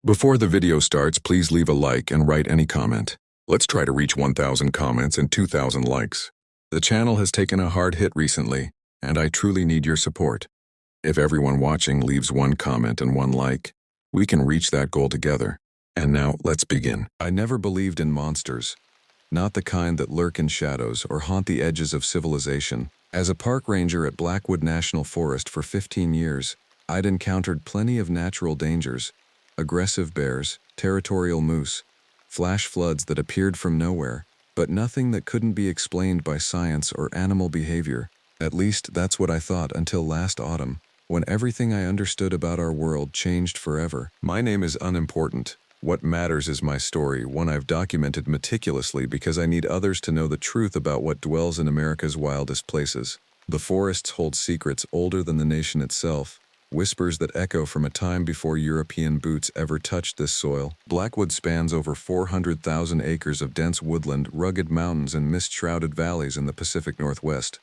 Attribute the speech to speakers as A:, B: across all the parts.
A: Before the video starts, please leave a like and write any comment. Let's try to reach 1,000 comments and 2,000 likes. The channel has taken a hard hit recently, and I truly need your support. If everyone watching leaves one comment and one like, we can reach that goal together. And now, let's begin. I never believed in monsters. Not the kind that lurk in shadows or haunt the edges of civilization. As a park ranger at Blackwood National Forest for 15 years, I'd encountered plenty of natural dangers. Aggressive bears, territorial moose, flash floods that appeared from nowhere, but nothing that couldn't be explained by science or animal behavior. At least that's what I thought until last autumn, when everything I understood about our world changed forever. My name is unimportant. What matters is my story, one I've documented meticulously because I need others to know the truth about what dwells in America's wildest places. The forests hold secrets older than the nation itself, whispers that echo from a time before European boots ever touched this soil. Blackwood spans over 400,000 acres of dense woodland, rugged mountains, and mist-shrouded valleys in the Pacific Northwest.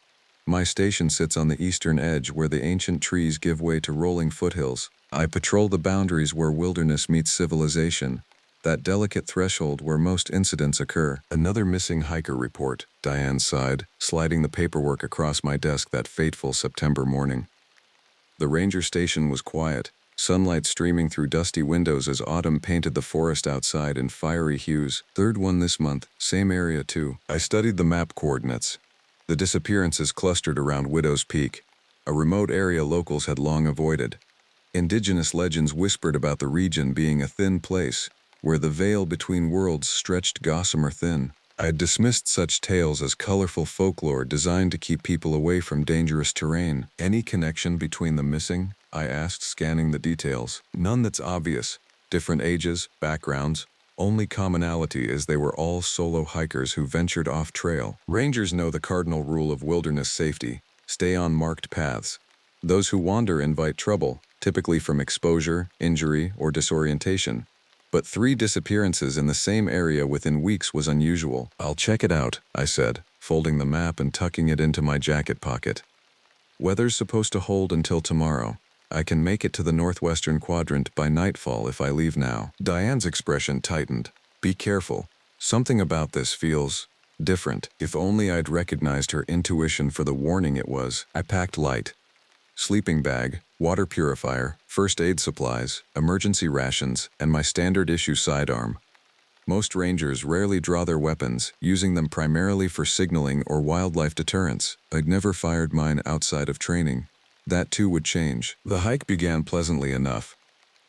A: My station sits on the eastern edge where the ancient trees give way to rolling foothills. I patrol the boundaries where wilderness meets civilization, that delicate threshold where most incidents occur. Another missing hiker report, Diane sighed, sliding the paperwork across my desk that fateful September morning. The ranger station was quiet, sunlight streaming through dusty windows as autumn painted the forest outside in fiery hues. Third one this month, same area too. I studied the map coordinates. The disappearances clustered around Widow's Peak, a remote area locals had long avoided. Indigenous legends whispered about the region being a thin place, where the veil between worlds stretched gossamer thin. I had dismissed such tales as colorful folklore designed to keep people away from dangerous terrain. Any connection between the missing? I asked, scanning the details. None that's obvious. Different ages, backgrounds. Only commonality is they were all solo hikers who ventured off trail. Rangers know the cardinal rule of wilderness safety: stay on marked paths. Those who wander invite trouble, typically from exposure, injury, or disorientation. But 3 disappearances in the same area within weeks was unusual. I'll check it out, I said, folding the map and tucking it into my jacket pocket. Weather's supposed to hold until tomorrow. I can make it to the northwestern quadrant by nightfall if I leave now. Diane's expression tightened. Be careful. Something about this feels different. If only I'd recognized her intuition for the warning it was. I packed light. Sleeping bag, water purifier, first aid supplies, emergency rations, and my standard issue sidearm. Most rangers rarely draw their weapons, using them primarily for signaling or wildlife deterrence. I'd never fired mine outside of training. That too would change. The hike began pleasantly enough.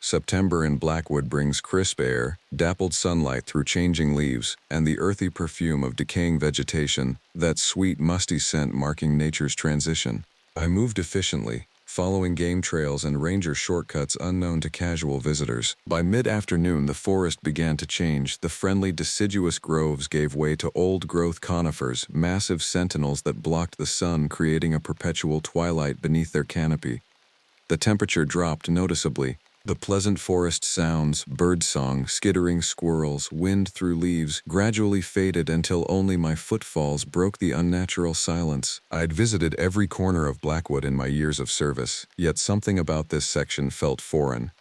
A: September in Blackwood brings crisp air, dappled sunlight through changing leaves, and the earthy perfume of decaying vegetation, that sweet, musty scent marking nature's transition. I moved efficiently, following game trails and ranger shortcuts unknown to casual visitors. By mid-afternoon, the forest began to change. The friendly, deciduous groves gave way to old-growth conifers, massive sentinels that blocked the sun, creating a perpetual twilight beneath their canopy. The temperature dropped noticeably. The pleasant forest sounds, birdsong, skittering squirrels, wind through leaves, gradually faded until only my footfalls broke the unnatural silence. I had visited every corner of Blackwood in my years of service, yet something about this section felt foreign.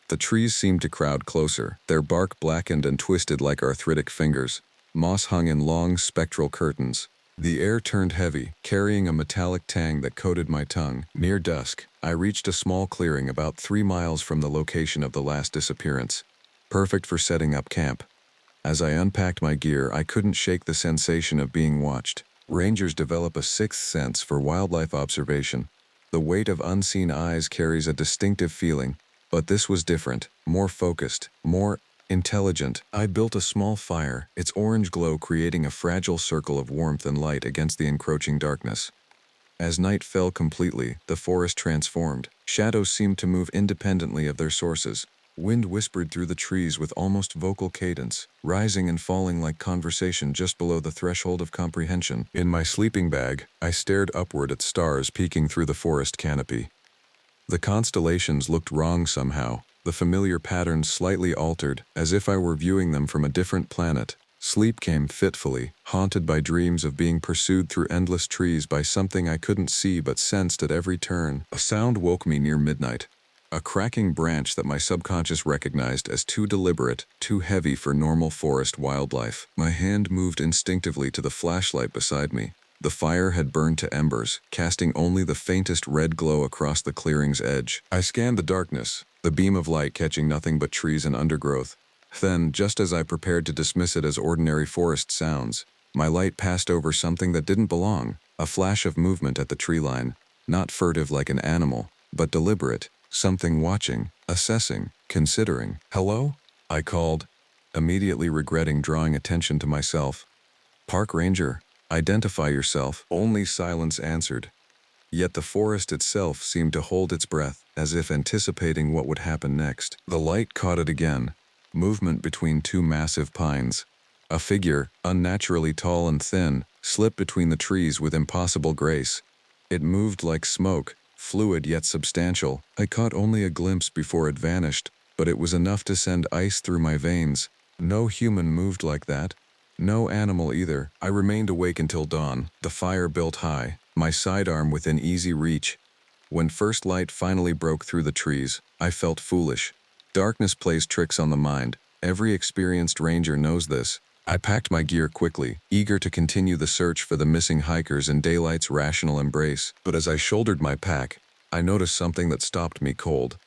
A: The trees seemed to crowd closer, their bark blackened and twisted like arthritic fingers. Moss hung in long, spectral curtains. The air turned heavy, carrying a metallic tang that coated my tongue. Near dusk, I reached a small clearing about 3 miles from the location of the last disappearance, perfect for setting up camp. As I unpacked my gear, I couldn't shake the sensation of being watched. Rangers develop a sixth sense for wildlife observation. The weight of unseen eyes carries a distinctive feeling, but this was different, more focused, more intelligent. I built a small fire, its orange glow creating a fragile circle of warmth and light against the encroaching darkness. As night fell completely, the forest transformed. Shadows seemed to move independently of their sources. Wind whispered through the trees with almost vocal cadence, rising and falling like conversation just below the threshold of comprehension. In my sleeping bag, I stared upward at stars peeking through the forest canopy. The constellations looked wrong somehow, the familiar patterns slightly altered, as if I were viewing them from a different planet. Sleep came fitfully, haunted by dreams of being pursued through endless trees by something I couldn't see but sensed at every turn. A sound woke me near midnight. A cracking branch that my subconscious recognized as too deliberate, too heavy for normal forest wildlife. My hand moved instinctively to the flashlight beside me. The fire had burned to embers, casting only the faintest red glow across the clearing's edge. I scanned the darkness, the beam of light catching nothing but trees and undergrowth. Then, just as I prepared to dismiss it as ordinary forest sounds, my light passed over something that didn't belong, a flash of movement at the tree line, not furtive like an animal, but deliberate. Something watching, assessing, considering. "Hello?" I called, immediately regretting drawing attention to myself. "Park ranger, identify yourself." Only silence answered. Yet the forest itself seemed to hold its breath, as if anticipating what would happen next. The light caught it again. Movement between two massive pines. A figure, unnaturally tall and thin, slipped between the trees with impossible grace. It moved like smoke, fluid yet substantial. I caught only a glimpse before it vanished, but it was enough to send ice through my veins. No human moved like that. No animal either. I remained awake until dawn. The fire built high, my sidearm within easy reach. When first light finally broke through the trees, I felt foolish. Darkness plays tricks on the mind. Every experienced ranger knows this. I packed my gear quickly, eager to continue the search for the missing hikers in daylight's rational embrace. But as I shouldered my pack, I noticed something that stopped me cold.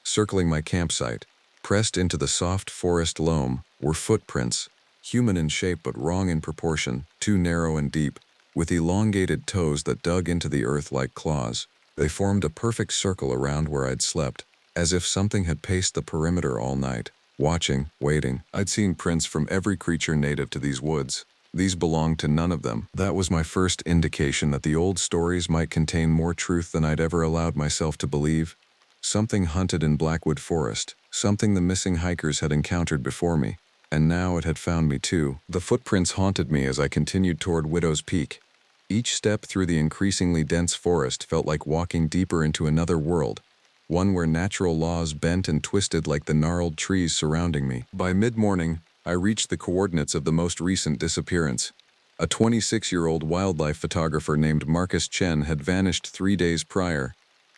A: Circling my campsite, pressed into the soft forest loam, were footprints, human in shape but wrong in proportion, too narrow and deep, with elongated toes that dug into the earth like claws. They formed a perfect circle around where I'd slept, as if something had paced the perimeter all night. Watching, waiting. I'd seen prints from every creature native to these woods. These belonged to none of them. That was my first indication that the old stories might contain more truth than I'd ever allowed myself to believe. Something hunted in Blackwood Forest, something the missing hikers had encountered before me, and now it had found me too. The footprints haunted me as I continued toward Widow's Peak. Each step through the increasingly dense forest felt like walking deeper into another world, one where natural laws bent and twisted like the gnarled trees surrounding me. By mid-morning, I reached the coordinates of the most recent disappearance. A 26-year-old wildlife photographer named Marcus Chen had vanished 3 days prior.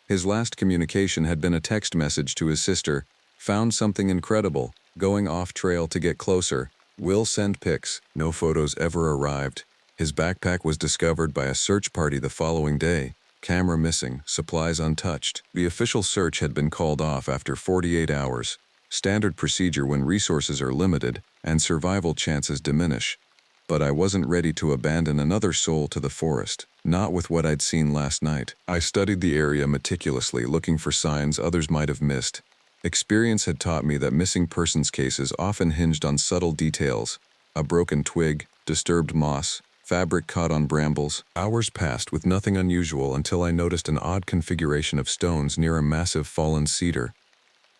A: His last communication had been a text message to his sister, "Found something incredible, going off trail to get closer. Will send pics." No photos ever arrived. His backpack was discovered by a search party the following day. Camera missing, supplies untouched. The official search had been called off after 48 hours, standard procedure when resources are limited and survival chances diminish. But I wasn't ready to abandon another soul to the forest, not with what I'd seen last night. I studied the area meticulously, looking for signs others might have missed. Experience had taught me that missing persons cases often hinged on subtle details: a broken twig, disturbed moss, fabric caught on brambles. Hours passed with nothing unusual until I noticed an odd configuration of stones near a massive fallen cedar.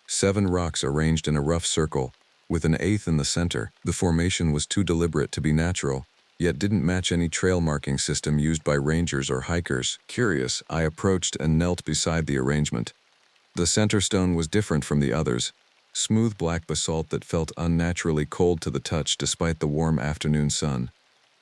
A: 7 rocks arranged in a rough circle, with an 8th in the center. The formation was too deliberate to be natural, yet didn't match any trail marking system used by rangers or hikers. Curious, I approached and knelt beside the arrangement. The center stone was different from the others, smooth black basalt that felt unnaturally cold to the touch despite the warm afternoon sun.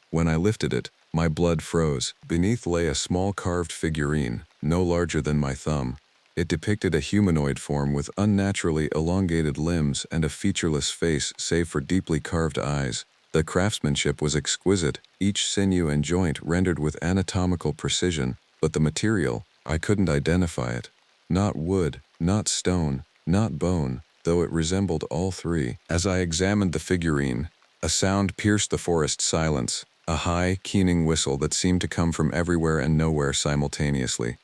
A: When I lifted it, my blood froze. Beneath lay a small carved figurine, no larger than my thumb. It depicted a humanoid form with unnaturally elongated limbs and a featureless face save for deeply carved eyes. The craftsmanship was exquisite, each sinew and joint rendered with anatomical precision, but the material, I couldn't identify it. Not wood, not stone, not bone, though it resembled all three. As I examined the figurine, a sound pierced the forest silence. A high, keening whistle that seemed to come from everywhere and nowhere simultaneously.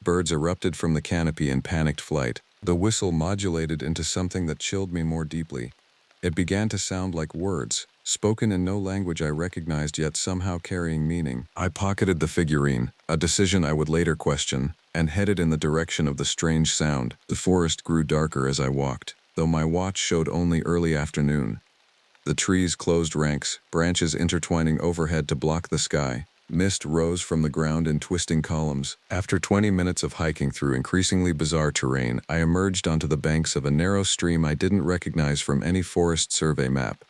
A: Birds erupted from the canopy in panicked flight. The whistle modulated into something that chilled me more deeply. It began to sound like words, spoken in no language I recognized yet somehow carrying meaning. I pocketed the figurine, a decision I would later question, and headed in the direction of the strange sound. The forest grew darker as I walked, though my watch showed only early afternoon. The trees closed ranks, branches intertwining overhead to block the sky. Mist rose from the ground in twisting columns. After 20 minutes of hiking through increasingly bizarre terrain, I emerged onto the banks of a narrow stream I didn't recognize from any forest survey map.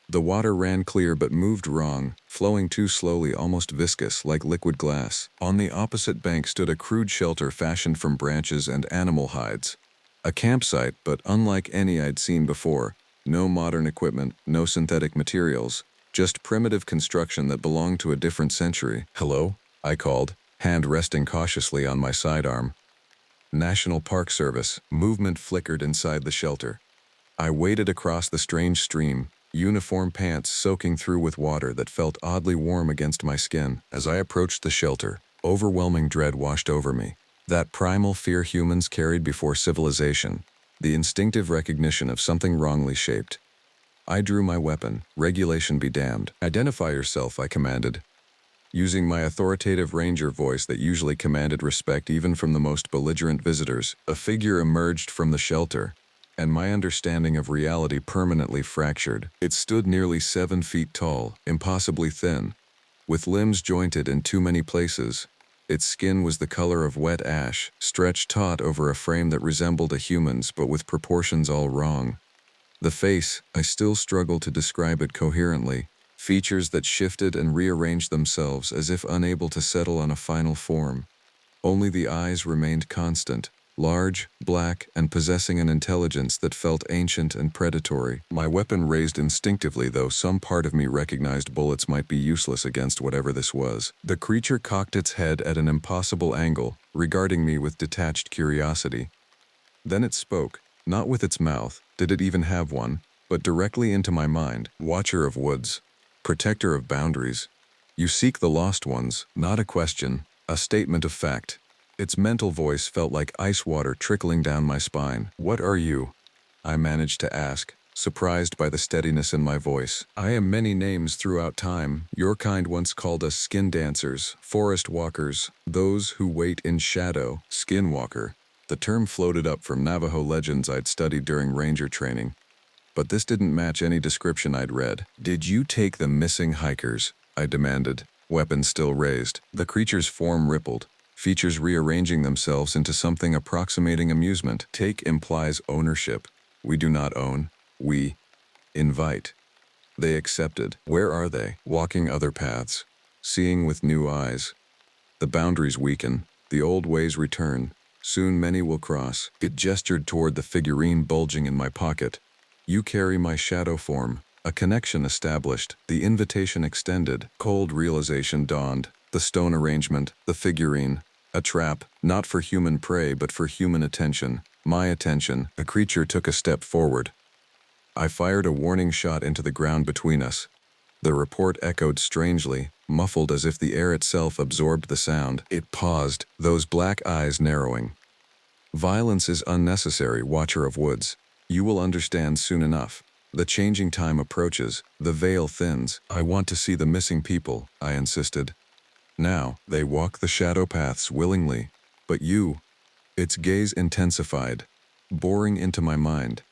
A: The water ran clear but moved wrong, flowing too slowly, almost viscous, like liquid glass. On the opposite bank stood a crude shelter fashioned from branches and animal hides. A campsite, but unlike any I'd seen before. No modern equipment, no synthetic materials, just primitive construction that belonged to a different century. "Hello?" I called, hand resting cautiously on my sidearm. "National Park Service." Movement flickered inside the shelter. I waded across the strange stream, uniform pants soaking through with water that felt oddly warm against my skin. As I approached the shelter, overwhelming dread washed over me. That primal fear humans carried before civilization, the instinctive recognition of something wrongly shaped. I drew my weapon. Regulation be damned. "Identify yourself," I commanded, using my authoritative ranger voice that usually commanded respect even from the most belligerent visitors. A figure emerged from the shelter, and my understanding of reality permanently fractured. It stood nearly 7 feet tall, impossibly thin, with limbs jointed in too many places. Its skin was the color of wet ash, stretched taut over a frame that resembled a human's but with proportions all wrong. The face, I still struggled to describe it coherently, features that shifted and rearranged themselves as if unable to settle on a final form. Only the eyes remained constant, large, black, and possessing an intelligence that felt ancient and predatory. My weapon raised instinctively, though some part of me recognized bullets might be useless against whatever this was. The creature cocked its head at an impossible angle, regarding me with detached curiosity. Then it spoke, not with its mouth, did it even have one, but directly into my mind. "Watcher of woods, protector of boundaries. You seek the lost ones." Not a question, a statement of fact. Its mental voice felt like ice water trickling down my spine. "What are you?" I managed to ask, surprised by the steadiness in my voice. "I am many names throughout time. Your kind once called us skin dancers, forest walkers, those who wait in shadow." Skinwalker. The term floated up from Navajo legends I'd studied during ranger training, but this didn't match any description I'd read. "Did you take the missing hikers?" I demanded, weapon still raised. The creature's form rippled, features rearranging themselves into something approximating amusement. "Take implies ownership. We do not own. We invite." They accepted. "Where are they?" "Walking other paths. Seeing with new eyes. The boundaries weaken. The old ways return. Soon many will cross." It gestured toward the figurine bulging in my pocket. "You carry my shadow form." A connection established, the invitation extended. Cold realization dawned. The stone arrangement, the figurine. A trap, not for human prey but for human attention. My attention. The creature took a step forward. I fired a warning shot into the ground between us. The report echoed strangely, muffled as if the air itself absorbed the sound. It paused, those black eyes narrowing. "Violence is unnecessary, Watcher of Woods. You will understand soon enough. The changing time approaches, the veil thins." "I want to see the missing people," I insisted. "Now, they walk the shadow paths willingly. But you..." Its gaze intensified, boring into my mind.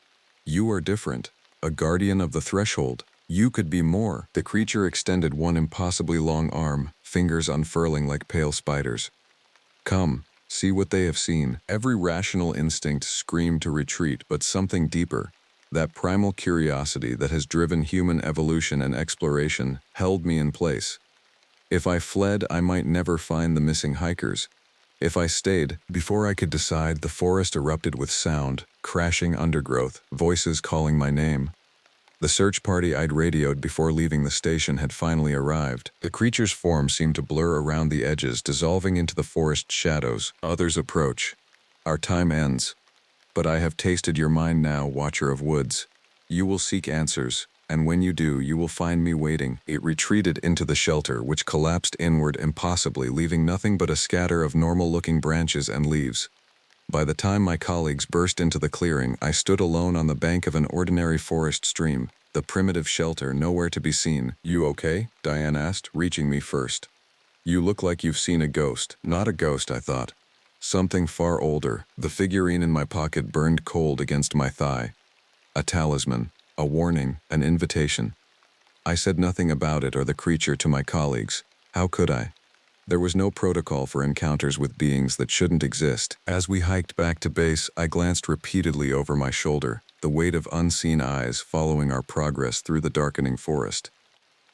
A: "You are different, a guardian of the threshold. You could be more." The creature extended one impossibly long arm, fingers unfurling like pale spiders. "Come, see what they have seen." Every rational instinct screamed to retreat, but something deeper, that primal curiosity that has driven human evolution and exploration, held me in place. If I fled, I might never find the missing hikers. If I stayed, before I could decide, the forest erupted with sound, crashing undergrowth, voices calling my name. The search party I'd radioed before leaving the station had finally arrived. The creature's form seemed to blur around the edges, dissolving into the forest shadows. Others approach. Our time ends. But I have tasted your mind now, Watcher of Woods. You will seek answers, and when you do, you will find me waiting. It retreated into the shelter, which collapsed inward impossibly, leaving nothing but a scatter of normal-looking branches and leaves. By the time my colleagues burst into the clearing, I stood alone on the bank of an ordinary forest stream, the primitive shelter nowhere to be seen. "You okay?" Diane asked, reaching me first. "You look like you've seen a ghost." Not a ghost, I thought. Something far older. The figurine in my pocket burned cold against my thigh. A talisman, a warning, an invitation. I said nothing about it or the creature to my colleagues. How could I? There was no protocol for encounters with beings that shouldn't exist. As we hiked back to base, I glanced repeatedly over my shoulder, the weight of unseen eyes following our progress through the darkening forest.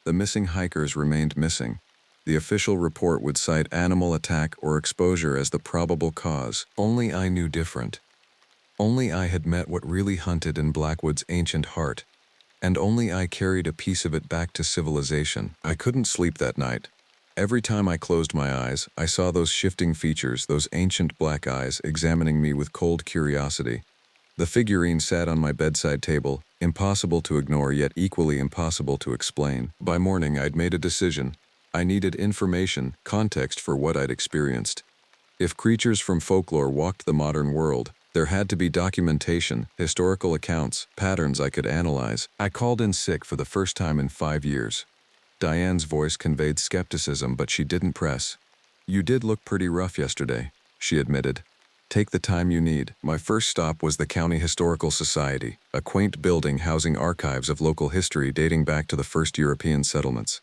A: The missing hikers remained missing. The official report would cite animal attack or exposure as the probable cause. Only I knew different. Only I had met what really hunted in Blackwood's ancient heart. And only I carried a piece of it back to civilization. I couldn't sleep that night. Every time I closed my eyes, I saw those shifting features, those ancient black eyes examining me with cold curiosity. The figurine sat on my bedside table, impossible to ignore yet equally impossible to explain. By morning, I'd made a decision. I needed information, context for what I'd experienced. If creatures from folklore walked the modern world, there had to be documentation, historical accounts, patterns I could analyze. I called in sick for the first time in 5 years. Diane's voice conveyed skepticism, but she didn't press. "You did look pretty rough yesterday," she admitted. "Take the time you need." My first stop was the County Historical Society, a quaint building housing archives of local history dating back to the first European settlements.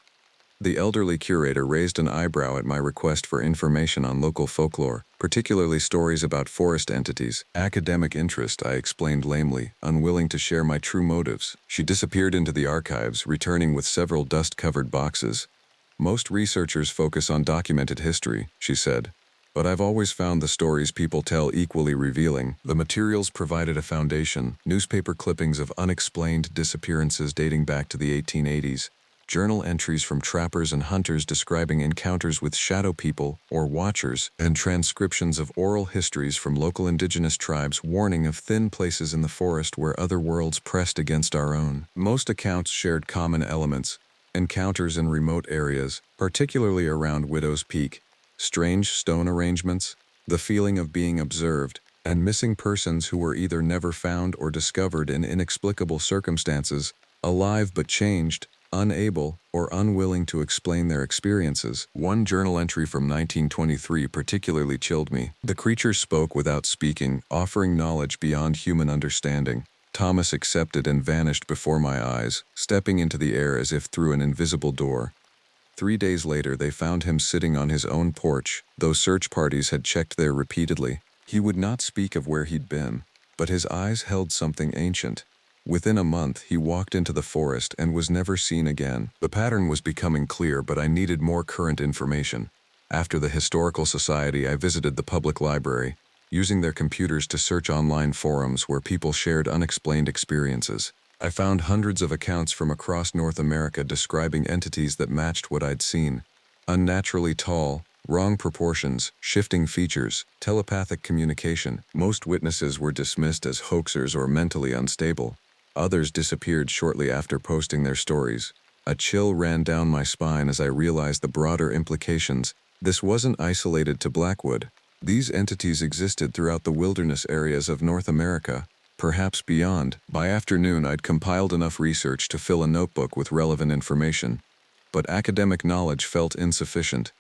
A: The elderly curator raised an eyebrow at my request for information on local folklore, particularly stories about forest entities. "Academic interest," I explained lamely, unwilling to share my true motives. She disappeared into the archives, returning with several dust-covered boxes. "Most researchers focus on documented history," she said. "But I've always found the stories people tell equally revealing." The materials provided a foundation: newspaper clippings of unexplained disappearances dating back to the 1880s, journal entries from trappers and hunters describing encounters with shadow people or watchers, and transcriptions of oral histories from local indigenous tribes warning of thin places in the forest where other worlds pressed against our own. Most accounts shared common elements: encounters in remote areas, particularly around Widow's Peak, strange stone arrangements, the feeling of being observed, and missing persons who were either never found or discovered in inexplicable circumstances, alive but changed, unable or unwilling to explain their experiences. One journal entry from 1923 particularly chilled me. "The creatures spoke without speaking, offering knowledge beyond human understanding. Thomas accepted and vanished before my eyes, stepping into the air as if through an invisible door. 3 days later, they found him sitting on his own porch, though search parties had checked there repeatedly. He would not speak of where he'd been, but his eyes held something ancient. Within a month, he walked into the forest and was never seen again." The pattern was becoming clear, but I needed more current information. After the Historical Society, I visited the public library, using their computers to search online forums where people shared unexplained experiences. I found hundreds of accounts from across North America describing entities that matched what I'd seen: unnaturally tall, wrong proportions, shifting features, telepathic communication. Most witnesses were dismissed as hoaxers or mentally unstable. Others disappeared shortly after posting their stories. A chill ran down my spine as I realized the broader implications. This wasn't isolated to Blackwood. These entities existed throughout the wilderness areas of North America, perhaps beyond. By afternoon, I'd compiled enough research to fill a notebook with relevant information. But academic knowledge felt insufficient.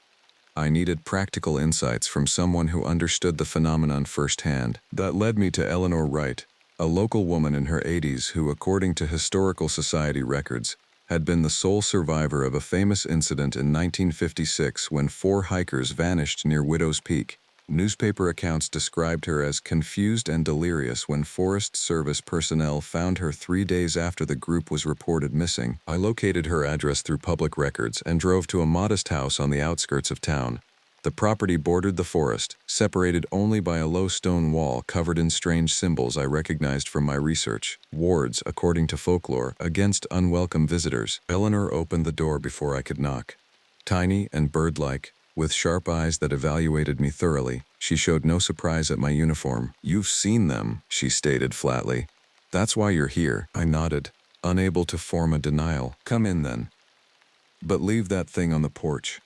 A: I needed practical insights from someone who understood the phenomenon firsthand. That led me to Eleanor Wright, a local woman in her 80s who, according to Historical Society records, had been the sole survivor of a famous incident in 1956 when 4 hikers vanished near Widow's Peak. Newspaper accounts described her as confused and delirious when Forest Service personnel found her 3 days after the group was reported missing. I located her address through public records and drove to a modest house on the outskirts of town. The property bordered the forest, separated only by a low stone wall covered in strange symbols I recognized from my research. Wards, according to folklore, against unwelcome visitors. Eleanor opened the door before I could knock. Tiny and bird-like, with sharp eyes that evaluated me thoroughly, she showed no surprise at my uniform. "You've seen them," she stated flatly. "That's why you're here." I nodded, unable to form a denial. "Come in then. But leave that thing on the porch."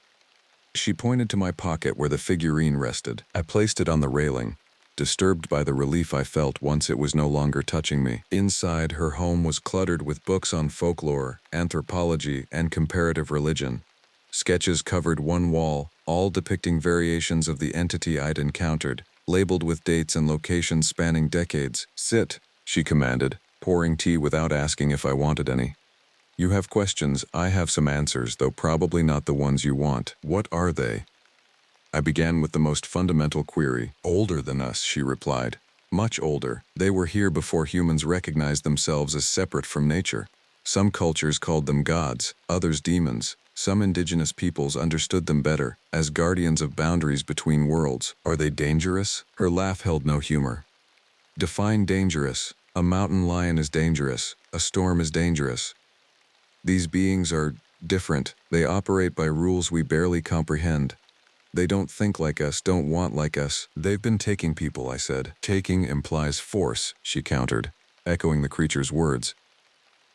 A: She pointed to my pocket where the figurine rested. I placed it on the railing, disturbed by the relief I felt once it was no longer touching me. Inside, her home was cluttered with books on folklore, anthropology, and comparative religion. Sketches covered one wall, all depicting variations of the entity I'd encountered, labeled with dates and locations spanning decades. "Sit," she commanded, pouring tea without asking if I wanted any. "You have questions, I have some answers, though probably not the ones you want." "What are they?" I began with the most fundamental query. Older than us, she replied. Much older. They were here before humans recognized themselves as separate from nature. Some cultures called them gods, others demons. Some indigenous peoples understood them better, as guardians of boundaries between worlds. Are they dangerous? Her laugh held no humor. Define dangerous. A mountain lion is dangerous. A storm is dangerous. These beings are different. They operate by rules we barely comprehend. They don't think like us, don't want like us. They've been taking people, I said. Taking implies force, she countered, echoing the creature's words.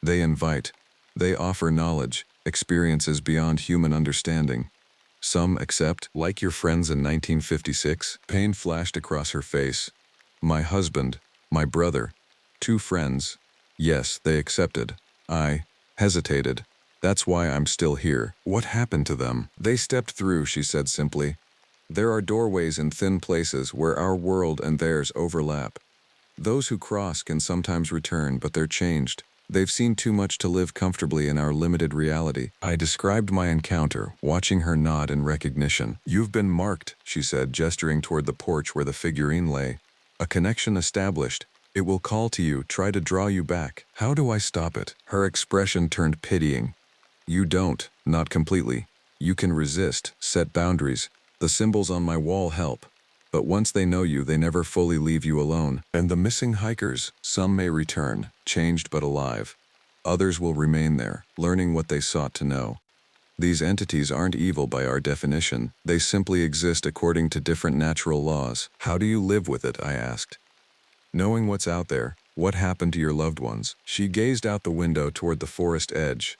A: They invite. They offer knowledge, experiences beyond human understanding. Some accept, like your friends in 1956. Pain flashed across her face. My husband, my brother, 2 friends. Yes, they accepted. I hesitated. That's why I'm still here. What happened to them? They stepped through, she said simply. There are doorways in thin places where our world and theirs overlap. Those who cross can sometimes return, but they're changed. They've seen too much to live comfortably in our limited reality. I described my encounter, watching her nod in recognition. You've been marked, she said, gesturing toward the porch where the figurine lay. A connection established. It will call to you, try to draw you back. How do I stop it? Her expression turned pitying. You don't, not completely. You can resist, set boundaries. The symbols on my wall help. But once they know you, they never fully leave you alone. And the missing hikers, some may return, changed but alive. Others will remain there, learning what they sought to know. These entities aren't evil by our definition. They simply exist according to different natural laws. How do you live with it? I asked. Knowing what's out there, what happened to your loved ones? She gazed out the window toward the forest edge.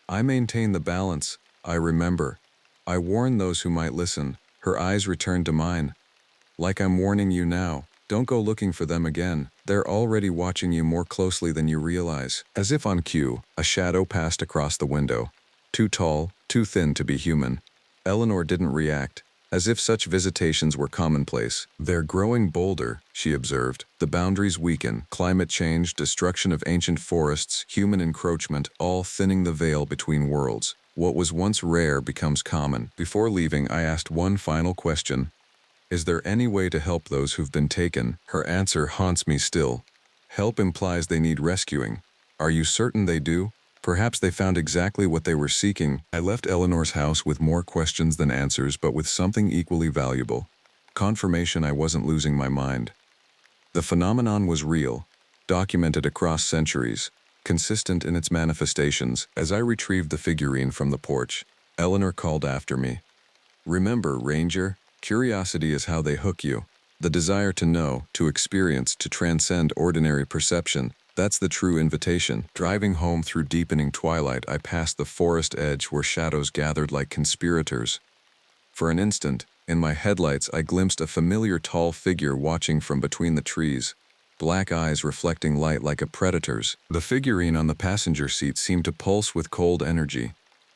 A: I maintain the balance. I remember. I warn those who might listen. Her eyes returned to mine. Like I'm warning you now, don't go looking for them again. They're already watching you more closely than you realize. As if on cue, a shadow passed across the window. Too tall, too thin to be human. Eleanor didn't react, as if such visitations were commonplace. They're growing bolder, she observed. The boundaries weaken, climate change, destruction of ancient forests, human encroachment, all thinning the veil between worlds. What was once rare becomes common. Before leaving, I asked one final question. Is there any way to help those who've been taken? Her answer haunts me still. Help implies they need rescuing. Are you certain they do? Perhaps they found exactly what they were seeking. I left Eleanor's house with more questions than answers, but with something equally valuable. Confirmation I wasn't losing my mind. The phenomenon was real, documented across centuries, consistent in its manifestations. As I retrieved the figurine from the porch, Eleanor called after me. Remember, Ranger, curiosity is how they hook you. The desire to know, to experience, to transcend ordinary perception. That's the true invitation. Driving home through deepening twilight, I passed the forest edge where shadows gathered like conspirators. For an instant, in my headlights, I glimpsed a familiar tall figure watching from between the trees, black eyes reflecting light like a predator's. The figurine on the passenger seat seemed to pulse with cold energy.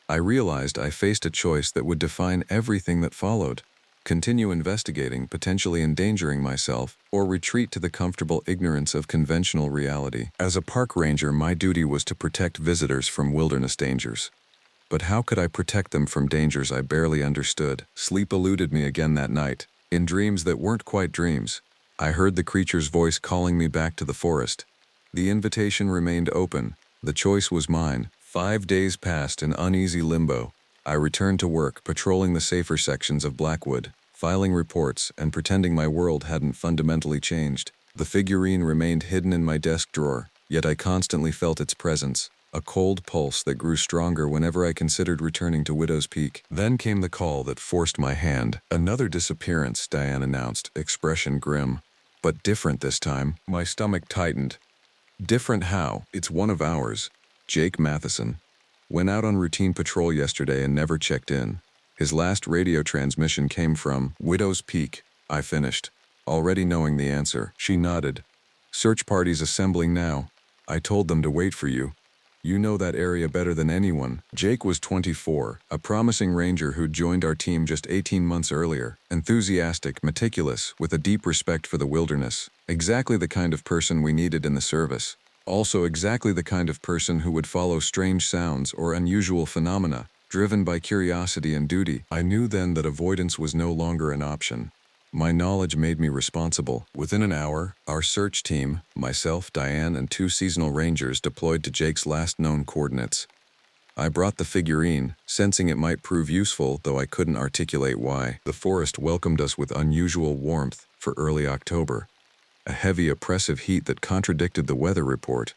A: I realized I faced a choice that would define everything that followed. Continue investigating, potentially endangering myself, or retreat to the comfortable ignorance of conventional reality. As a park ranger, my duty was to protect visitors from wilderness dangers. But how could I protect them from dangers I barely understood? Sleep eluded me again that night, in dreams that weren't quite dreams. I heard the creature's voice calling me back to the forest. The invitation remained open. The choice was mine. 5 days passed in uneasy limbo. I returned to work, patrolling the safer sections of Blackwood, filing reports, and pretending my world hadn't fundamentally changed. The figurine remained hidden in my desk drawer, yet I constantly felt its presence, a cold pulse that grew stronger whenever I considered returning to Widow's Peak. Then came the call that forced my hand. Another disappearance, Diane announced, expression grim. But different this time. My stomach tightened. Different how? It's one of ours. Jake Matheson. Went out on routine patrol yesterday and never checked in. His last radio transmission came from Widow's Peak. I finished, already knowing the answer. She nodded. Search parties assembling now. I told them to wait for you. You know that area better than anyone. Jake was 24, a promising ranger who'd joined our team just 18 months earlier. Enthusiastic, meticulous, with a deep respect for the wilderness. Exactly the kind of person we needed in the service. Also exactly the kind of person who would follow strange sounds or unusual phenomena, driven by curiosity and duty. I knew then that avoidance was no longer an option. My knowledge made me responsible. Within an hour, our search team, myself, Diane, and 2 seasonal rangers deployed to Jake's last known coordinates. I brought the figurine, sensing it might prove useful, though I couldn't articulate why. The forest welcomed us with unusual warmth for early October, a heavy, oppressive heat that contradicted the weather report.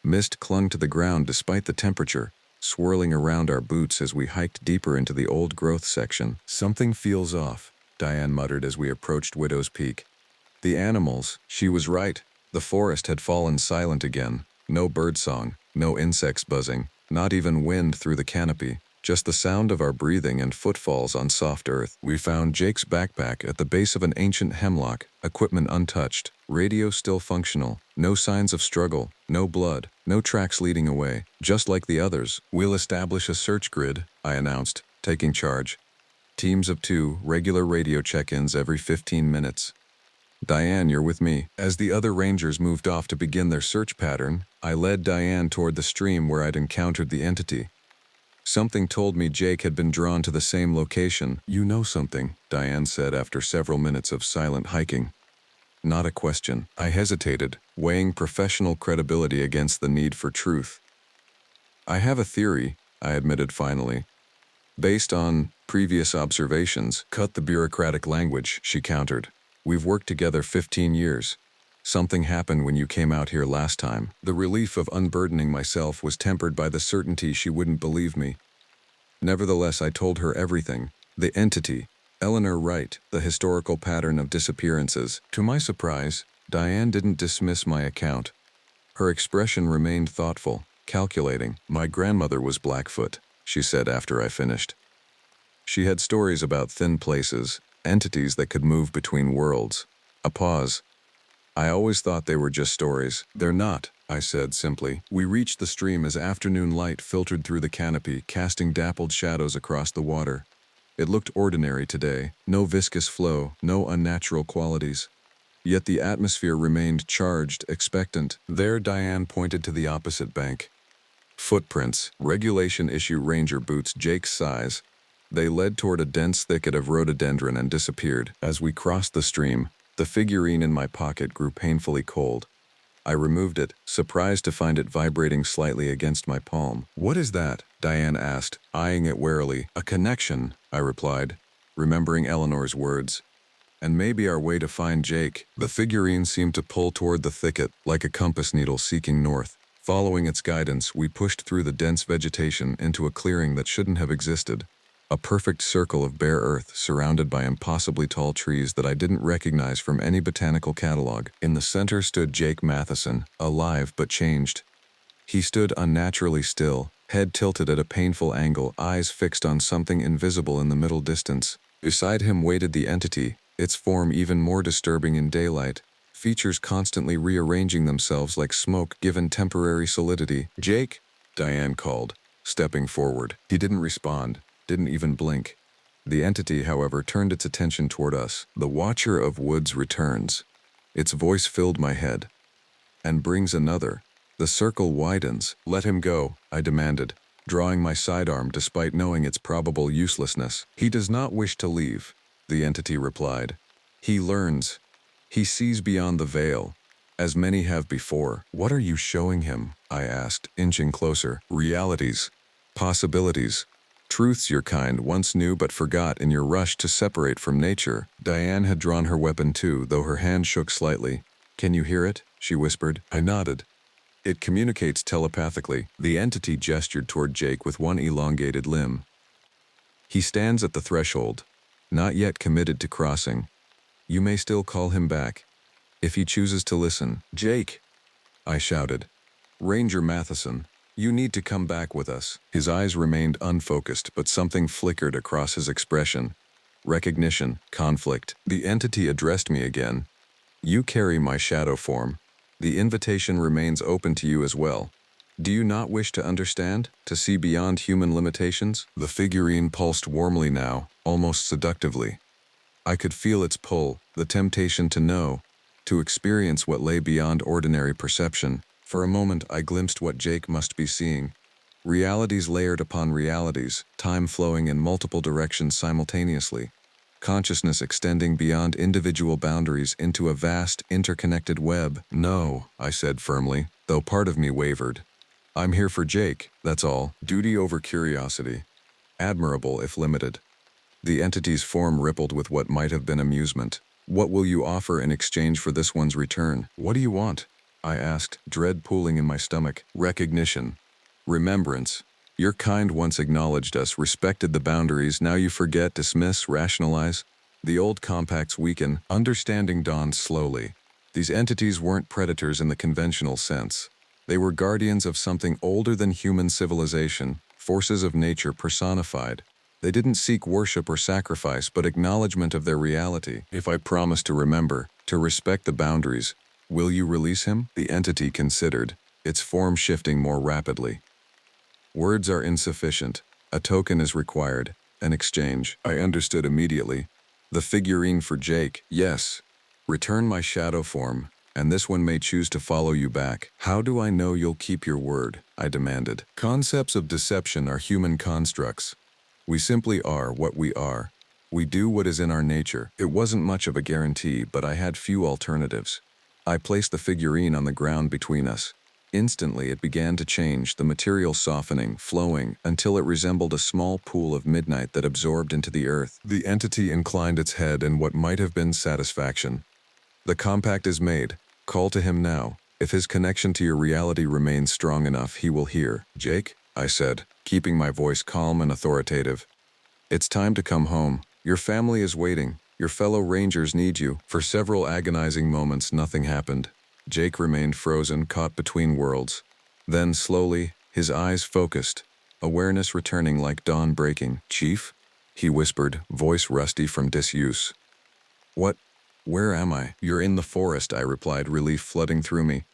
A: Mist clung to the ground despite the temperature, swirling around our boots as we hiked deeper into the old-growth section. "Something feels off," Diane muttered as we approached Widow's Peak. The animals, she was right. The forest had fallen silent again. No birdsong, no insects buzzing, not even wind through the canopy, just the sound of our breathing and footfalls on soft earth. We found Jake's backpack at the base of an ancient hemlock, equipment untouched, radio still functional, no signs of struggle, no blood, no tracks leading away. "Just like the others, we'll establish a search grid," I announced, taking charge. "Teams of 2, regular radio check-ins every 15 minutes. Diane, you're with me." As the other rangers moved off to begin their search pattern, I led Diane toward the stream where I'd encountered the entity. Something told me Jake had been drawn to the same location. "You know something," Diane said after several minutes of silent hiking. Not a question. I hesitated, weighing professional credibility against the need for truth. "I have a theory," I admitted finally. "Based on previous observations." "Cut the bureaucratic language," she countered. "We've worked together 15 years. Something happened when you came out here last time." The relief of unburdening myself was tempered by the certainty she wouldn't believe me. Nevertheless, I told her everything. The entity, Eleanor Wright, the historical pattern of disappearances. To my surprise, Diane didn't dismiss my account. Her expression remained thoughtful, calculating. "My grandmother was Blackfoot," she said after I finished. "She had stories about thin places, entities that could move between worlds." A pause. "I always thought they were just stories." "They're not," I said simply. We reached the stream as afternoon light filtered through the canopy, casting dappled shadows across the water. It looked ordinary today, no viscous flow, no unnatural qualities. Yet the atmosphere remained charged, expectant. There, Diane pointed to the opposite bank. Footprints, regulation issue ranger boots Jake's size. They led toward a dense thicket of rhododendron and disappeared. As we crossed the stream, the figurine in my pocket grew painfully cold. I removed it, surprised to find it vibrating slightly against my palm. "What is that?" Diane asked, eyeing it warily. "A connection," I replied, remembering Eleanor's words. "And maybe our way to find Jake." The figurine seemed to pull toward the thicket, like a compass needle seeking north. Following its guidance, we pushed through the dense vegetation into a clearing that shouldn't have existed. A perfect circle of bare earth surrounded by impossibly tall trees that I didn't recognize from any botanical catalog. In the center stood Jake Matheson, alive but changed. He stood unnaturally still, head tilted at a painful angle, eyes fixed on something invisible in the middle distance. Beside him waited the entity, its form even more disturbing in daylight, features constantly rearranging themselves like smoke given temporary solidity. "Jake," Diane called, stepping forward. He didn't respond. Didn't even blink. The entity, however, turned its attention toward us. "The Watcher of Woods returns." Its voice filled my head. "And brings another." The circle widens. "Let him go," I demanded, drawing my sidearm despite knowing its probable uselessness. "He does not wish to leave," the entity replied. "He learns. He sees beyond the veil, as many have before." "What are you showing him?" I asked, inching closer. "Realities. Possibilities. Truths your kind once knew but forgot in your rush to separate from nature." Diane had drawn her weapon too, though her hand shook slightly. "Can you hear it?" she whispered. I nodded. "It communicates telepathically." The entity gestured toward Jake with one elongated limb. "He stands at the threshold, not yet committed to crossing. You may still call him back, if he chooses to listen." "Jake!" I shouted. "Ranger Matheson. You need to come back with us." His eyes remained unfocused, but something flickered across his expression. Recognition, conflict. The entity addressed me again. "You carry my shadow form. The invitation remains open to you as well. Do you not wish to understand, to see beyond human limitations?" The figurine pulsed warmly now, almost seductively. I could feel its pull, the temptation to know, to experience what lay beyond ordinary perception. For a moment I glimpsed what Jake must be seeing. Realities layered upon realities, time flowing in multiple directions simultaneously. Consciousness extending beyond individual boundaries into a vast, interconnected web. "No," I said firmly, though part of me wavered. "I'm here for Jake, that's all. Duty over curiosity. Admirable if limited." The entity's form rippled with what might have been amusement. "What will you offer in exchange for this one's return?" "What do you want?" I asked, dread pooling in my stomach. "Recognition. Remembrance. Your kind once acknowledged us, respected the boundaries, now you forget, dismiss, rationalize." The old compacts weaken, understanding dawns slowly. These entities weren't predators in the conventional sense. They were guardians of something older than human civilization, forces of nature personified. They didn't seek worship or sacrifice, but acknowledgement of their reality. "If I promise to remember, to respect the boundaries, will you release him?" The entity considered, its form shifting more rapidly. "Words are insufficient. A token is required. An exchange." I understood immediately. "The figurine for Jake, yes. Return my shadow form, and this one may choose to follow you back." "How do I know you'll keep your word?" I demanded. "Concepts of deception are human constructs. We simply are what we are. We do what is in our nature." It wasn't much of a guarantee, but I had few alternatives. I placed the figurine on the ground between us. Instantly it began to change, the material softening, flowing, until it resembled a small pool of midnight that absorbed into the earth. The entity inclined its head in what might have been satisfaction. "The compact is made. Call to him now. If his connection to your reality remains strong enough, he will hear." "Jake," I said, keeping my voice calm and authoritative, "it's time to come home. Your family is waiting. Your fellow rangers need you." For several agonizing moments, nothing happened. Jake remained frozen, caught between worlds. Then, slowly, his eyes focused, awareness returning like dawn breaking. "Chief?" he whispered, voice rusty from disuse. "What? Where am I?" "You're in the forest," I replied, relief flooding through me.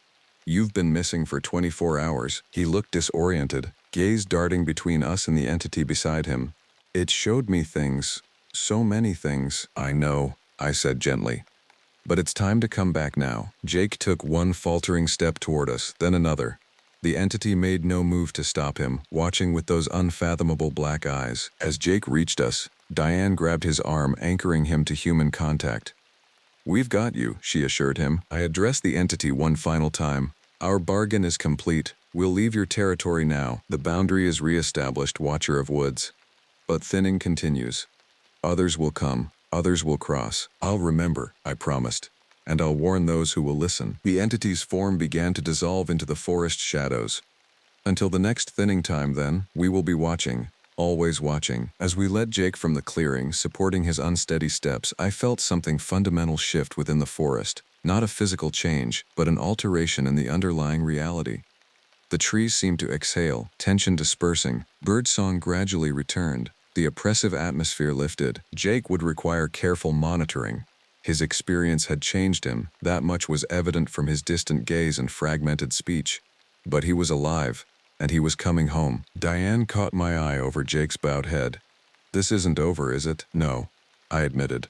A: "You've been missing for 24 hours. He looked disoriented, gaze darting between us and the entity beside him. "It showed me things. So many things." "I know," I said gently. "But it's time to come back now." Jake took one faltering step toward us, then another. The entity made no move to stop him, watching with those unfathomable black eyes. As Jake reached us, Diane grabbed his arm, anchoring him to human contact. "We've got you," she assured him. I addressed the entity one final time. "Our bargain is complete. We'll leave your territory now. The boundary is re-established, Watcher of Woods. But thinning continues. Others will come. Others will cross. I'll remember," I promised, "and I'll warn those who will listen." The entity's form began to dissolve into the forest shadows. "Until the next thinning time, then, we will be watching, always watching." As we led Jake from the clearing, supporting his unsteady steps, I felt something fundamental shift within the forest. Not a physical change, but an alteration in the underlying reality. The trees seemed to exhale, tension dispersing, birdsong gradually returned. The oppressive atmosphere lifted. Jake would require careful monitoring. His experience had changed him, that much was evident from his distant gaze and fragmented speech. But he was alive, and he was coming home. Diane caught my eye over Jake's bowed head. "This isn't over, is it?" "No," I admitted.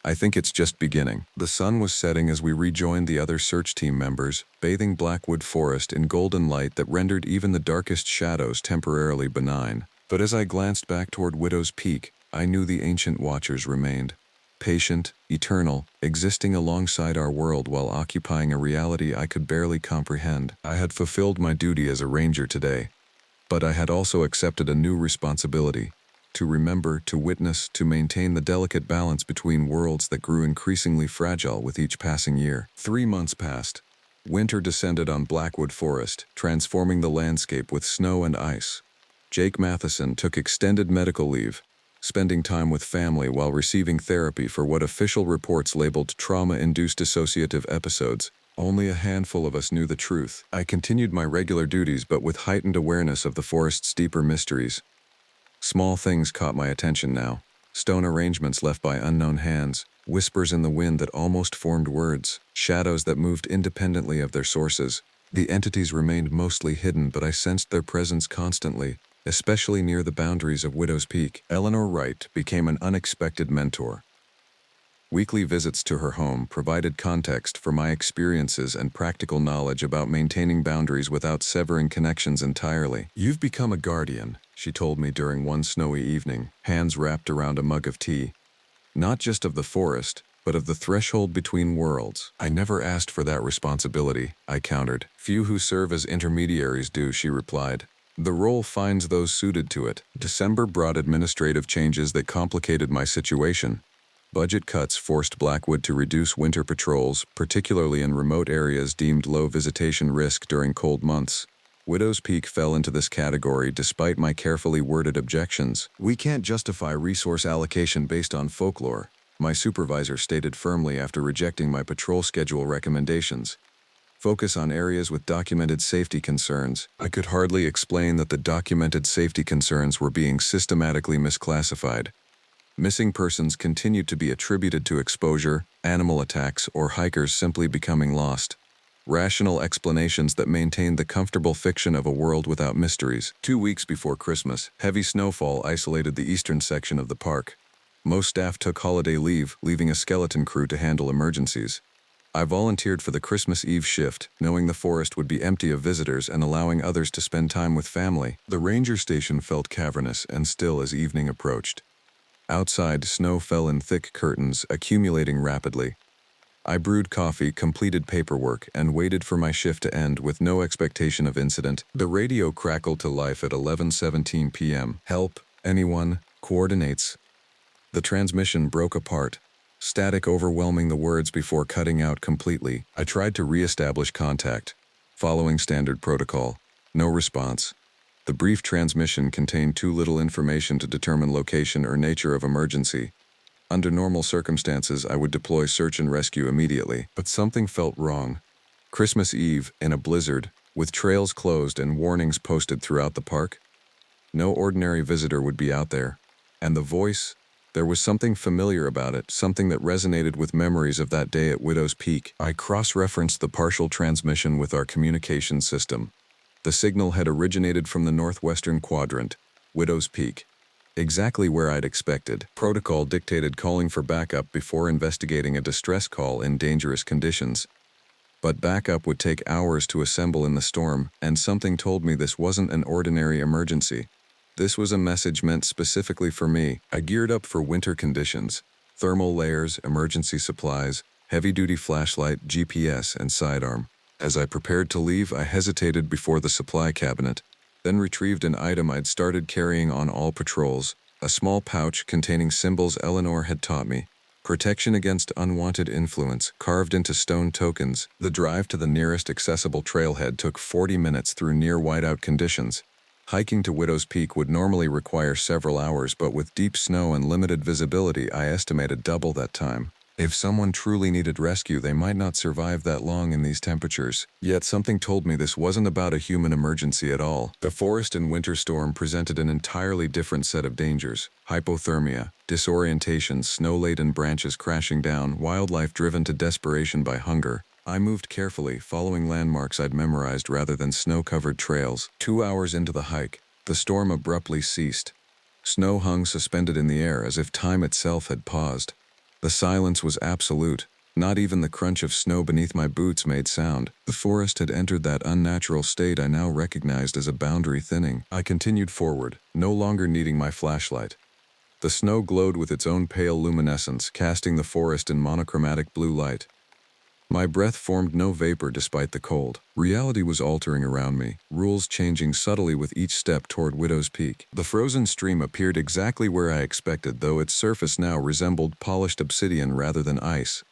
A: "I think it's just beginning." The sun was setting as we rejoined the other search team members, bathing Blackwood Forest in golden light that rendered even the darkest shadows temporarily benign. But as I glanced back toward Widow's Peak, I knew the ancient watchers remained. Patient, eternal, existing alongside our world while occupying a reality I could barely comprehend. I had fulfilled my duty as a ranger today, but I had also accepted a new responsibility. To remember, to witness, to maintain the delicate balance between worlds that grew increasingly fragile with each passing year. 3 months passed. Winter descended on Blackwood Forest, transforming the landscape with snow and ice. Jake Matheson took extended medical leave, spending time with family while receiving therapy for what official reports labeled trauma-induced dissociative episodes. Only a handful of us knew the truth. I continued my regular duties, but with heightened awareness of the forest's deeper mysteries. Small things caught my attention now. Stone arrangements left by unknown hands, whispers in the wind that almost formed words, shadows that moved independently of their sources. The entities remained mostly hidden, but I sensed their presence constantly, especially near the boundaries of Widow's Peak. Eleanor Wright became an unexpected mentor. Weekly visits to her home provided context for my experiences and practical knowledge about maintaining boundaries without severing connections entirely. "You've become a guardian," she told me during one snowy evening, hands wrapped around a mug of tea. "Not just of the forest, but of the threshold between worlds." "I never asked for that responsibility," I countered. "Few who serve as intermediaries do," she replied. "The role finds those suited to it." December brought administrative changes that complicated my situation. Budget cuts forced Blackwood to reduce winter patrols, particularly in remote areas deemed low visitation risk during cold months. Widow's Peak fell into this category despite my carefully worded objections. "We can't justify resource allocation based on folklore," my supervisor stated firmly after rejecting my patrol schedule recommendations. "Focus on areas with documented safety concerns." I could hardly explain that the documented safety concerns were being systematically misclassified. Missing persons continued to be attributed to exposure, animal attacks, or hikers simply becoming lost. Rational explanations that maintained the comfortable fiction of a world without mysteries. 2 weeks before Christmas, heavy snowfall isolated the eastern section of the park. Most staff took holiday leave, leaving a skeleton crew to handle emergencies. I volunteered for the Christmas Eve shift, knowing the forest would be empty of visitors and allowing others to spend time with family. The ranger station felt cavernous and still as evening approached. Outside, snow fell in thick curtains, accumulating rapidly. I brewed coffee, completed paperwork, and waited for my shift to end with no expectation of incident. The radio crackled to life at 11:17 p.m. "Help, anyone, coordinates." The transmission broke apart, static overwhelming the words before cutting out completely. I tried to re-establish contact, following standard protocol. No response. The brief transmission contained too little information to determine location or nature of emergency. Under normal circumstances, I would deploy search and rescue immediately, but something felt wrong. Christmas Eve, in a blizzard, with trails closed and warnings posted throughout the park. No ordinary visitor would be out there. And the voice? There was something familiar about it, something that resonated with memories of that day at Widow's Peak. I cross-referenced the partial transmission with our communication system. The signal had originated from the northwestern quadrant, Widow's Peak. Exactly where I'd expected. Protocol dictated calling for backup before investigating a distress call in dangerous conditions. But backup would take hours to assemble in the storm, and something told me this wasn't an ordinary emergency. This was a message meant specifically for me. I geared up for winter conditions. Thermal layers, emergency supplies, heavy-duty flashlight, GPS, and sidearm. As I prepared to leave, I hesitated before the supply cabinet, then retrieved an item I'd started carrying on all patrols, a small pouch containing symbols Eleanor had taught me. Protection against unwanted influence, carved into stone tokens. The drive to the nearest accessible trailhead took 40 minutes through near whiteout conditions. Hiking to Widow's Peak would normally require several hours, but with deep snow and limited visibility, I estimated double that time. If someone truly needed rescue, they might not survive that long in these temperatures. Yet something told me this wasn't about a human emergency at all. The forest and winter storm presented an entirely different set of dangers. Hypothermia, disorientation, snow-laden branches crashing down, wildlife driven to desperation by hunger. I moved carefully, following landmarks I'd memorized rather than snow-covered trails. 2 hours into the hike, the storm abruptly ceased. Snow hung suspended in the air as if time itself had paused. The silence was absolute. Not even the crunch of snow beneath my boots made sound. The forest had entered that unnatural state I now recognized as a boundary thinning. I continued forward, no longer needing my flashlight. The snow glowed with its own pale luminescence, casting the forest in monochromatic blue light. My breath formed no vapor despite the cold. Reality was altering around me, rules changing subtly with each step toward Widow's Peak. The frozen stream appeared exactly where I expected, though its surface now resembled polished obsidian rather than ice.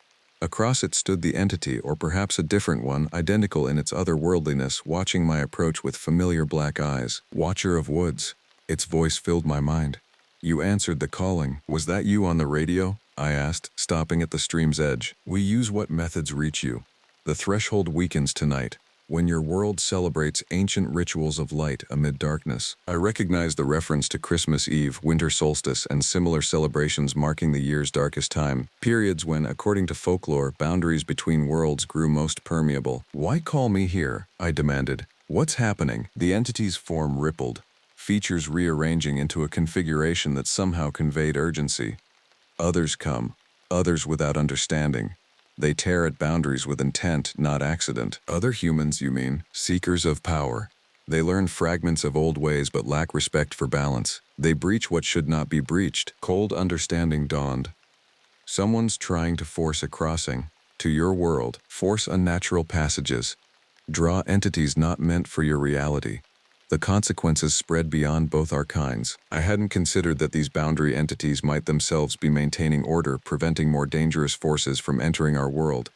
A: Across it stood the entity, or perhaps a different one, identical in its otherworldliness, watching my approach with familiar black eyes. "Watcher of Woods." Its voice filled my mind. "You answered the calling. Was that you on the radio?" I asked, stopping at the stream's edge. "We use what methods reach you. The threshold weakens tonight, when your world celebrates ancient rituals of light amid darkness." I recognized the reference to Christmas Eve, winter solstice, and similar celebrations marking the year's darkest time, periods when, according to folklore, boundaries between worlds grew most permeable. "Why call me here?" I demanded. "What's happening?" The entity's form rippled, features rearranging into a configuration that somehow conveyed urgency. "Others come. others without understanding. They tear at boundaries with intent, not accident. Other humans, you mean? Seekers of power. They learn fragments of old ways but lack respect for balance. They breach what should not be breached. Cold understanding dawned. Someone's trying to force a crossing. To your world, force unnatural passages. Draw entities not meant for your reality. The consequences spread beyond both our kinds. I hadn't considered that these boundary entities might themselves be maintaining order, preventing more dangerous forces from entering our world.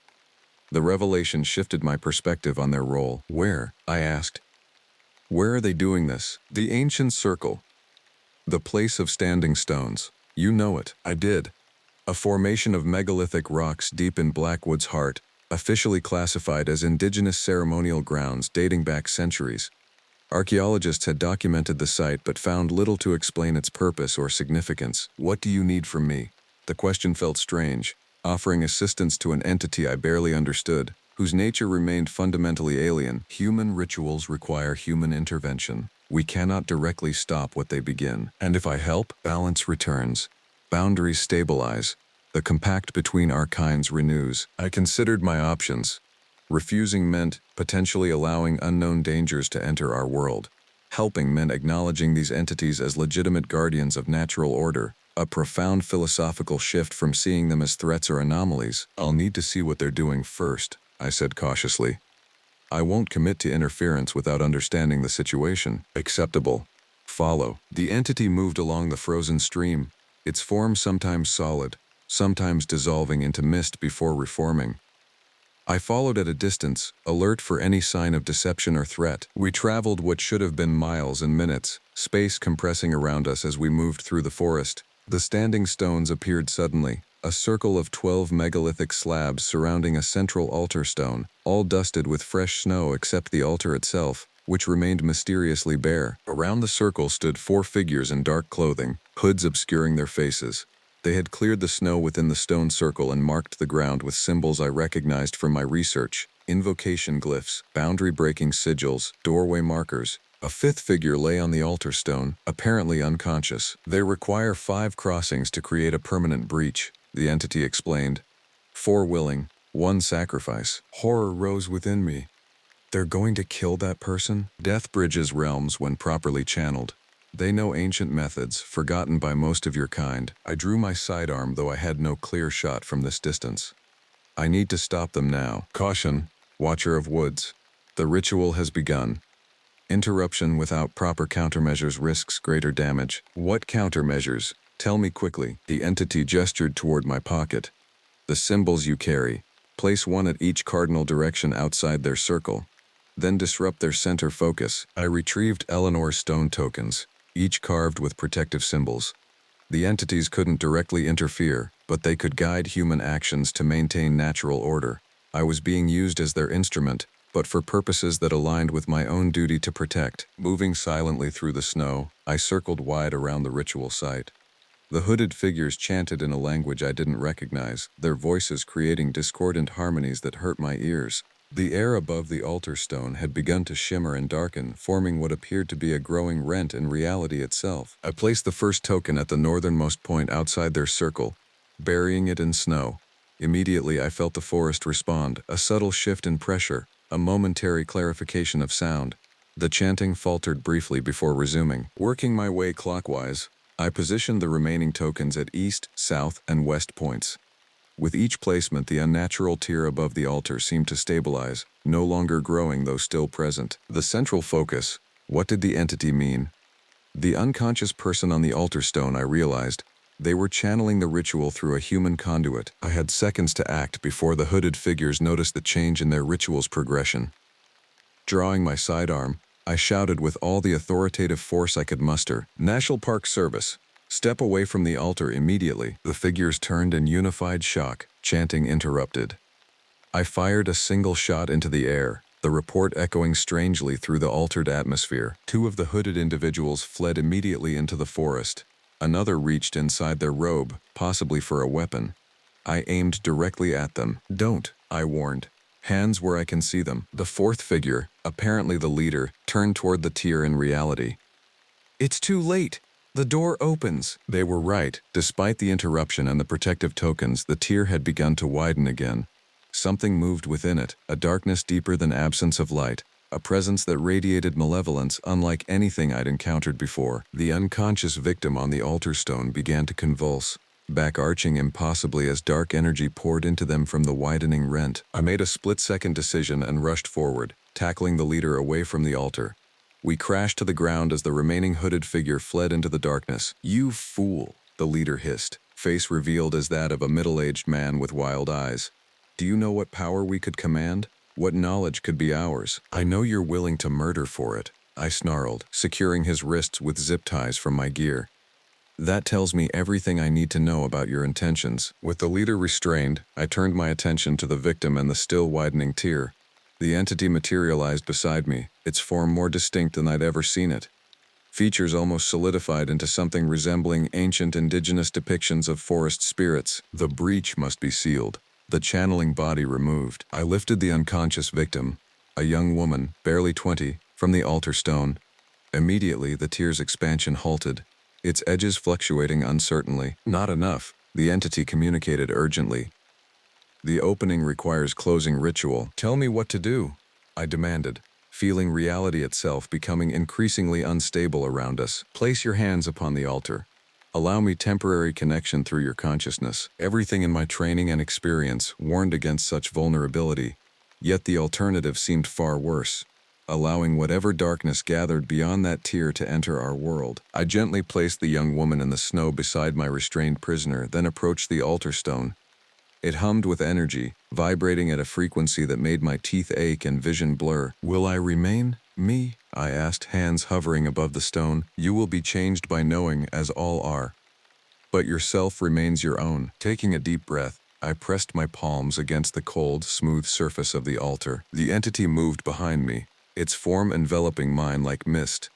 A: The revelation shifted my perspective on their role. Where? I asked. Where are they doing this? The ancient circle. The place of standing stones. You know it. I did. A formation of megalithic rocks deep in Blackwood's heart, officially classified as indigenous ceremonial grounds dating back centuries. Archaeologists had documented the site but found little to explain its purpose or significance. What do you need from me? The question felt strange, offering assistance to an entity I barely understood, whose nature remained fundamentally alien. Human rituals require human intervention. We cannot directly stop what they begin. And if I help, balance returns. Boundaries stabilize. The compact between our kinds renews. I considered my options. Refusing meant potentially allowing unknown dangers to enter our world. Helping meant acknowledging these entities as legitimate guardians of natural order, a profound philosophical shift from seeing them as threats or anomalies. I'll need to see what they're doing first, I said cautiously. I won't commit to interference without understanding the situation. Acceptable. Follow. The entity moved along the frozen stream, its form sometimes solid, sometimes dissolving into mist before reforming. I followed at a distance, alert for any sign of deception or threat. We traveled what should have been miles in minutes, space compressing around us as we moved through the forest. The standing stones appeared suddenly, a circle of 12 megalithic slabs surrounding a central altar stone, all dusted with fresh snow except the altar itself, which remained mysteriously bare. Around the circle stood 4 figures in dark clothing, hoods obscuring their faces. They had cleared the snow within the stone circle and marked the ground with symbols I recognized from my research: invocation glyphs, boundary-breaking sigils, doorway markers. A 5th figure lay on the altar stone, apparently unconscious. They require 5 crossings to create a permanent breach, the entity explained. 4 willing, 1 sacrifice. Horror rose within me. They're going to kill that person? Death bridges realms when properly channeled. They know ancient methods, forgotten by most of your kind. I drew my sidearm, though I had no clear shot from this distance. I need to stop them now. Caution, Watcher of Woods. The ritual has begun. Interruption without proper countermeasures risks greater damage. What countermeasures? Tell me quickly. The entity gestured toward my pocket. The symbols you carry. Place 1 at each cardinal direction outside their circle. Then disrupt their center focus. I retrieved Eleanor's stone tokens, each carved with protective symbols. The entities couldn't directly interfere, but they could guide human actions to maintain natural order. I was being used as their instrument, but for purposes that aligned with my own duty to protect. Moving silently through the snow, I circled wide around the ritual site. The hooded figures chanted in a language I didn't recognize, their voices creating discordant harmonies that hurt my ears. The air above the altar stone had begun to shimmer and darken, forming what appeared to be a growing rent in reality itself. I placed the first token at the northernmost point outside their circle, burying it in snow. Immediately I felt the forest respond, a subtle shift in pressure, a momentary clarification of sound. The chanting faltered briefly before resuming. Working my way clockwise, I positioned the remaining tokens at east, south, and west points. With each placement, the unnatural tier above the altar seemed to stabilize, no longer growing though still present. The central focus. What did the entity mean? The unconscious person on the altar stone, I realized. They were channeling the ritual through a human conduit. I had seconds to act before the hooded figures noticed the change in their ritual's progression. Drawing my sidearm, I shouted with all the authoritative force I could muster, "National Park Service! Step away from the altar immediately." The figures turned in unified shock, chanting interrupted. I fired a single shot into the air, the report echoing strangely through the altered atmosphere. 2 of the hooded individuals fled immediately into the forest. Another reached inside their robe, possibly for a weapon. I aimed directly at them. "Don't," I warned. "Hands where I can see them." The 4th figure, apparently the leader, turned toward the tier in reality. "It's too late. The door opens. They were right. Despite the interruption and the protective tokens, the tier had begun to widen again. Something moved within it, a darkness deeper than absence of light, a presence that radiated malevolence unlike anything I'd encountered before. The unconscious victim on the altar stone began to convulse, back arching impossibly as dark energy poured into them from the widening rent. I made a split-second decision and rushed forward, tackling the leader away from the altar. We crashed to the ground as the remaining hooded figure fled into the darkness. "You fool," the leader hissed, face revealed as that of a middle-aged man with wild eyes. "Do you know what power we could command? What knowledge could be ours? I know you're willing to murder for it," I snarled, securing his wrists with zip ties from my gear. "That tells me everything I need to know about your intentions." With the leader restrained, I turned my attention to the victim and the still widening tier. The entity materialized beside me, its form more distinct than I'd ever seen it. Features almost solidified into something resembling ancient indigenous depictions of forest spirits. The breach must be sealed, the channeling body removed. I lifted the unconscious victim, a young woman, barely 20, from the altar stone. Immediately, the tier's expansion halted, its edges fluctuating uncertainly. "Not enough," the entity communicated urgently. "The opening requires closing ritual." "Tell me what to do," I demanded, feeling reality itself becoming increasingly unstable around us. "Place your hands upon the altar. Allow me temporary connection through your consciousness." Everything in my training and experience warned against such vulnerability, yet the alternative seemed far worse, allowing whatever darkness gathered beyond that tier to enter our world. I gently placed the young woman in the snow beside my restrained prisoner, then approached the altar stone. It hummed with energy, vibrating at a frequency that made my teeth ache and vision blur. "Will I remain me?" I asked, hands hovering above the stone. "You will be changed by knowing, as all are. But yourself remains your own." Taking a deep breath, I pressed my palms against the cold, smooth surface of the altar. The entity moved behind me, its form enveloping mine like mist.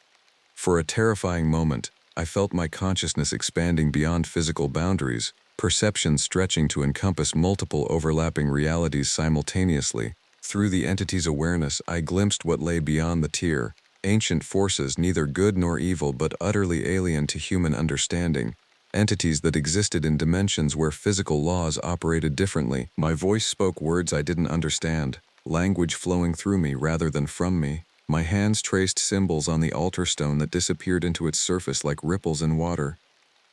A: For a terrifying moment, I felt my consciousness expanding beyond physical boundaries, perception stretching to encompass multiple overlapping realities simultaneously. Through the entity's awareness, I glimpsed what lay beyond the tier, ancient forces neither good nor evil but utterly alien to human understanding, entities that existed in dimensions where physical laws operated differently. My voice spoke words I didn't understand, language flowing through me rather than from me. My hands traced symbols on the altar stone that disappeared into its surface like ripples in water.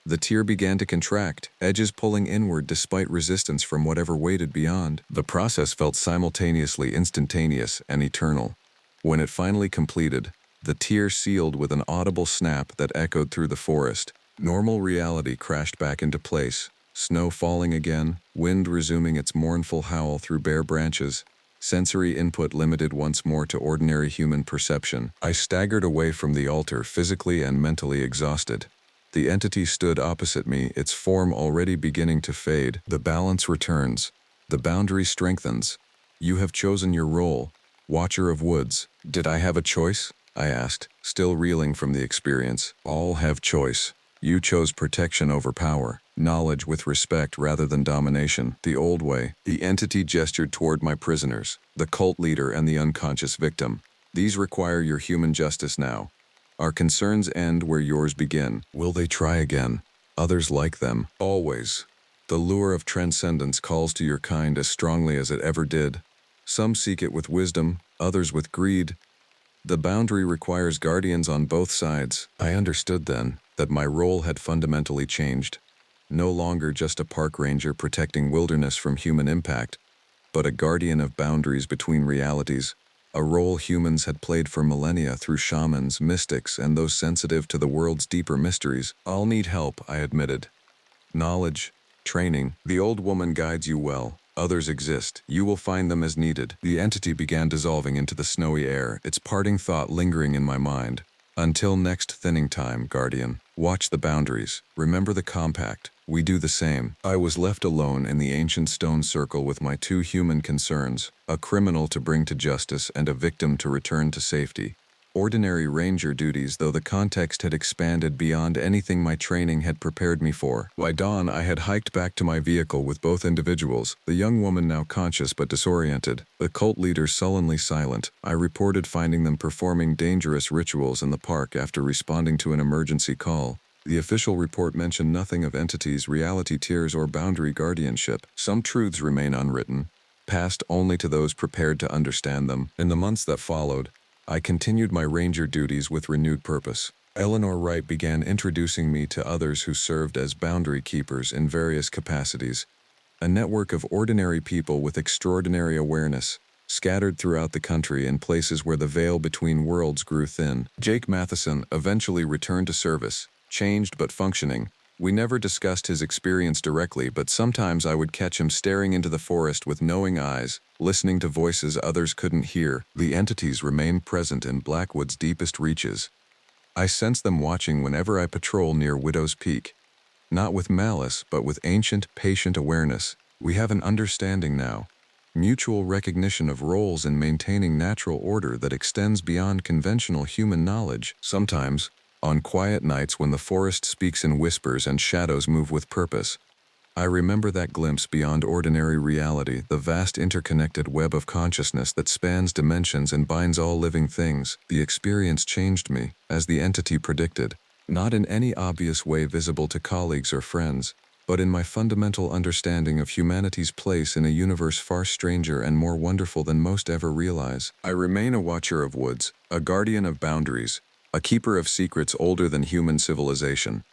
A: The tier began to contract, edges pulling inward despite resistance from whatever waited beyond. The process felt simultaneously instantaneous and eternal. When it finally completed, the tier sealed with an audible snap that echoed through the forest. Normal reality crashed back into place, snow falling again, wind resuming its mournful howl through bare branches. Sensory input limited once more to ordinary human perception. I staggered away from the altar, physically and mentally exhausted. The entity stood opposite me, its form already beginning to fade. The balance returns. The boundary strengthens. "You have chosen your role, Watcher of Woods." "Did I have a choice?" I asked, still reeling from the experience. "All have choice. You chose protection over power, knowledge with respect rather than domination. The old way." The entity gestured toward my prisoners, the cult leader and the unconscious victim. "These require your human justice now. Our concerns end where yours begin." "Will they try again? Others like them?" "Always. The lure of transcendence calls to your kind as strongly as it ever did. Some seek it with wisdom, others with greed. The boundary requires guardians on both sides." I understood then that my role had fundamentally changed. No longer just a park ranger protecting wilderness from human impact, but a guardian of boundaries between realities. A role humans had played for millennia through shamans, mystics, and those sensitive to the world's deeper mysteries. "I'll need help," I admitted. "Knowledge, training. The old woman guides you well. Others exist. You will find them as needed." The entity began dissolving into the snowy air, its parting thought lingering in my mind. "Until next thinning time, Guardian. Watch the boundaries. Remember the compact. We do the same." I was left alone in the ancient stone circle with my two human concerns, a criminal to bring to justice and a victim to return to safety. Ordinary ranger duties, though the context had expanded beyond anything my training had prepared me for. By dawn, I had hiked back to my vehicle with both individuals, the young woman now conscious but disoriented, the cult leader sullenly silent. I reported finding them performing dangerous rituals in the park after responding to an emergency call. The official report mentioned nothing of entities, reality tiers, or boundary guardianship. Some truths remain unwritten, passed only to those prepared to understand them. In the months that followed, I continued my ranger duties with renewed purpose. Eleanor Wright began introducing me to others who served as boundary keepers in various capacities, a network of ordinary people with extraordinary awareness, scattered throughout the country in places where the veil between worlds grew thin. Jake Matheson eventually returned to service, changed but functioning. We never discussed his experience directly, but sometimes I would catch him staring into the forest with knowing eyes, listening to voices others couldn't hear. The entities remain present in Blackwood's deepest reaches. I sense them watching whenever I patrol near Widow's Peak. Not with malice, but with ancient, patient awareness. We have an understanding now. Mutual recognition of roles in maintaining natural order that extends beyond conventional human knowledge. Sometimes, on quiet nights when the forest speaks in whispers and shadows move with purpose, I remember that glimpse beyond ordinary reality, the vast interconnected web of consciousness that spans dimensions and binds all living things. The experience changed me, as the entity predicted, not in any obvious way visible to colleagues or friends, but in my fundamental understanding of humanity's place in a universe far stranger and more wonderful than most ever realize. I remain a watcher of woods, a guardian of boundaries, a keeper of secrets older than human civilization.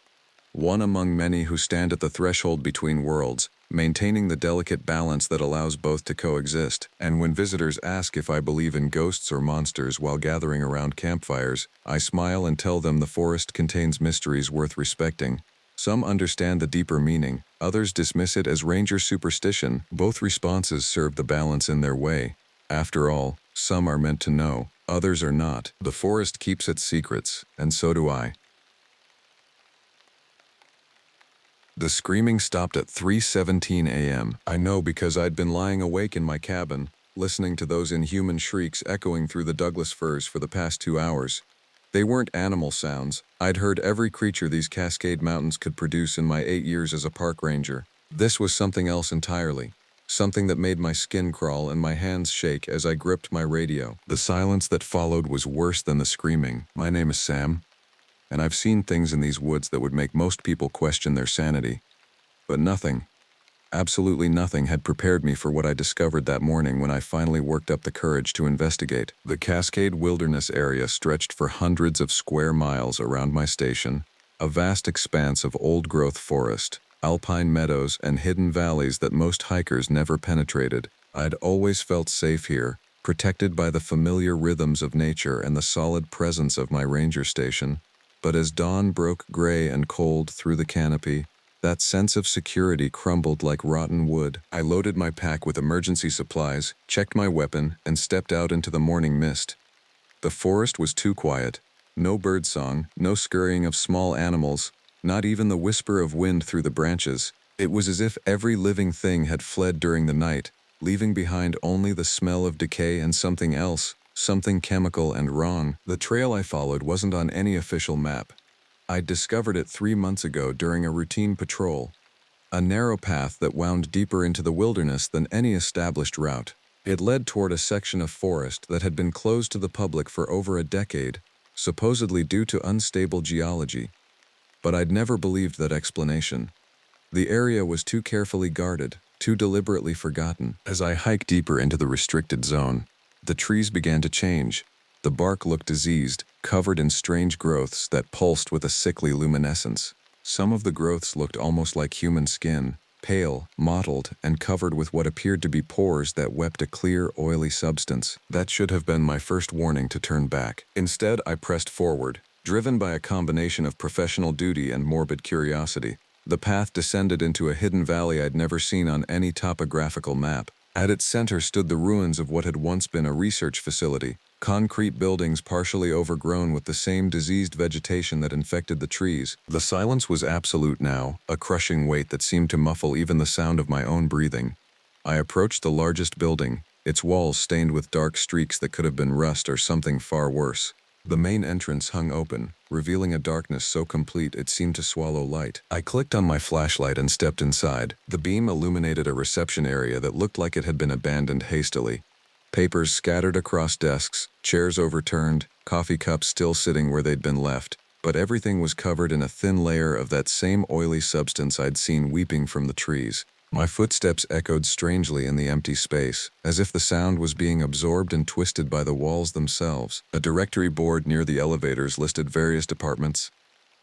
A: One among many who stand at the threshold between worlds, maintaining the delicate balance that allows both to coexist. And when visitors ask if I believe in ghosts or monsters while gathering around campfires, I smile and tell them the forest contains mysteries worth respecting. Some understand the deeper meaning, others dismiss it as ranger superstition. Both responses serve the balance in their way. After all, some are meant to know, others are not. The forest keeps its secrets, and so do I. The screaming stopped at 3:17 a.m. I know because I'd been lying awake in my cabin, listening to those inhuman shrieks echoing through the Douglas firs for the past 2 hours. They weren't animal sounds. I'd heard every creature these Cascade Mountains could produce in my 8 years as a park ranger. This was something else entirely. Something that made my skin crawl and my hands shake as I gripped my radio. The silence that followed was worse than the screaming. My name is Sam, and I've seen things in these woods that would make most people question their sanity. But nothing, absolutely nothing, had prepared me for what I discovered that morning when I finally worked up the courage to investigate. The Cascade Wilderness area stretched for hundreds of square miles around my station, a vast expanse of old-growth forest, alpine meadows, and hidden valleys that most hikers never penetrated. I'd always felt safe here, protected by the familiar rhythms of nature and the solid presence of my ranger station. But as dawn broke gray and cold through the canopy, that sense of security crumbled like rotten wood. I loaded my pack with emergency supplies, checked my weapon, and stepped out into the morning mist. The forest was too quiet. No birdsong, no scurrying of small animals, not even the whisper of wind through the branches. It was as if every living thing had fled during the night, leaving behind only the smell of decay and something else. Something chemical and wrong. The trail I followed wasn't on any official map. I'd discovered it 3 months ago during a routine patrol. A narrow path that wound deeper into the wilderness than any established route. It led toward a section of forest that had been closed to the public for over a decade, supposedly due to unstable geology. But I'd never believed that explanation. The area was too carefully guarded, too deliberately forgotten. As I hiked deeper into the restricted zone, the trees began to change. The bark looked diseased, covered in strange growths that pulsed with a sickly luminescence. Some of the growths looked almost like human skin, pale, mottled, and covered with what appeared to be pores that wept a clear, oily substance. That should have been my first warning to turn back. Instead, I pressed forward, driven by a combination of professional duty and morbid curiosity. The path descended into a hidden valley I'd never seen on any topographical map. At its center stood the ruins of what had once been a research facility, concrete buildings partially overgrown with the same diseased vegetation that infected the trees. The silence was absolute now, a crushing weight that seemed to muffle even the sound of my own breathing. I approached the largest building, its walls stained with dark streaks that could have been rust or something far worse. The main entrance hung open, revealing a darkness so complete it seemed to swallow light. I clicked on my flashlight and stepped inside. The beam illuminated a reception area that looked like it had been abandoned hastily. Papers scattered across desks, chairs overturned, coffee cups still sitting where they'd been left. but everything was covered in a thin layer of that same oily substance I'd seen weeping from the trees. My footsteps echoed strangely in the empty space, as if the sound was being absorbed and twisted by the walls themselves. A directory board near the elevators listed various departments: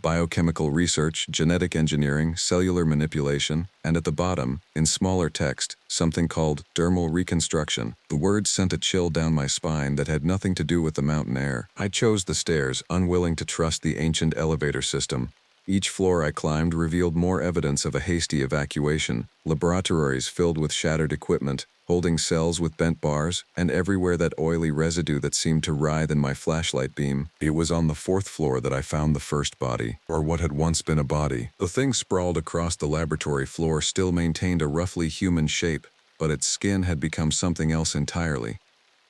A: biochemical research, genetic engineering, cellular manipulation, and at the bottom, in smaller text, something called dermal reconstruction. The words sent a chill down my spine that had nothing to do with the mountain air. I chose the stairs, unwilling to trust the ancient elevator system. Each floor I climbed revealed more evidence of a hasty evacuation: laboratories filled with shattered equipment, holding cells with bent bars, and everywhere that oily residue that seemed to writhe in my flashlight beam. It was on the 4th floor that I found the first body, or what had once been a body. The thing sprawled across the laboratory floor still maintained a roughly human shape, but its skin had become something else entirely.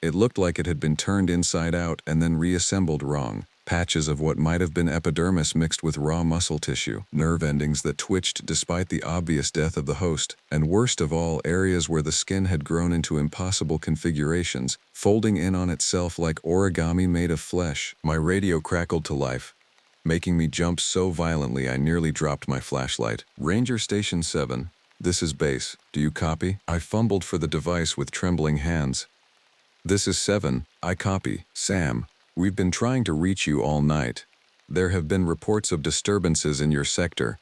A: It looked like it had been turned inside out and then reassembled wrong. Patches of what might have been epidermis mixed with raw muscle tissue, nerve endings that twitched despite the obvious death of the host, and worst of all, areas where the skin had grown into impossible configurations, folding in on itself like origami made of flesh. My radio crackled to life, making me jump so violently I nearly dropped my flashlight. "Ranger Station 7, this is base. Do you copy?" I fumbled for the device with trembling hands. "This is 7, I copy. Sam, we've been trying to reach you all night. There have been reports of disturbances in your sector.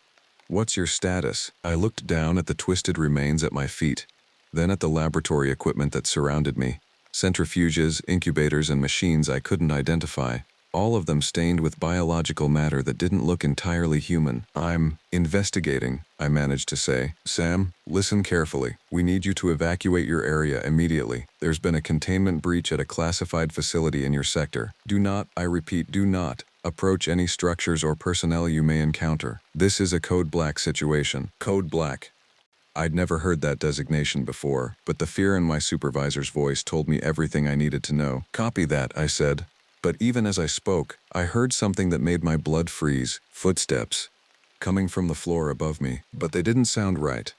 A: What's your status?" I looked down at the twisted remains at my feet, then at the laboratory equipment that surrounded me. Centrifuges, incubators, and machines I couldn't identify, all of them stained with biological matter that didn't look entirely human. "I'm investigating," I managed to say. "Sam, listen carefully. We need you to evacuate your area immediately. There's been a containment breach at a classified facility in your sector. Do not, I repeat, do not approach any structures or personnel you may encounter. This is a Code Black situation." Code Black. I'd never heard that designation before, but the fear in my supervisor's voice told me everything I needed to know. "Copy that," I said. But even as I spoke, I heard something that made my blood freeze: footsteps, coming from the floor above me. But they didn't sound right.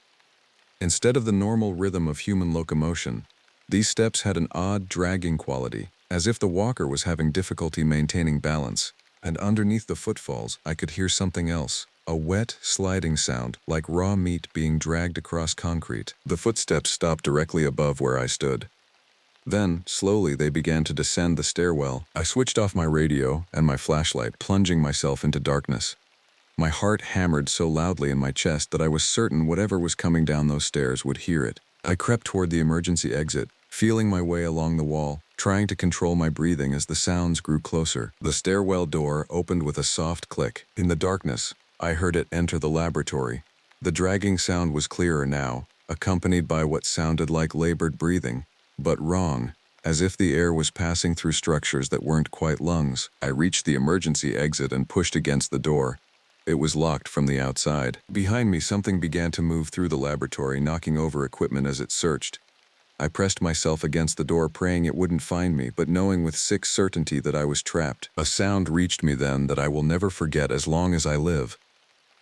A: Instead of the normal rhythm of human locomotion, these steps had an odd, dragging quality, as if the walker was having difficulty maintaining balance. And underneath the footfalls, I could hear something else: a wet, sliding sound, like raw meat being dragged across concrete. The footsteps stopped directly above where I stood. Then, slowly, they began to descend the stairwell. I switched off my radio and my flashlight, plunging myself into darkness. My heart hammered so loudly in my chest that I was certain whatever was coming down those stairs would hear it. I crept toward the emergency exit, feeling my way along the wall, trying to control my breathing as the sounds grew closer. The stairwell door opened with a soft click. In the darkness, I heard it enter the laboratory. The dragging sound was clearer now, accompanied by what sounded like labored breathing, but wrong, as if the air was passing through structures that weren't quite lungs. I reached the emergency exit and pushed against the door. It was locked from the outside. Behind me, something began to move through the laboratory, knocking over equipment as it searched. I pressed myself against the door, praying it wouldn't find me, but knowing with sick certainty that I was trapped. A sound reached me then that I will never forget as long as I live.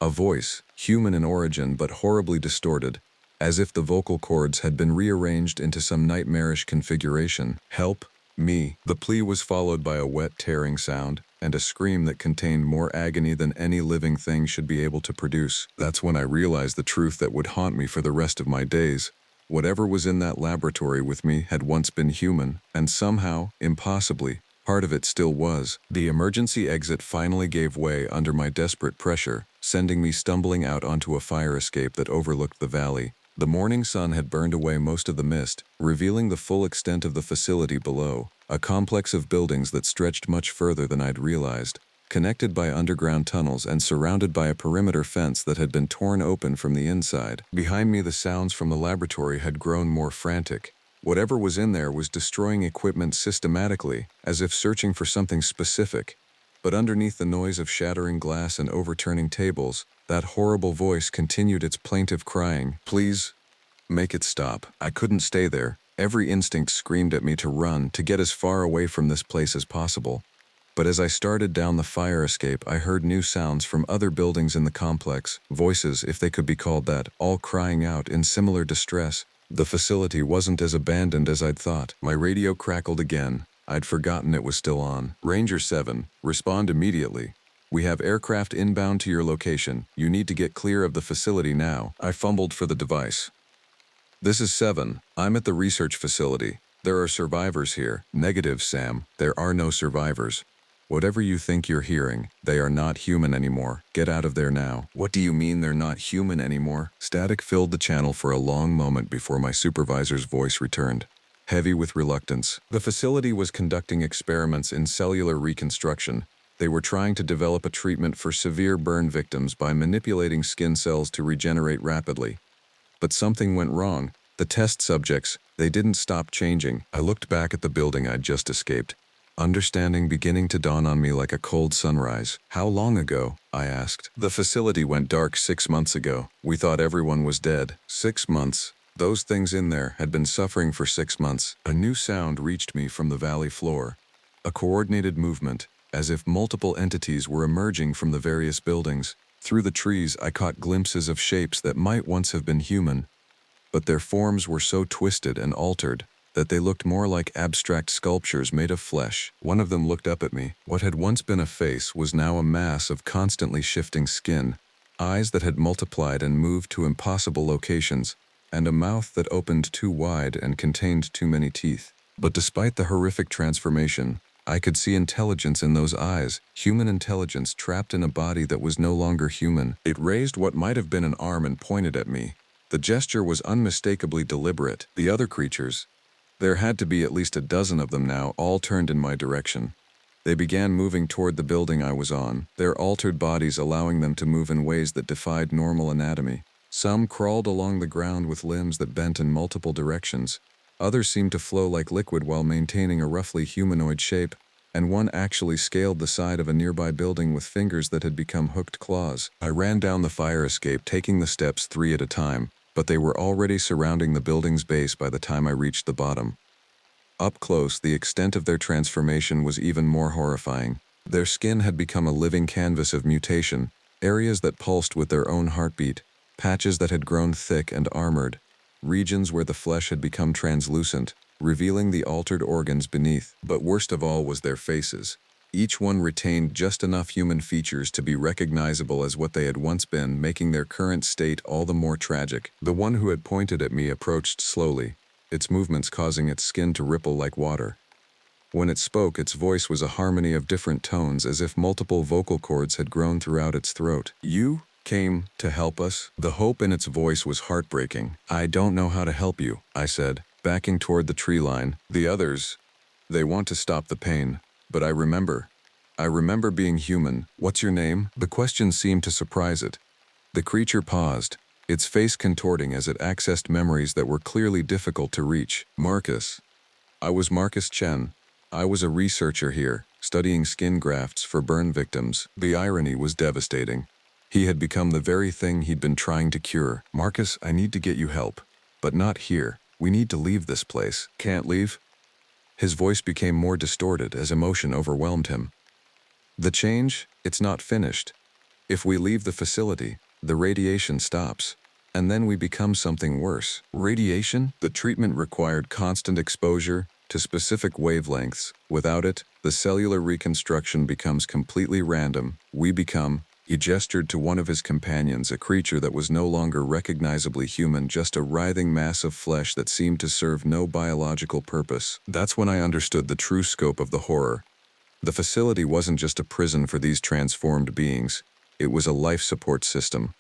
A: A voice, human in origin but horribly distorted, as if the vocal cords had been rearranged into some nightmarish configuration. "Help me." The plea was followed by a wet, tearing sound, and a scream that contained more agony than any living thing should be able to produce. That's when I realized the truth that would haunt me for the rest of my days. Whatever was in that laboratory with me had once been human, and somehow, impossibly, part of it still was. The emergency exit finally gave way under my desperate pressure, sending me stumbling out onto a fire escape that overlooked the valley. The morning sun had burned away most of the mist, revealing the full extent of the facility below, a complex of buildings that stretched much further than I'd realized, connected by underground tunnels and surrounded by a perimeter fence that had been torn open from the inside. Behind me, the sounds from the laboratory had grown more frantic. Whatever was in there was destroying equipment systematically, as if searching for something specific. But underneath the noise of shattering glass and overturning tables, that horrible voice continued its plaintive crying. "Please, make it stop." I couldn't stay there. Every instinct screamed at me to run, to get as far away from this place as possible. But as I started down the fire escape, I heard new sounds from other buildings in the complex, voices, if they could be called that, all crying out in similar distress. The facility wasn't as abandoned as I'd thought. My radio crackled again. I'd forgotten it was still on. "Ranger 7, respond immediately." We have aircraft inbound to your location. You need to get clear of the facility now. I fumbled for the device. This is 7. I'm at the research facility. There are survivors here. Negative, Sam. There are no survivors. Whatever you think you're hearing, they are not human anymore. Get out of there now. What do you mean they're not human anymore? Static filled the channel for a long moment before my supervisor's voice returned, heavy with reluctance. The facility was conducting experiments in cellular reconstruction. They were trying to develop a treatment for severe burn victims by manipulating skin cells to regenerate rapidly. But something went wrong. The test subjects, they didn't stop changing. I looked back at the building I'd just escaped, understanding beginning to dawn on me like a cold sunrise. How long ago? I asked. The facility went dark 6 months ago. We thought everyone was dead. 6 months. Those things in there had been suffering for 6 months. A new sound reached me from the valley floor. A coordinated movement, as if multiple entities were emerging from the various buildings. Through the trees, I caught glimpses of shapes that might once have been human, but their forms were so twisted and altered that they looked more like abstract sculptures made of flesh. One of them looked up at me. What had once been a face was now a mass of constantly shifting skin, eyes that had multiplied and moved to impossible locations, and a mouth that opened too wide and contained too many teeth. But despite the horrific transformation, I could see intelligence in those eyes, human intelligence trapped in a body that was no longer human. It raised what might have been an arm and pointed at me. The gesture was unmistakably deliberate. The other creatures, there had to be at least a dozen of them now, all turned in my direction. They began moving toward the building I was on, their altered bodies allowing them to move in ways that defied normal anatomy. Some crawled along the ground with limbs that bent in multiple directions. Others seemed to flow like liquid while maintaining a roughly humanoid shape, and one actually scaled the side of a nearby building with fingers that had become hooked claws. I ran down the fire escape, taking the steps 3 at a time, but they were already surrounding the building's base by the time I reached the bottom. Up close, the extent of their transformation was even more horrifying. Their skin had become a living canvas of mutation, areas that pulsed with their own heartbeat, patches that had grown thick and armored, regions where the flesh had become translucent, revealing the altered organs beneath. But worst of all was their faces. Each one retained just enough human features to be recognizable as what they had once been, making their current state all the more tragic. The one who had pointed at me approached slowly, its movements causing its skin to ripple like water. When it spoke, its voice was a harmony of different tones, as if multiple vocal cords had grown throughout its throat. "You came to help us?" The hope in its voice was heartbreaking. "I don't know how to help you," I said, backing toward the tree line. "The others, they want to stop the pain, but I remember being human." "What's your name?" The question seemed to surprise it. The creature paused, its face contorting as it accessed memories that were clearly difficult to reach. "Marcus. I was Marcus Chen. I was a researcher here, studying skin grafts for burn victims." The irony was devastating. He had become the very thing he'd been trying to cure. "Marcus, I need to get you help. But not here. We need to leave this place." "Can't leave?" His voice became more distorted as emotion overwhelmed him. "The change, it's not finished. If we leave the facility, the radiation stops. And then we become something worse." "Radiation?" The treatment required constant exposure to specific wavelengths. Without it, the cellular reconstruction becomes completely random. We become... He gestured to one of his companions, a creature that was no longer recognizably human, just a writhing mass of flesh that seemed to serve no biological purpose. That's when I understood the true scope of the horror. The facility wasn't just a prison for these transformed beings. It was a life support system.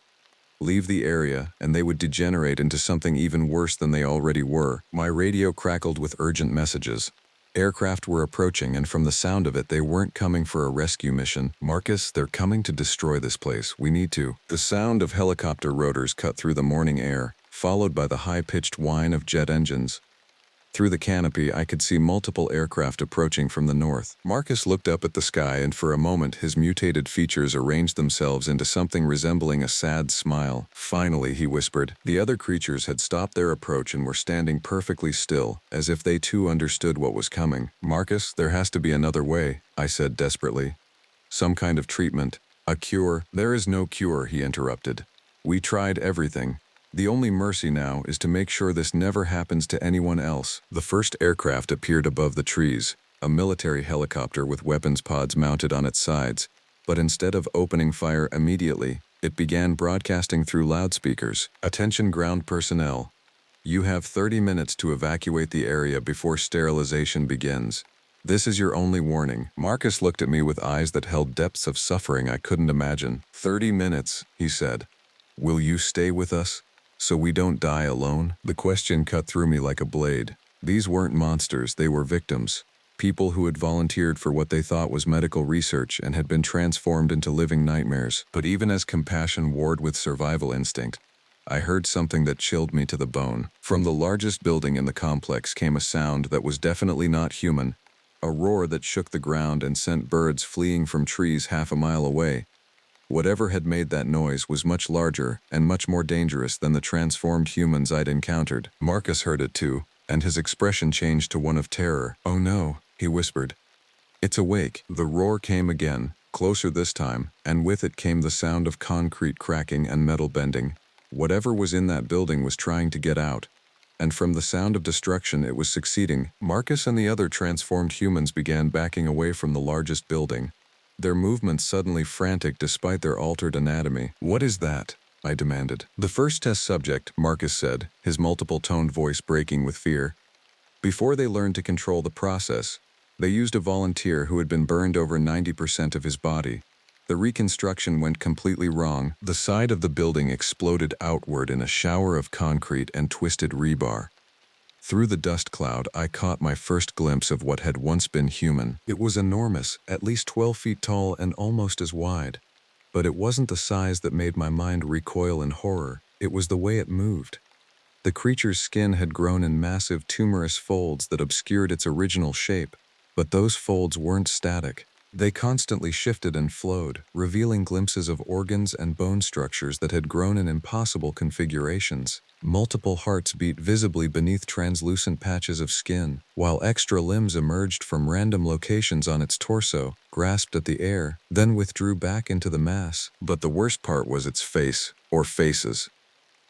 A: Leave the area, and they would degenerate into something even worse than they already were. My radio crackled with urgent messages. Aircraft were approaching, and from the sound of it, they weren't coming for a rescue mission. "Marcus, they're coming to destroy this place. We need to." The sound of helicopter rotors cut through the morning air, followed by the high-pitched whine of jet engines. Through the canopy, I could see multiple aircraft approaching from the north. Marcus looked up at the sky, and for a moment his mutated features arranged themselves into something resembling a sad smile. "Finally," he whispered. The other creatures had stopped their approach and were standing perfectly still, as if they too understood what was coming. "Marcus, there has to be another way," I said desperately. "Some kind of treatment. A cure." "There is no cure," he interrupted. "We tried everything. The only mercy now is to make sure this never happens to anyone else." The first aircraft appeared above the trees, a military helicopter with weapons pods mounted on its sides, but instead of opening fire immediately, it began broadcasting through loudspeakers. Attention ground personnel. You have 30 minutes to evacuate the area before sterilization begins. This is your only warning. Marcus looked at me with eyes that held depths of suffering I couldn't imagine. 30 minutes, he said. Will you stay with us, so we don't die alone? The question cut through me like a blade. These weren't monsters, they were victims. People who had volunteered for what they thought was medical research and had been transformed into living nightmares. But even as compassion warred with survival instinct, I heard something that chilled me to the bone. From the largest building in the complex came a sound that was definitely not human, a roar that shook the ground and sent birds fleeing from trees half a mile away. Whatever had made that noise was much larger and much more dangerous than the transformed humans I'd encountered. Marcus heard it too, and his expression changed to one of terror. "Oh no," he whispered. "It's awake." The roar came again, closer this time, and with it came the sound of concrete cracking and metal bending. Whatever was in that building was trying to get out, and from the sound of destruction it was succeeding. Marcus and the other transformed humans began backing away from the largest building, their movements suddenly frantic despite their altered anatomy. "What is that?" I demanded. "The first test subject," Marcus said, his multiple-toned voice breaking with fear. Before they learned to control the process, they used a volunteer who had been burned over 90% of his body. The reconstruction went completely wrong. The side of the building exploded outward in a shower of concrete and twisted rebar. Through the dust cloud, I caught my first glimpse of what had once been human. It was enormous, at least 12 feet tall and almost as wide. But it wasn't the size that made my mind recoil in horror. It was the way it moved. The creature's skin had grown in massive tumorous folds that obscured its original shape, but those folds weren't static. They constantly shifted and flowed, revealing glimpses of organs and bone structures that had grown in impossible configurations. Multiple hearts beat visibly beneath translucent patches of skin, while extra limbs emerged from random locations on its torso, grasped at the air, then withdrew back into the mass. But the worst part was its face, or faces.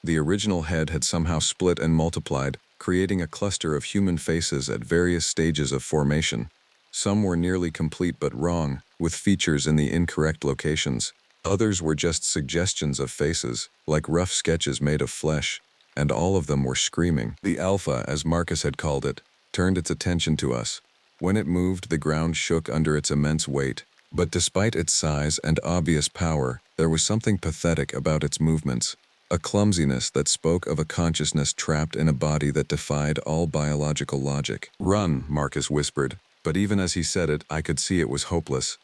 A: The original head had somehow split and multiplied, creating a cluster of human faces at various stages of formation. Some were nearly complete but wrong, with features in the incorrect locations. Others were just suggestions of faces, like rough sketches made of flesh, and all of them were screaming. The Alpha, as Marcus had called it, turned its attention to us. When it moved, the ground shook under its immense weight. But despite its size and obvious power, there was something pathetic about its movements. A clumsiness that spoke of a consciousness trapped in a body that defied all biological logic. "Run," Marcus whispered. But even as he said it, I could see it was hopeless.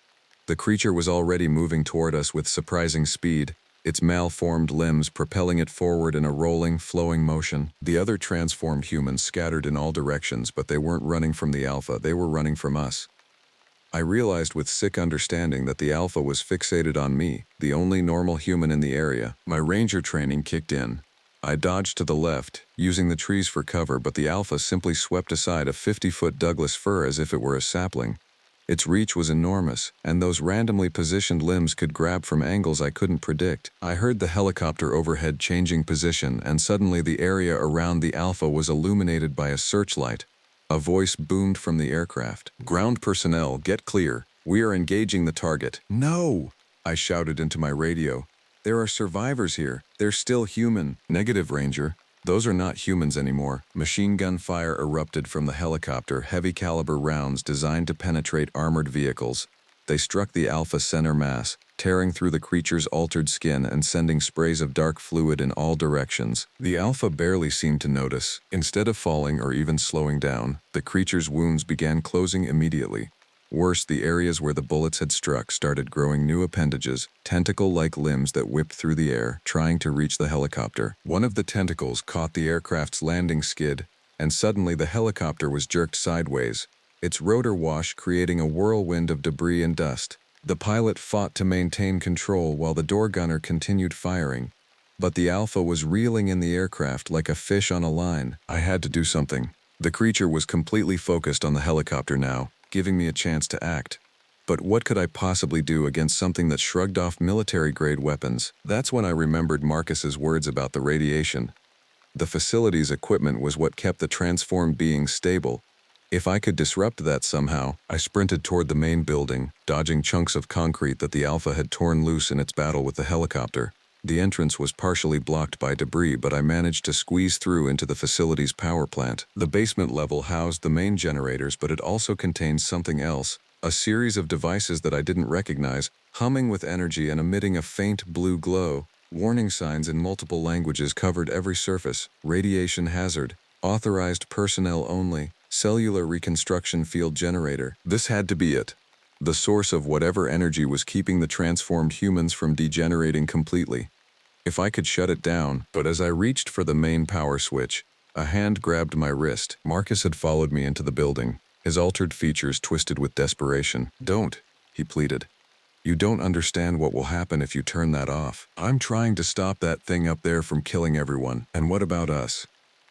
A: The creature was already moving toward us with surprising speed, its malformed limbs propelling it forward in a rolling, flowing motion. The other transformed humans scattered in all directions, but they weren't running from the Alpha, they were running from us. I realized with sick understanding that the Alpha was fixated on me, the only normal human in the area. My ranger training kicked in. I dodged to the left, using the trees for cover, but the Alpha simply swept aside a 50-foot Douglas fir as if it were a sapling. Its reach was enormous, and those randomly positioned limbs could grab from angles I couldn't predict. I heard the helicopter overhead changing position, and suddenly the area around the Alpha was illuminated by a searchlight. A voice boomed from the aircraft. "Ground personnel, get clear. We are engaging the target." "No!" I shouted into my radio. "There are survivors here. They're still human." "Negative, Ranger. Those are not humans anymore." Machine gun fire erupted from the helicopter, heavy caliber rounds designed to penetrate armored vehicles. They struck the Alpha center mass, tearing through the creature's altered skin and sending sprays of dark fluid in all directions. The Alpha barely seemed to notice. Instead of falling or even slowing down, the creature's wounds began closing immediately. Worse, the areas where the bullets had struck started growing new appendages, tentacle-like limbs that whipped through the air, trying to reach the helicopter. One of the tentacles caught the aircraft's landing skid, and suddenly the helicopter was jerked sideways, its rotor wash creating a whirlwind of debris and dust. The pilot fought to maintain control while the door gunner continued firing, but the Alpha was reeling in the aircraft like a fish on a line. I had to do something. The creature was completely focused on the helicopter now, giving me a chance to act. But what could I possibly do against something that shrugged off military-grade weapons? That's when I remembered Marcus's words about the radiation. The facility's equipment was what kept the transformed beings stable, If I could disrupt that somehow, I sprinted toward the main building, dodging chunks of concrete that the Alpha had torn loose in its battle with the helicopter. The entrance was partially blocked by debris, but I managed to squeeze through into the facility's power plant. The basement level housed the main generators, but it also contained something else, a series of devices that I didn't recognize, humming with energy and emitting a faint blue glow. Warning signs in multiple languages covered every surface: radiation hazard, authorized personnel only, cellular reconstruction field generator. This had to be it. The source of whatever energy was keeping the transformed humans from degenerating completely. If I could shut it down, but as I reached for the main power switch, a hand grabbed my wrist. Marcus had followed me into the building, his altered features twisted with desperation. "Don't," he pleaded. "You don't understand what will happen if you turn that off. I'm trying to stop that thing up there from killing everyone. And what about us?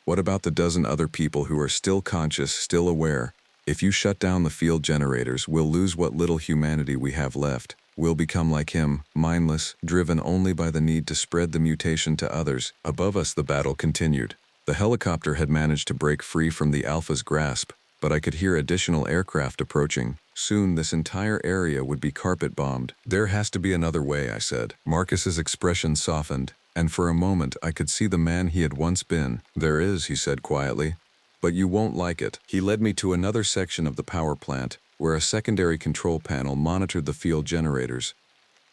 A: What about the dozen other people who are still conscious, still aware? If you shut down the field generators, we'll lose what little humanity we have left. We'll become like him, mindless, driven only by the need to spread the mutation to others." Above us, the battle continued. The helicopter had managed to break free from the Alpha's grasp, but I could hear additional aircraft approaching. Soon, this entire area would be carpet-bombed. "There has to be another way," I said. Marcus's expression softened, and for a moment I could see the man he had once been. "There is," he said quietly, "but you won't like it." He led me to another section of the power plant, where a secondary control panel monitored the field generators.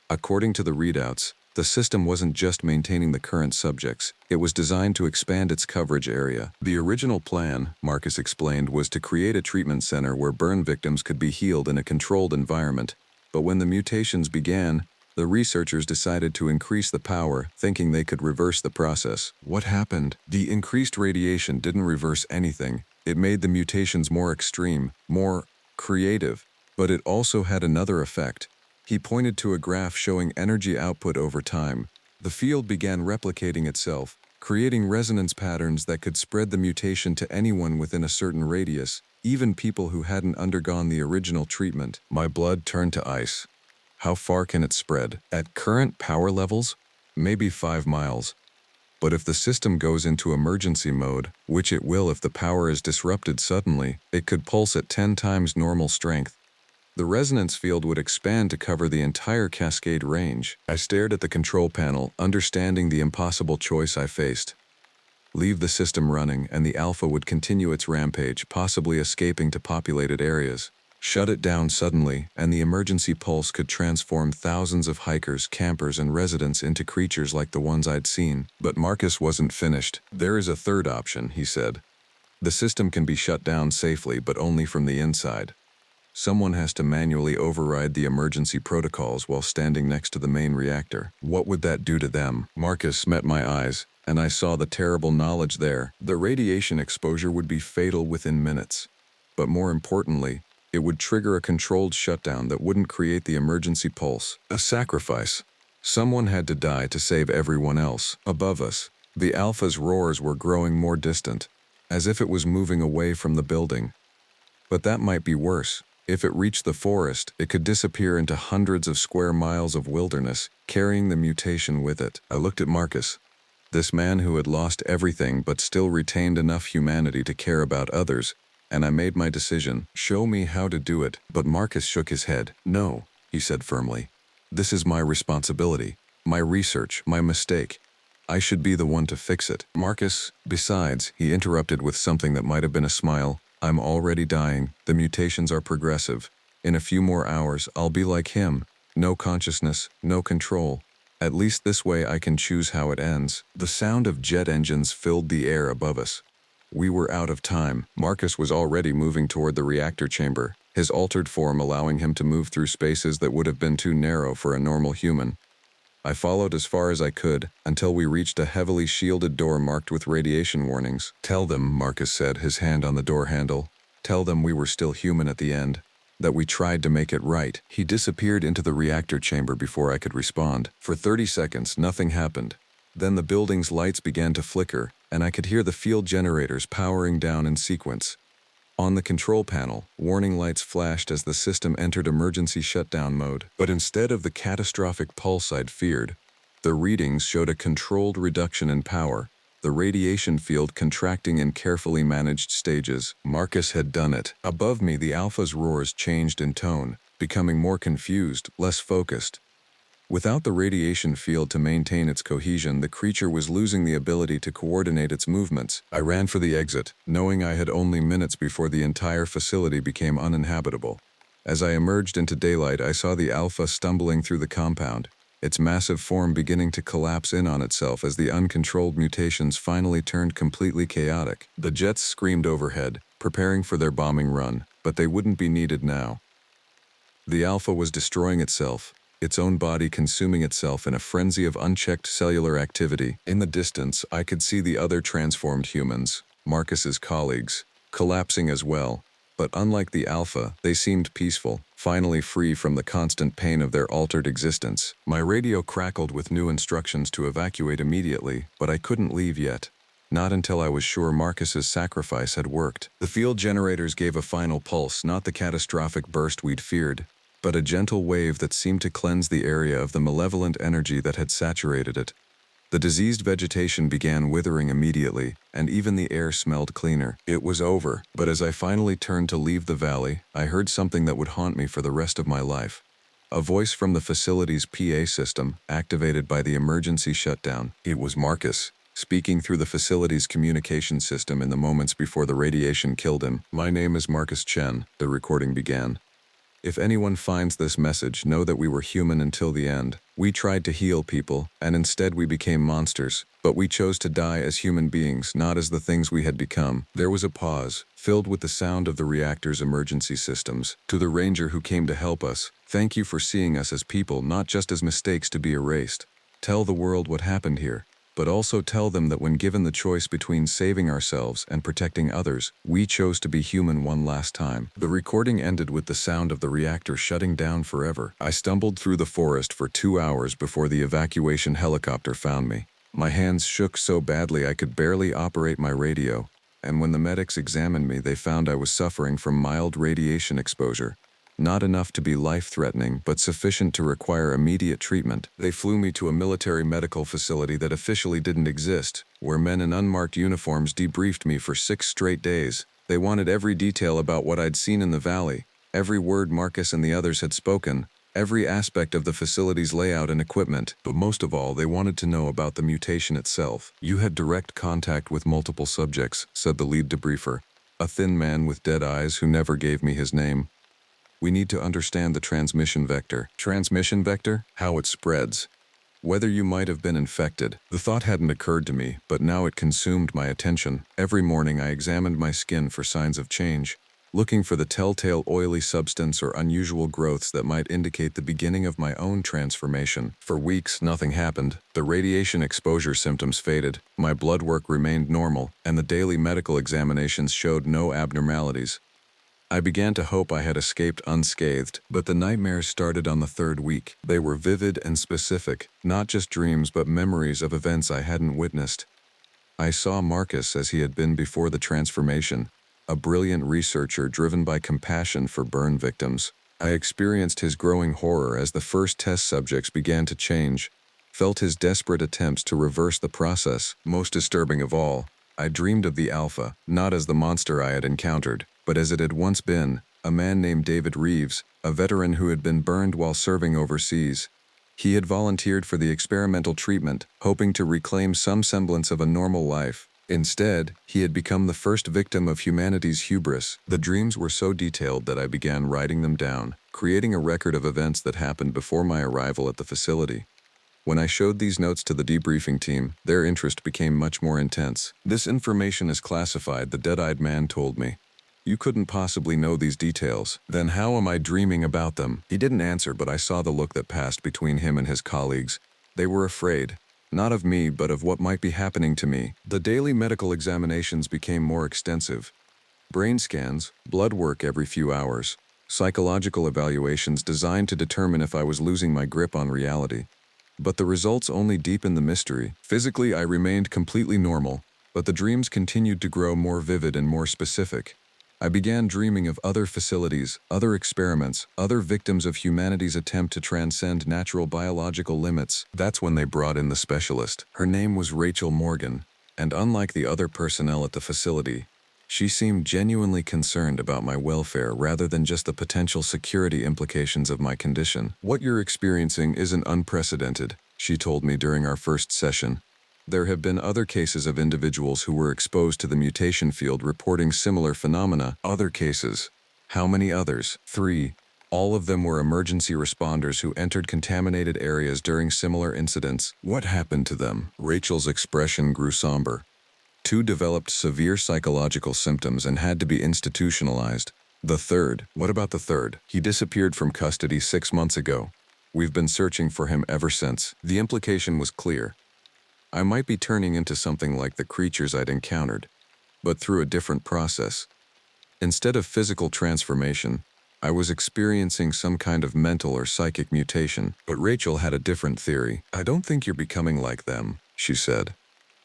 A: According to the readouts, the system wasn't just maintaining the current subjects, it was designed to expand its coverage area. The original plan, Marcus explained, was to create a treatment center where burn victims could be healed in a controlled environment. But when the mutations began, the researchers decided to increase the power, thinking they could reverse the process. What happened? The increased radiation didn't reverse anything. It made the mutations more extreme, more creative, but it also had another effect. He pointed to a graph showing energy output over time. The field began replicating itself, creating resonance patterns that could spread the mutation to anyone within a certain radius, even people who hadn't undergone the original treatment. My blood turned to ice. How far can it spread? At current power levels? Maybe 5 miles. But if the system goes into emergency mode, which it will if the power is disrupted suddenly, it could pulse at 10 times normal strength. The resonance field would expand to cover the entire Cascade range. I stared at the control panel, understanding the impossible choice I faced. Leave the system running, and the Alpha would continue its rampage, possibly escaping to populated areas. Shut it down suddenly, and the emergency pulse could transform thousands of hikers, campers, and residents into creatures like the ones I'd seen. But Marcus wasn't finished. "There is a third option," he said. "The system can be shut down safely, but only from the inside. Someone has to manually override the emergency protocols while standing next to the main reactor." "What would that do to them?" Marcus met my eyes, and I saw the terrible knowledge there. The radiation exposure would be fatal within minutes. But more importantly, it would trigger a controlled shutdown that wouldn't create the emergency pulse. A sacrifice. Someone had to die to save everyone else. Above us, the Alpha's roars were growing more distant, as if it was moving away from the building. But that might be worse. If it reached the forest, it could disappear into hundreds of square miles of wilderness, carrying the mutation with it. I looked at Marcus, this man who had lost everything but still retained enough humanity to care about others, and I made my decision. "Show me how to do it." But Marcus shook his head. "No," he said firmly. "This is my responsibility, my research, my mistake. I should be the one to fix it." "Marcus, besides," he interrupted with something that might have been a smile, "I'm already dying. The mutations are progressive. In a few more hours, I'll be like him. No consciousness, no control. At least this way I can choose how it ends." The sound of jet engines filled the air above us. We were out of time. Marcus was already moving toward the reactor chamber, his altered form allowing him to move through spaces that would have been too narrow for a normal human. I followed as far as I could, until we reached a heavily shielded door marked with radiation warnings. "Tell them," Marcus said, his hand on the door handle. "Tell them we were still human at the end, that we tried to make it right." He disappeared into the reactor chamber before I could respond. For 30 seconds, nothing happened. Then the building's lights began to flicker, and I could hear the field generators powering down in sequence. On the control panel, warning lights flashed as the system entered emergency shutdown mode. But instead of the catastrophic pulse I'd feared, the readings showed a controlled reduction in power. the radiation field contracting in carefully managed stages. Marcus had done it. Above me, the Alpha's roars changed in tone, becoming more confused, less focused. Without the radiation field to maintain its cohesion, the creature was losing the ability to coordinate its movements. I ran for the exit, knowing I had only minutes before the entire facility became uninhabitable. As I emerged into daylight, I saw the Alpha stumbling through the compound, its massive form beginning to collapse in on itself as the uncontrolled mutations finally turned completely chaotic. The jets screamed overhead, preparing for their bombing run, but they wouldn't be needed now. The Alpha was destroying itself, its own body consuming itself in a frenzy of unchecked cellular activity. In the distance, I could see the other transformed humans, Marcus's colleagues, collapsing as well. But unlike the Alpha, they seemed peaceful, finally free from the constant pain of their altered existence. My radio crackled with new instructions to evacuate immediately, but I couldn't leave yet. Not until I was sure Marcus's sacrifice had worked. The field generators gave a final pulse, not the catastrophic burst we'd feared, but a gentle wave that seemed to cleanse the area of the malevolent energy that had saturated it. The diseased vegetation began withering immediately, and even the air smelled cleaner. It was over, but as I finally turned to leave the valley, I heard something that would haunt me for the rest of my life. A voice from the facility's PA system, activated by the emergency shutdown. It was Marcus, speaking through the facility's communication system in the moments before the radiation killed him. "My name is Marcus Chen," the recording began. "If anyone finds this message, know that we were human until the end. We tried to heal people, and instead we became monsters. But we chose to die as human beings, not as the things we had become." There was a pause, filled with the sound of the reactor's emergency systems. "To the ranger who came to help us, thank you for seeing us as people, not just as mistakes to be erased. Tell the world what happened here. But also tell them that when given the choice between saving ourselves and protecting others, we chose to be human one last time." The recording ended with the sound of the reactor shutting down forever. I stumbled through the forest for 2 hours before the evacuation helicopter found me. My hands shook so badly I could barely operate my radio, and when the medics examined me, they found I was suffering from mild radiation exposure. Not enough to be life-threatening, but sufficient to require immediate treatment. They flew me to a military medical facility that officially didn't exist, where men in unmarked uniforms debriefed me for 6 straight days. They wanted every detail about what I'd seen in the valley, every word Marcus and the others had spoken, every aspect of the facility's layout and equipment. But most of all, they wanted to know about the mutation itself. "You had direct contact with multiple subjects," said the lead debriefer, a thin man with dead eyes who never gave me his name. "We need to understand the transmission vector." "Transmission vector?" "How it spreads. Whether you might have been infected." The thought hadn't occurred to me, but now it consumed my attention. Every morning I examined my skin for signs of change, looking for the telltale oily substance or unusual growths that might indicate the beginning of my own transformation. For weeks, nothing happened. The radiation exposure symptoms faded, my blood work remained normal, and the daily medical examinations showed no abnormalities. I began to hope I had escaped unscathed, but the nightmares started on the 3rd week. They were vivid and specific, not just dreams but memories of events I hadn't witnessed. I saw Marcus as he had been before the transformation, a brilliant researcher driven by compassion for burn victims. I experienced his growing horror as the first test subjects began to change, felt his desperate attempts to reverse the process. Most disturbing of all, I dreamed of the Alpha, not as the monster I had encountered, but as it had once been, a man named David Reeves, a veteran who had been burned while serving overseas. He had volunteered for the experimental treatment, hoping to reclaim some semblance of a normal life. Instead, he had become the first victim of humanity's hubris. The dreams were so detailed that I began writing them down, creating a record of events that happened before my arrival at the facility. When I showed these notes to the debriefing team, their interest became much more intense. "This information is classified," the dead-eyed man told me. "You couldn't possibly know these details. Then how am I dreaming about them?" He didn't answer, but I saw the look that passed between him and his colleagues. They were afraid, not of me, but of what might be happening to me. The daily medical examinations became more extensive. Brain scans, blood work every few hours, psychological evaluations designed to determine if I was losing my grip on reality. But the results only deepened the mystery. Physically, I remained completely normal, but the dreams continued to grow more vivid and more specific. I began dreaming of other facilities, other experiments, other victims of humanity's attempt to transcend natural biological limits. That's when they brought in the specialist. Her name was Rachel Morgan, And unlike the other personnel at the facility, she seemed genuinely concerned about my welfare rather than just the potential security implications of my condition. "What you're experiencing isn't unprecedented," she told me during our first session. "There have been other cases of individuals who were exposed to the mutation field reporting similar phenomena." "Other cases? How many others?" "3. All of them were emergency responders who entered contaminated areas during similar incidents." "What happened to them?" Rachel's expression grew somber. "2 developed severe psychological symptoms and had to be institutionalized. The third?" "What about the third?" "He disappeared from custody 6 months ago. We've been searching for him ever since." The implication was clear. I might be turning into something like the creatures I'd encountered, but through a different process. Instead of physical transformation, I was experiencing some kind of mental or psychic mutation. But Rachel had a different theory. "I don't think you're becoming like them," she said.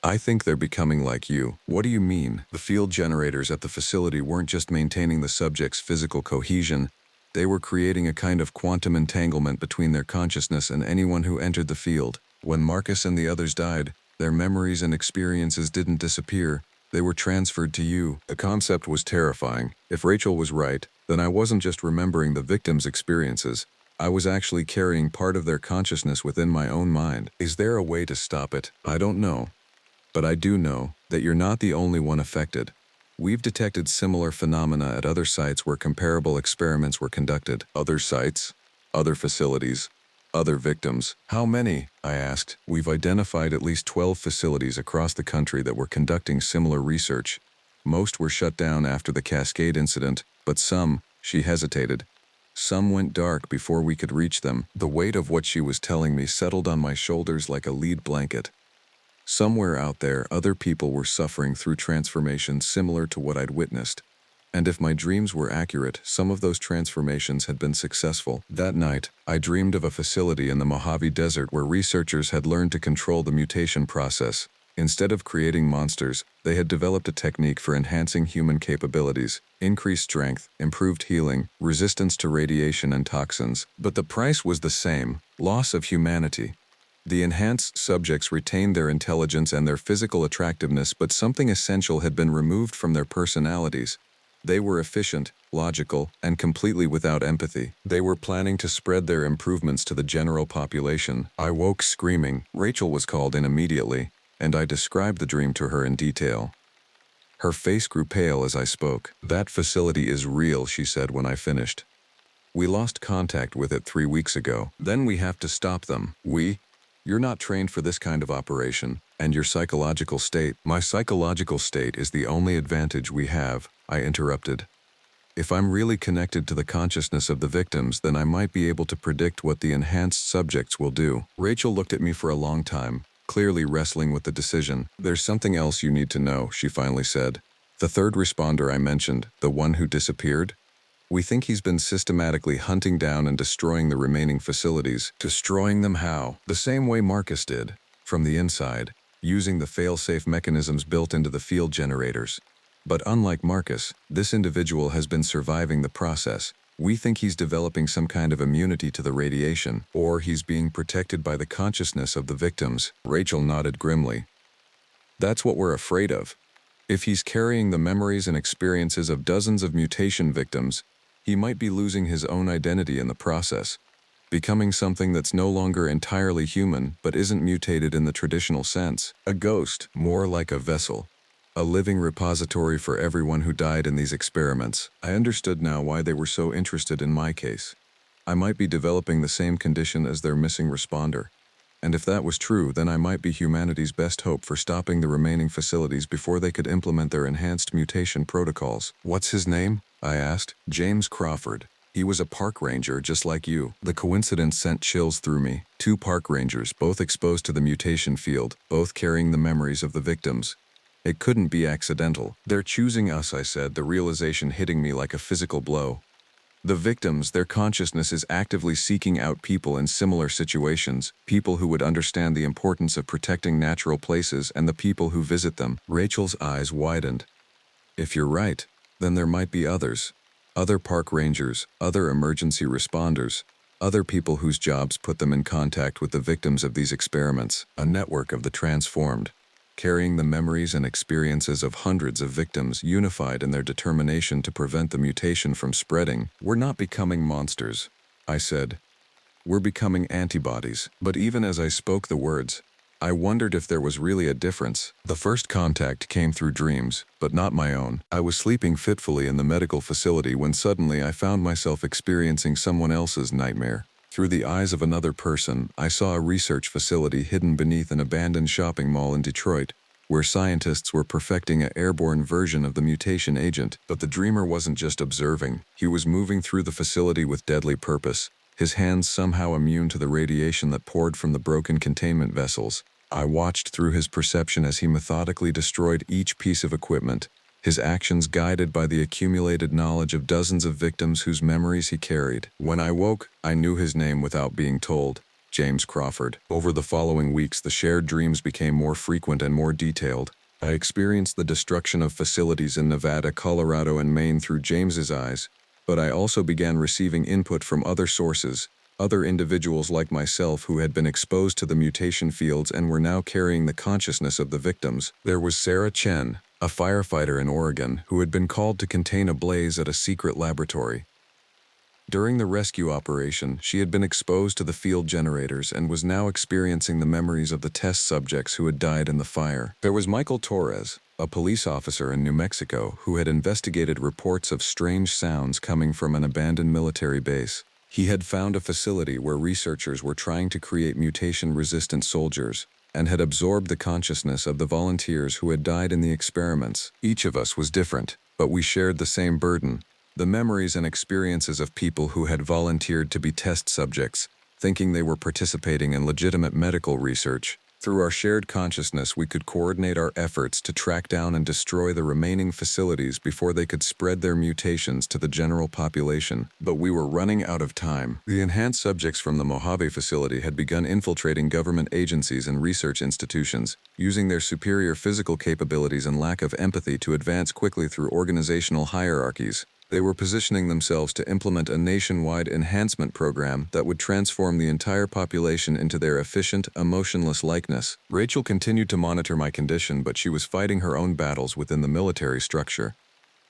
A: "I think they're becoming like you." "What do you mean?" "The field generators at the facility weren't just maintaining the subject's physical cohesion, they were creating a kind of quantum entanglement between their consciousness and anyone who entered the field. When Marcus and the others died, their memories and experiences didn't disappear, they were transferred to you." The concept was terrifying. If Rachel was right, then I wasn't just remembering the victim's experiences, I was actually carrying part of their consciousness within my own mind. "Is there a way to stop it?" "I don't know. But I do know that you're not the only one affected. We've detected similar phenomena at other sites where comparable experiments were conducted." "Other sites? Other facilities? Other victims?" "How many?" I asked. "We've identified at least 12 facilities across the country that were conducting similar research. Most were shut down after the Cascade incident, but some," she hesitated, "some went dark before we could reach them." The weight of what she was telling me settled on my shoulders like a lead blanket. Somewhere out there, other people were suffering through transformations similar to what I'd witnessed. And if my dreams were accurate, some of those transformations had been successful. That night, I dreamed of a facility in the Mojave Desert where researchers had learned to control the mutation process. Instead of creating monsters, they had developed a technique for enhancing human capabilities, increased strength, improved healing, resistance to radiation and toxins. But the price was the same: loss of humanity. The enhanced subjects retained their intelligence and their physical attractiveness, but something essential had been removed from their personalities. They were efficient, logical, and completely without empathy. They were planning to spread their improvements to the general population. I woke screaming. Rachel was called in immediately, and I described the dream to her in detail. Her face grew pale as I spoke. "That facility is real," she said when I finished. "We lost contact with it 3 weeks ago. Then we have to stop them." "We? You're not trained for this kind of operation, and your psychological state—" "My psychological state is the only advantage we have," I interrupted. "If I'm really connected to the consciousness of the victims, then I might be able to predict what the enhanced subjects will do." Rachel looked at me for a long time, clearly wrestling with the decision. "There's something else you need to know," she finally said. "The third responder I mentioned, the one who disappeared? We think he's been systematically hunting down and destroying the remaining facilities." "Destroying them how?" "The same way Marcus did, from the inside, using the fail-safe mechanisms built into the field generators. But unlike Marcus, this individual has been surviving the process. We think he's developing some kind of immunity to the radiation, or he's being protected by the consciousness of the victims." Rachel nodded grimly. "That's what we're afraid of. If he's carrying the memories and experiences of dozens of mutation victims, he might be losing his own identity in the process, becoming something that's no longer entirely human but isn't mutated in the traditional sense. A ghost, more like a vessel. A living repository for everyone who died in these experiments." I understood now why they were so interested in my case. I might be developing the same condition as their missing responder. And if that was true, then I might be humanity's best hope for stopping the remaining facilities before they could implement their enhanced mutation protocols. "What's his name?" I asked. "James Crawford. He was a park ranger just like you." The coincidence sent chills through me. 2 park rangers, both exposed to the mutation field, both carrying the memories of the victims. It couldn't be accidental. "They're choosing us," I said, the realization hitting me like a physical blow. "The victims, their consciousness is actively seeking out people in similar situations, people who would understand the importance of protecting natural places and the people who visit them." Rachel's eyes widened. "If you're right, then there might be others. Other park rangers, other emergency responders, other people whose jobs put them in contact with the victims of these experiments. A network of the transformed." carrying the memories and experiences of hundreds of victims unified in their determination to prevent the mutation from spreading. "We're not becoming monsters," I said. "We're becoming antibodies." But even as I spoke the words, I wondered if there was really a difference. The first contact came through dreams, but not my own. I was sleeping fitfully in the medical facility when suddenly I found myself experiencing someone else's nightmare. Through the eyes of another person, I saw a research facility hidden beneath an abandoned shopping mall in Detroit, where scientists were perfecting an airborne version of the mutation agent. But the dreamer wasn't just observing, he was moving through the facility with deadly purpose, his hands somehow immune to the radiation that poured from the broken containment vessels. I watched through his perception as he methodically destroyed each piece of equipment, his actions guided by the accumulated knowledge of dozens of victims whose memories he carried. When I woke, I knew his name without being told: James Crawford. Over the following weeks, the shared dreams became more frequent and more detailed. I experienced the destruction of facilities in Nevada, Colorado, and Maine through James's eyes, but I also began receiving input from other sources, other individuals like myself who had been exposed to the mutation fields and were now carrying the consciousness of the victims. There was Sarah Chen, a firefighter in Oregon, who had been called to contain a blaze at a secret laboratory. During the rescue operation, she had been exposed to the field generators and was now experiencing the memories of the test subjects who had died in the fire. There was Michael Torres, a police officer in New Mexico who had investigated reports of strange sounds coming from an abandoned military base. He had found a facility where researchers were trying to create mutation-resistant soldiers and had absorbed the consciousness of the volunteers who had died in the experiments. Each of us was different, but we shared the same burden: the memories and experiences of people who had volunteered to be test subjects, thinking they were participating in legitimate medical research. Through our shared consciousness, we could coordinate our efforts to track down and destroy the remaining facilities before they could spread their mutations to the general population. But we were running out of time. The enhanced subjects from the Mojave facility had begun infiltrating government agencies and research institutions, using their superior physical capabilities and lack of empathy to advance quickly through organizational hierarchies. They were positioning themselves to implement a nationwide enhancement program that would transform the entire population into their efficient, emotionless likeness. Rachel continued to monitor my condition, but she was fighting her own battles within the military structure.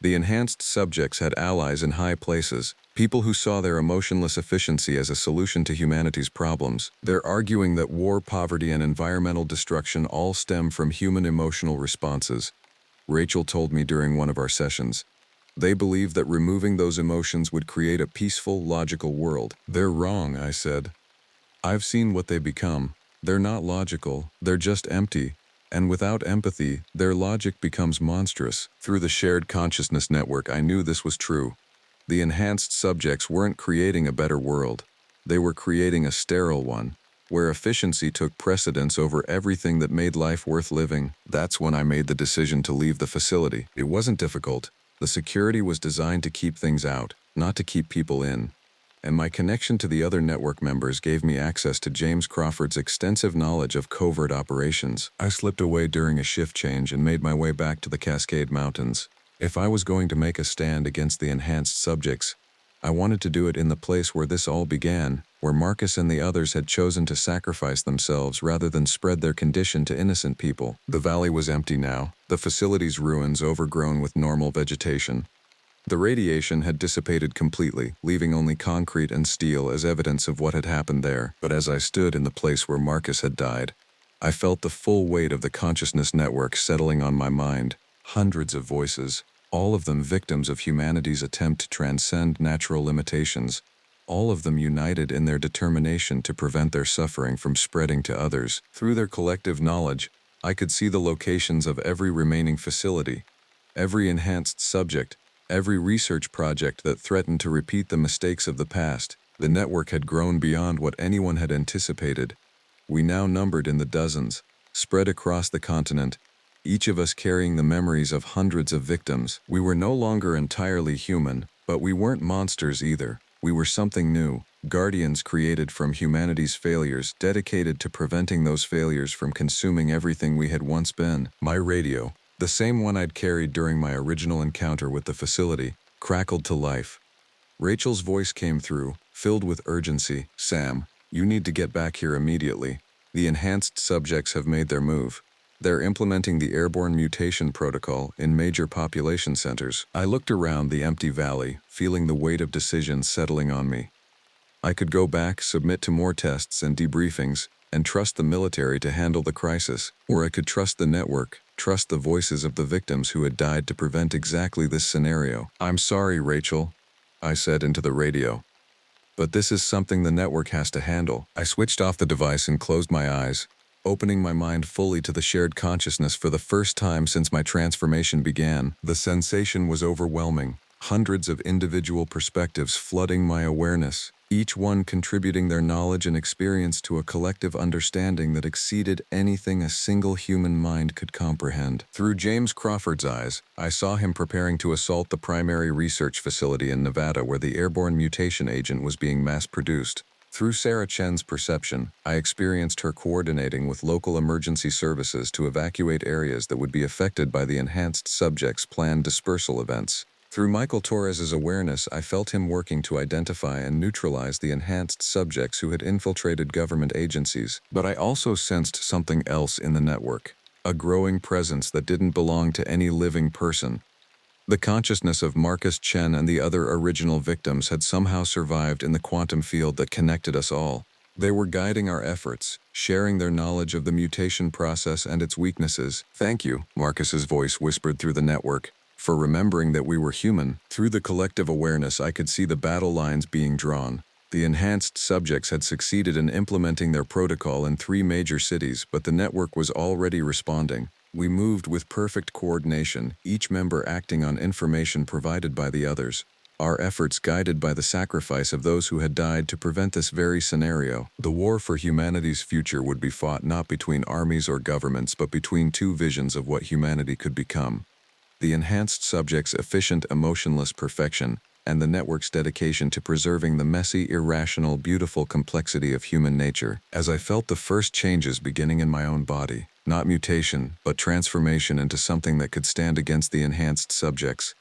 A: The enhanced subjects had allies in high places, people who saw their emotionless efficiency as a solution to humanity's problems. They're arguing that war, poverty, and environmental destruction all stem from human emotional responses, Rachel told me during one of our sessions. They believe that removing those emotions would create a peaceful, logical world. "They're wrong," I said. "I've seen what they become. They're not logical, they're just empty. And without empathy, their logic becomes monstrous." Through the shared consciousness network, I knew this was true. The enhanced subjects weren't creating a better world. They were creating a sterile one, where efficiency took precedence over everything that made life worth living. That's when I made the decision to leave the facility. It wasn't difficult. The security was designed to keep things out, not to keep people in. And my connection to the other network members gave me access to James Crawford's extensive knowledge of covert operations. I slipped away during a shift change and made my way back to the Cascade Mountains. If I was going to make a stand against the enhanced subjects, I wanted to do it in the place where this all began, where Marcus and the others had chosen to sacrifice themselves rather than spread their condition to innocent people. The valley was empty now, the facility's ruins overgrown with normal vegetation. The radiation had dissipated completely, leaving only concrete and steel as evidence of what had happened there. But as I stood in the place where Marcus had died, I felt the full weight of the consciousness network settling on my mind. Hundreds of voices, all of them victims of humanity's attempt to transcend natural limitations, all of them united in their determination to prevent their suffering from spreading to others. Through their collective knowledge, I could see the locations of every remaining facility, every enhanced subject, every research project that threatened to repeat the mistakes of the past. The network had grown beyond what anyone had anticipated. We now numbered in the dozens, spread across the continent, each of us carrying the memories of hundreds of victims. We were no longer entirely human, but we weren't monsters either. We were something new, guardians created from humanity's failures, dedicated to preventing those failures from consuming everything we had once been. My radio, the same one I'd carried during my original encounter with the facility, crackled to life. Rachel's voice came through, filled with urgency. "Sam, you need to get back here immediately. The enhanced subjects have made their move. They're implementing the airborne mutation protocol in major population centers. I looked around the empty valley, feeling the weight of decisions settling on me. I could go back, submit to more tests and debriefings, and trust the military to handle the crisis. Or I could trust the network, trust the voices of the victims who had died to prevent exactly this scenario. "I'm sorry, Rachel," I said into the radio. "But this is something the network has to handle." I switched off the device and closed my eyes, opening my mind fully to the shared consciousness for the first time since my transformation began. The sensation was overwhelming, hundreds of individual perspectives flooding my awareness, each one contributing their knowledge and experience to a collective understanding that exceeded anything a single human mind could comprehend. Through James Crawford's eyes, I saw him preparing to assault the primary research facility in Nevada where the airborne mutation agent was being mass-produced. Through Sarah Chen's perception, I experienced her coordinating with local emergency services to evacuate areas that would be affected by the enhanced subjects' planned dispersal events. Through Michael Torres's awareness, I felt him working to identify and neutralize the enhanced subjects who had infiltrated government agencies. But I also sensed something else in the network, a growing presence that didn't belong to any living person. The consciousness of Marcus Chen and the other original victims had somehow survived in the quantum field that connected us all. They were guiding our efforts, sharing their knowledge of the mutation process and its weaknesses. "Thank you," Marcus's voice whispered through the network, "for remembering that we were human." Through the collective awareness, I could see the battle lines being drawn. The enhanced subjects had succeeded in implementing their protocol in 3 major cities, but the network was already responding. We moved with perfect coordination, each member acting on information provided by the others, our efforts guided by the sacrifice of those who had died to prevent this very scenario. The war for humanity's future would be fought not between armies or governments, but between 2 visions of what humanity could become. The enhanced subject's efficient, emotionless perfection, and the network's dedication to preserving the messy, irrational, beautiful complexity of human nature. As I felt the first changes beginning in my own body, not mutation, but transformation into something that could stand against the enhanced subjects,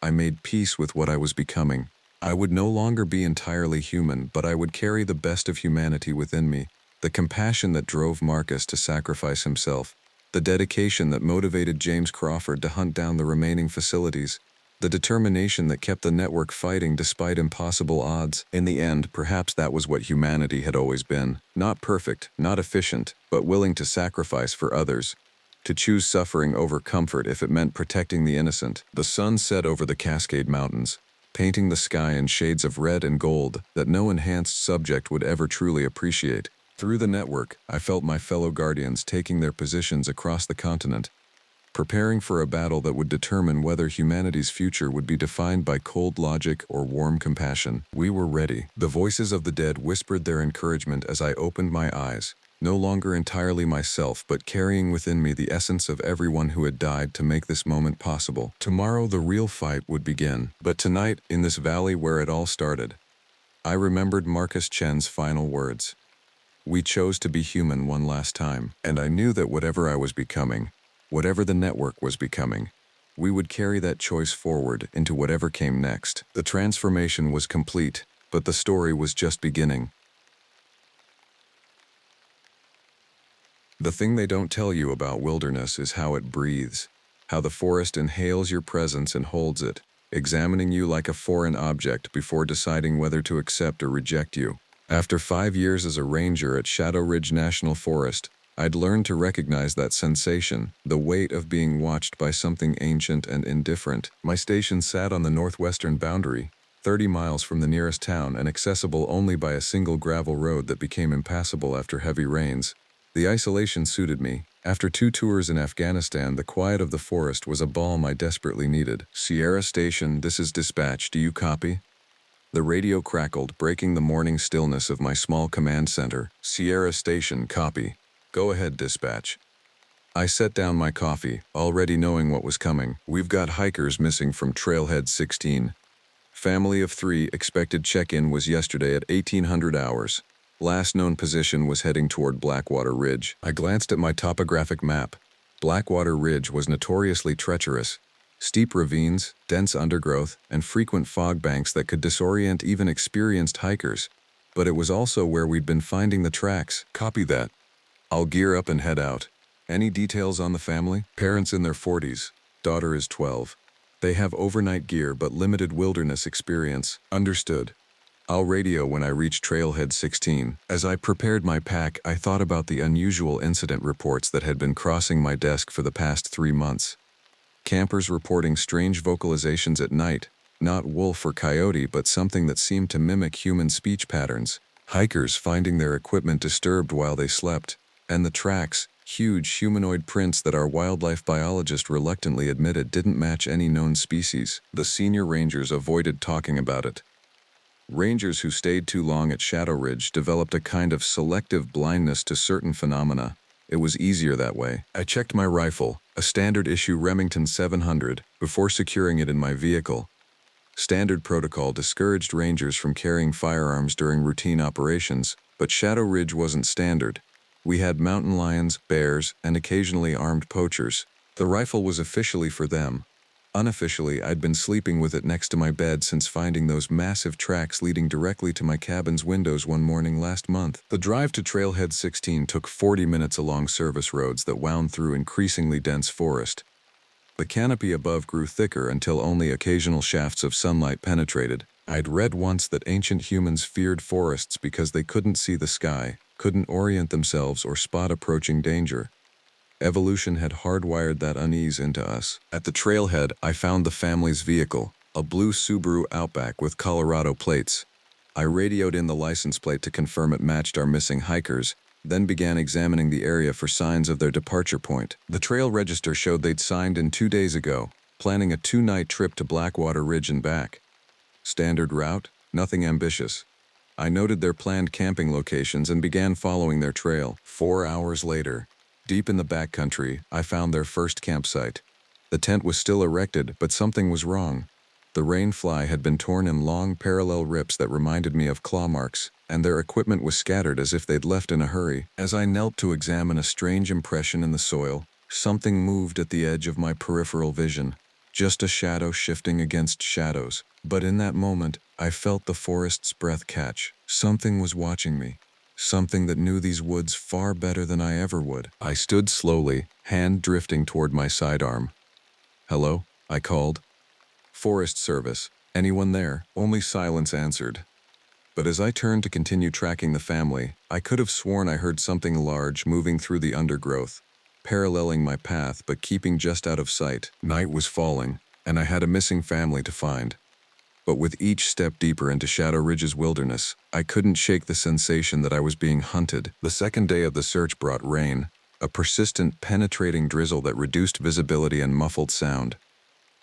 A: I made peace with what I was becoming. I would no longer be entirely human, but I would carry the best of humanity within me, the compassion that drove Marcus to sacrifice himself, the dedication that motivated James Crawford to hunt down the remaining facilities, the determination that kept the network fighting despite impossible odds. In the end, perhaps that was what humanity had always been. Not perfect, not efficient, but willing to sacrifice for others, to choose suffering over comfort if it meant protecting the innocent. The sun set over the Cascade Mountains, painting the sky in shades of red and gold that no enhanced subject would ever truly appreciate. Through the network, I felt my fellow guardians taking their positions across the continent, preparing for a battle that would determine whether humanity's future would be defined by cold logic or warm compassion. We were ready. The voices of the dead whispered their encouragement as I opened my eyes, no longer entirely myself, but carrying within me the essence of everyone who had died to make this moment possible. Tomorrow the real fight would begin. But tonight, in this valley where it all started, I remembered Marcus Chen's final words. We chose to be human one last time, and I knew that whatever I was becoming, whatever the network was becoming, we would carry that choice forward into whatever came next. The transformation was complete, but the story was just beginning. The thing they don't tell you about wilderness is how it breathes, how the forest inhales your presence and holds it, examining you like a foreign object before deciding whether to accept or reject you. After 5 years as a ranger at Shadow Ridge National Forest, I'd learned to recognize that sensation, the weight of being watched by something ancient and indifferent. My station sat on the northwestern boundary, 30 miles from the nearest town and accessible only by a single gravel road that became impassable after heavy rains. The isolation suited me. After 2 tours in Afghanistan, the quiet of the forest was a balm I desperately needed. "Sierra Station, this is dispatch. Do you copy?" The radio crackled, breaking the morning stillness of my small command center. "Sierra Station, copy. Go ahead, dispatch." I set down my coffee, already knowing what was coming. "We've got hikers missing from Trailhead 16. Family of 3, expected check-in was yesterday at 1800 hours. Last known position was heading toward Blackwater Ridge." I glanced at my topographic map. Blackwater Ridge was notoriously treacherous. Steep ravines, dense undergrowth, and frequent fog banks that could disorient even experienced hikers. But it was also where we'd been finding the tracks. "Copy that. I'll gear up and head out. Any details on the family? Parents in their 40s. Daughter is 12. They have overnight gear but limited wilderness experience. Understood. I'll radio when I reach Trailhead 16. As I prepared my pack, I thought about the unusual incident reports that had been crossing my desk for the past 3 months. Campers reporting strange vocalizations at night, not wolf or coyote, but something that seemed to mimic human speech patterns. Hikers finding their equipment disturbed while they slept. And the tracks, huge humanoid prints that our wildlife biologist reluctantly admitted didn't match any known species. The senior rangers avoided talking about it. Rangers who stayed too long at Shadow Ridge developed a kind of selective blindness to certain phenomena. It was easier that way. I checked my rifle, a standard issue Remington 700, before securing it in my vehicle. Standard protocol discouraged rangers from carrying firearms during routine operations, but Shadow Ridge wasn't standard. We had mountain lions, bears, and occasionally armed poachers. The rifle was officially for them. Unofficially, I'd been sleeping with it next to my bed since finding those massive tracks leading directly to my cabin's windows one morning last month. The drive to Trailhead 16 took 40 minutes along service roads that wound through increasingly dense forest. The canopy above grew thicker until only occasional shafts of sunlight penetrated. I'd read once that ancient humans feared forests because they couldn't see the sky, couldn't orient themselves or spot approaching danger. Evolution had hardwired that unease into us. At the trailhead, I found the family's vehicle, a blue Subaru Outback with Colorado plates. I radioed in the license plate to confirm it matched our missing hikers, then began examining the area for signs of their departure point. The trail register showed they'd signed in 2 days ago, planning a 2-night trip to Blackwater Ridge and back. Standard route, nothing ambitious. I noted their planned camping locations and began following their trail. 4 hours later, deep in the backcountry, I found their first campsite. The tent was still erected, but something was wrong. The rain fly had been torn in long, parallel rips that reminded me of claw marks, and their equipment was scattered as if they'd left in a hurry. As I knelt to examine a strange impression in the soil, something moved at the edge of my peripheral vision. Just a shadow shifting against shadows. But in that moment, I felt the forest's breath catch. Something was watching me. Something that knew these woods far better than I ever would. I stood slowly, hand drifting toward my sidearm. "Hello?" I called. "Forest Service. Anyone there?" Only silence answered. But as I turned to continue tracking the family, I could have sworn I heard something large moving through the undergrowth, paralleling my path but keeping just out of sight. Night was falling, and I had a missing family to find. But with each step deeper into Shadow Ridge's wilderness, I couldn't shake the sensation that I was being hunted. The second day of the search brought rain, a persistent, penetrating drizzle that reduced visibility and muffled sound.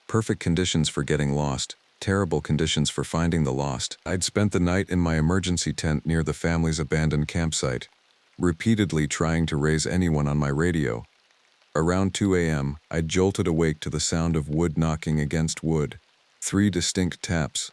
A: Perfect conditions for getting lost, terrible conditions for finding the lost. I'd spent the night in my emergency tent near the family's abandoned campsite, repeatedly trying to raise anyone on my radio. Around 2 a.m., I jolted awake to the sound of wood knocking against wood. 3 distinct taps,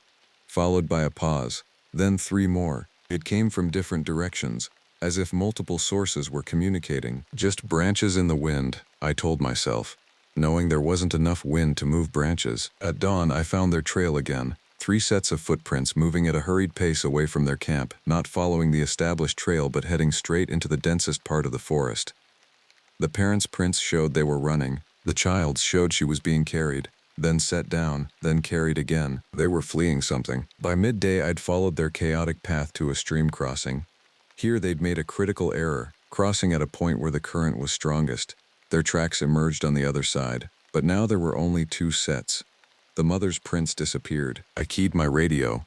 A: followed by a pause, then 3 more. It came from different directions, as if multiple sources were communicating. Just branches in the wind, I told myself, knowing there wasn't enough wind to move branches. At dawn, I found their trail again. 3 sets of footprints moving at a hurried pace away from their camp, not following the established trail but heading straight into the densest part of the forest. The parents' prints showed they were running. The child's showed she was being carried, then set down, then carried again. They were fleeing something. By midday, I'd followed their chaotic path to a stream crossing. Here they'd made a critical error, crossing at a point where the current was strongest. Their tracks emerged on the other side, but now there were only 2 sets. The mother's prints disappeared. I keyed my radio.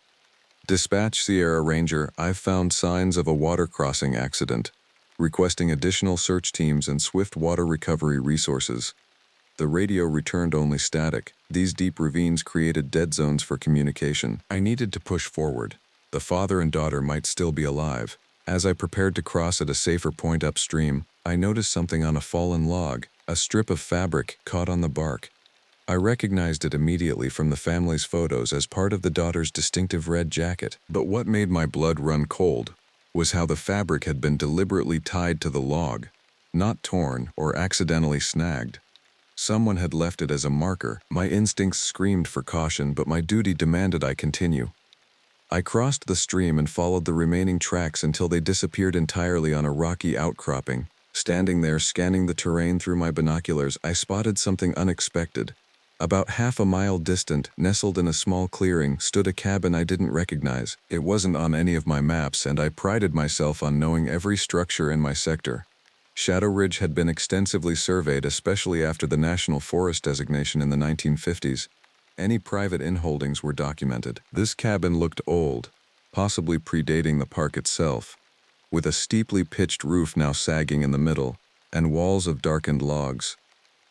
A: "Dispatch Sierra Ranger, I've found signs of a water crossing accident, requesting additional search teams and swift water recovery resources." The radio returned only static. These deep ravines created dead zones for communication. I needed to push forward. The father and daughter might still be alive. As I prepared to cross at a safer point upstream, I noticed something on a fallen log, a strip of fabric caught on the bark. I recognized it immediately from the family's photos as part of the daughter's distinctive red jacket. But what made my blood run cold was how the fabric had been deliberately tied to the log, not torn or accidentally snagged. Someone had left it as a marker. My instincts screamed for caution, but my duty demanded I continue. I crossed the stream and followed the remaining tracks until they disappeared entirely on a rocky outcropping, Standing there scanning the terrain through my binoculars, I spotted something unexpected. About half a mile distant, nestled in a small clearing, stood a cabin I didn't recognize. It wasn't on any of my maps, and I prided myself on knowing every structure in my sector. Shadow Ridge had been extensively surveyed, especially after the National Forest designation in the 1950s. Any private inholdings were documented. This cabin looked old, possibly predating the park itself, with a steeply pitched roof now sagging in the middle, and walls of darkened logs.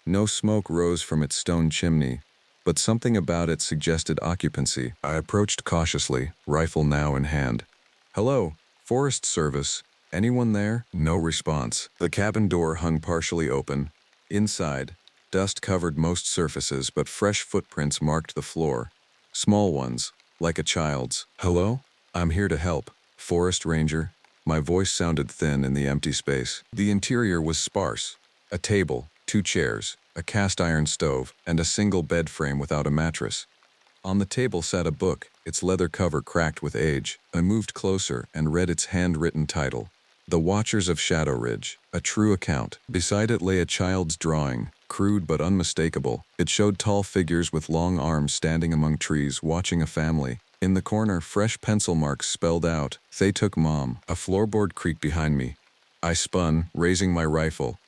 A: No smoke rose from its stone chimney, but something about it suggested occupancy. I approached cautiously, rifle now in hand. "Hello, Forest Service. Anyone there?" No response. The cabin door hung partially open. Inside, dust covered most surfaces, but fresh footprints marked the floor. Small ones, like a child's. "Hello? I'm here to help. Forest Ranger." My voice sounded thin in the empty space. The interior was sparse. A table, 2 chairs, a cast-iron stove, and a single bed frame without a mattress. On the table sat a book, its leather cover cracked with age. I moved closer and read its handwritten title, "The Watchers of Shadow Ridge, a True Account." Beside it lay a child's drawing, crude but unmistakable. It showed tall figures with long arms standing among trees, watching a family. In the corner, fresh pencil marks spelled out, "They took Mom." A floorboard creaked behind me. I spun, raising my rifle,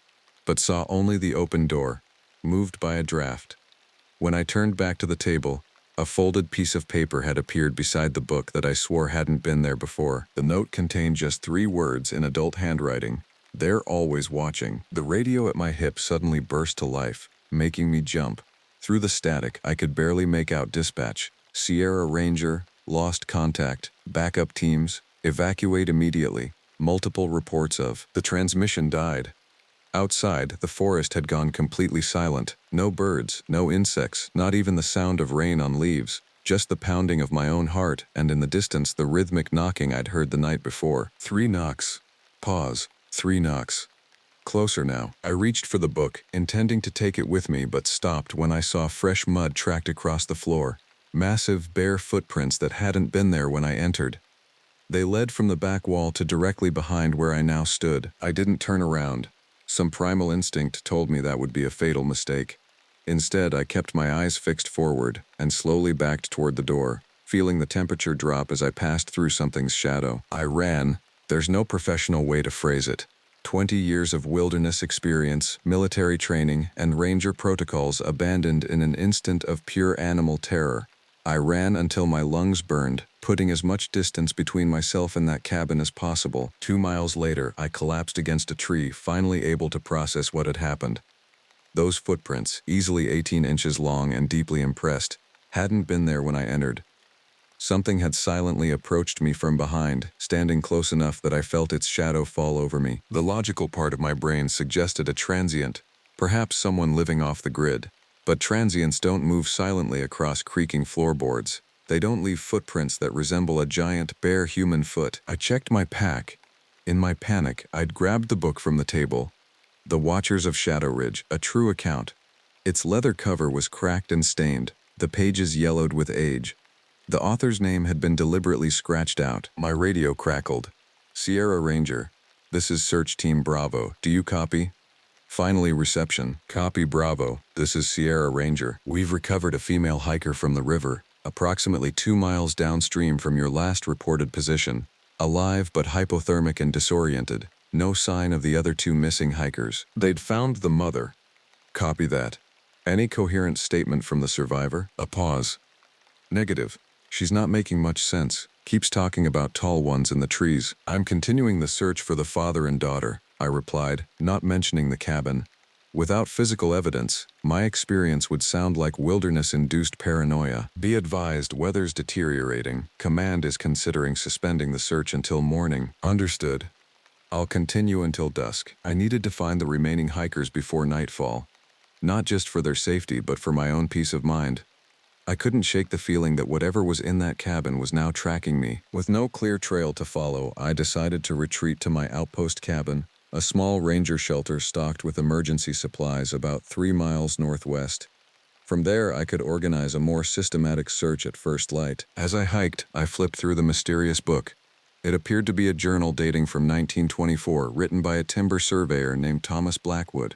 A: but saw only the open door, moved by a draft. When I turned back to the table, a folded piece of paper had appeared beside the book that I swore hadn't been there before. The note contained just 3 words in adult handwriting: "They're always watching." The radio at my hip suddenly burst to life, making me jump. Through the static, I could barely make out dispatch. "Sierra Ranger, lost contact, backup teams, evacuate immediately." Multiple reports of. The transmission died. Outside, the forest had gone completely silent. No birds, no insects, not even the sound of rain on leaves. Just the pounding of my own heart, and in the distance the rhythmic knocking I'd heard the night before. 3 knocks. Pause. 3 knocks. Closer now. I reached for the book, intending to take it with me, but stopped when I saw fresh mud tracked across the floor. Massive, bare footprints that hadn't been there when I entered. They led from the back wall to directly behind where I now stood. I didn't turn around. Some primal instinct told me that would be a fatal mistake. Instead, I kept my eyes fixed forward and slowly backed toward the door, feeling the temperature drop as I passed through something's shadow. I ran. There's no professional way to phrase it. 20 years of wilderness experience, military training, and ranger protocols abandoned in an instant of pure animal terror. I ran until my lungs burned, putting as much distance between myself and that cabin as possible. 2 miles later, I collapsed against a tree, finally able to process what had happened. Those footprints, easily 18 inches long and deeply impressed, hadn't been there when I entered. Something had silently approached me from behind, standing close enough that I felt its shadow fall over me. The logical part of my brain suggested a transient, perhaps someone living off the grid. But transients don't move silently across creaking floorboards. They don't leave footprints that resemble a giant, bare human foot. I checked my pack. In my panic, I'd grabbed the book from the table. The Watchers of Shadow Ridge, a True Account. Its leather cover was cracked and stained, the pages yellowed with age. The author's name had been deliberately scratched out. My radio crackled. "Sierra Ranger, this is Search Team Bravo. Do you copy?" Finally, reception. "Copy Bravo. This is Sierra Ranger. We've recovered a female hiker from the river, approximately 2 miles downstream from your last reported position. Alive but hypothermic and disoriented. No sign of the other 2 missing hikers. They'd found the mother." "Copy that. Any coherent statement from the survivor?" A pause. "Negative. She's not making much sense. Keeps talking about tall ones in the trees." "I'm continuing the search for the father and daughter," I replied, not mentioning the cabin. Without physical evidence, my experience would sound like wilderness-induced paranoia. "Be advised, weather's deteriorating. Command is considering suspending the search until morning." "Understood. I'll continue until dusk." I needed to find the remaining hikers before nightfall. Not just for their safety, but for my own peace of mind. I couldn't shake the feeling that whatever was in that cabin was now tracking me. With no clear trail to follow, I decided to retreat to my outpost cabin, a small ranger shelter stocked with emergency supplies about 3 miles northwest. From there, I could organize a more systematic search at first light. As I hiked, I flipped through the mysterious book. It appeared to be a journal dating from 1924, written by a timber surveyor named Thomas Blackwood.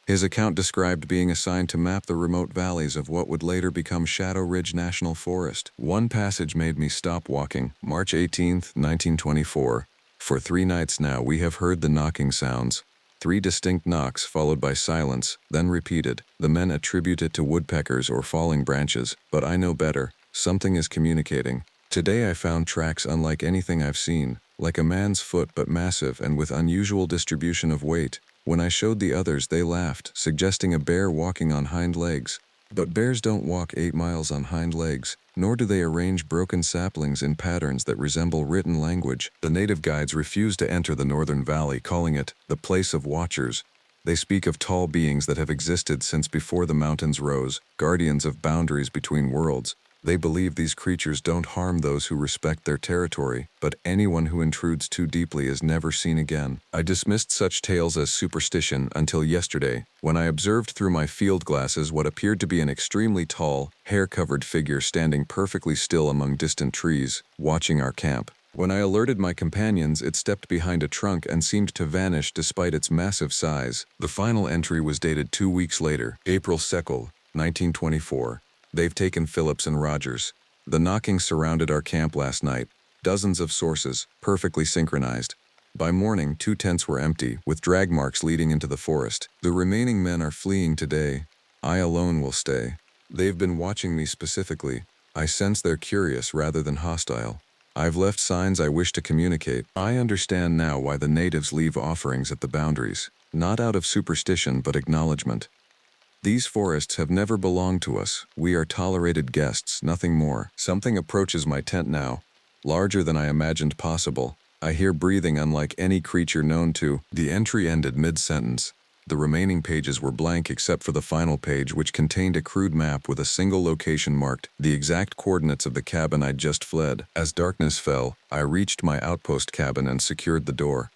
A: His account described being assigned to map the remote valleys of what would later become Shadow Ridge National Forest. One passage made me stop walking. March 18, 1924. For 3 nights now we have heard the knocking sounds. 3 distinct knocks followed by silence, then repeated. The men attribute it to woodpeckers or falling branches, but I know better. Something is communicating. Today I found tracks unlike anything I've seen, like a man's foot but massive and with unusual distribution of weight. When I showed the others, they laughed, suggesting a bear walking on hind legs. But bears don't walk 8 miles on hind legs, nor do they arrange broken saplings in patterns that resemble written language. The native guides refuse to enter the northern valley, calling it the place of watchers. They speak of tall beings that have existed since before the mountains rose, guardians of boundaries between worlds. They believe these creatures don't harm those who respect their territory, but anyone who intrudes too deeply is never seen again. I dismissed such tales as superstition until yesterday, when I observed through my field glasses what appeared to be an extremely tall, hair-covered figure standing perfectly still among distant trees, watching our camp. When I alerted my companions, it stepped behind a trunk and seemed to vanish despite its massive size. The final entry was dated 2 weeks later, April 2nd, 1924. They've taken Phillips and Rogers. The knocking surrounded our camp last night. Dozens of sources, perfectly synchronized. By morning, 2 tents were empty, with drag marks leading into the forest. The remaining men are fleeing today. I alone will stay. They've been watching me specifically. I sense they're curious rather than hostile. I've left signs I wish to communicate. I understand now why the natives leave offerings at the boundaries. Not out of superstition, but acknowledgement. These forests have never belonged to us. We are tolerated guests, nothing more. Something approaches my tent now, larger than I imagined possible. I hear breathing unlike any creature known to. The entry ended mid-sentence. The remaining pages were blank except for the final page, which contained a crude map with a single location marked, the exact coordinates of the cabin I'd just fled. As darkness fell, I reached my outpost cabin and secured the door.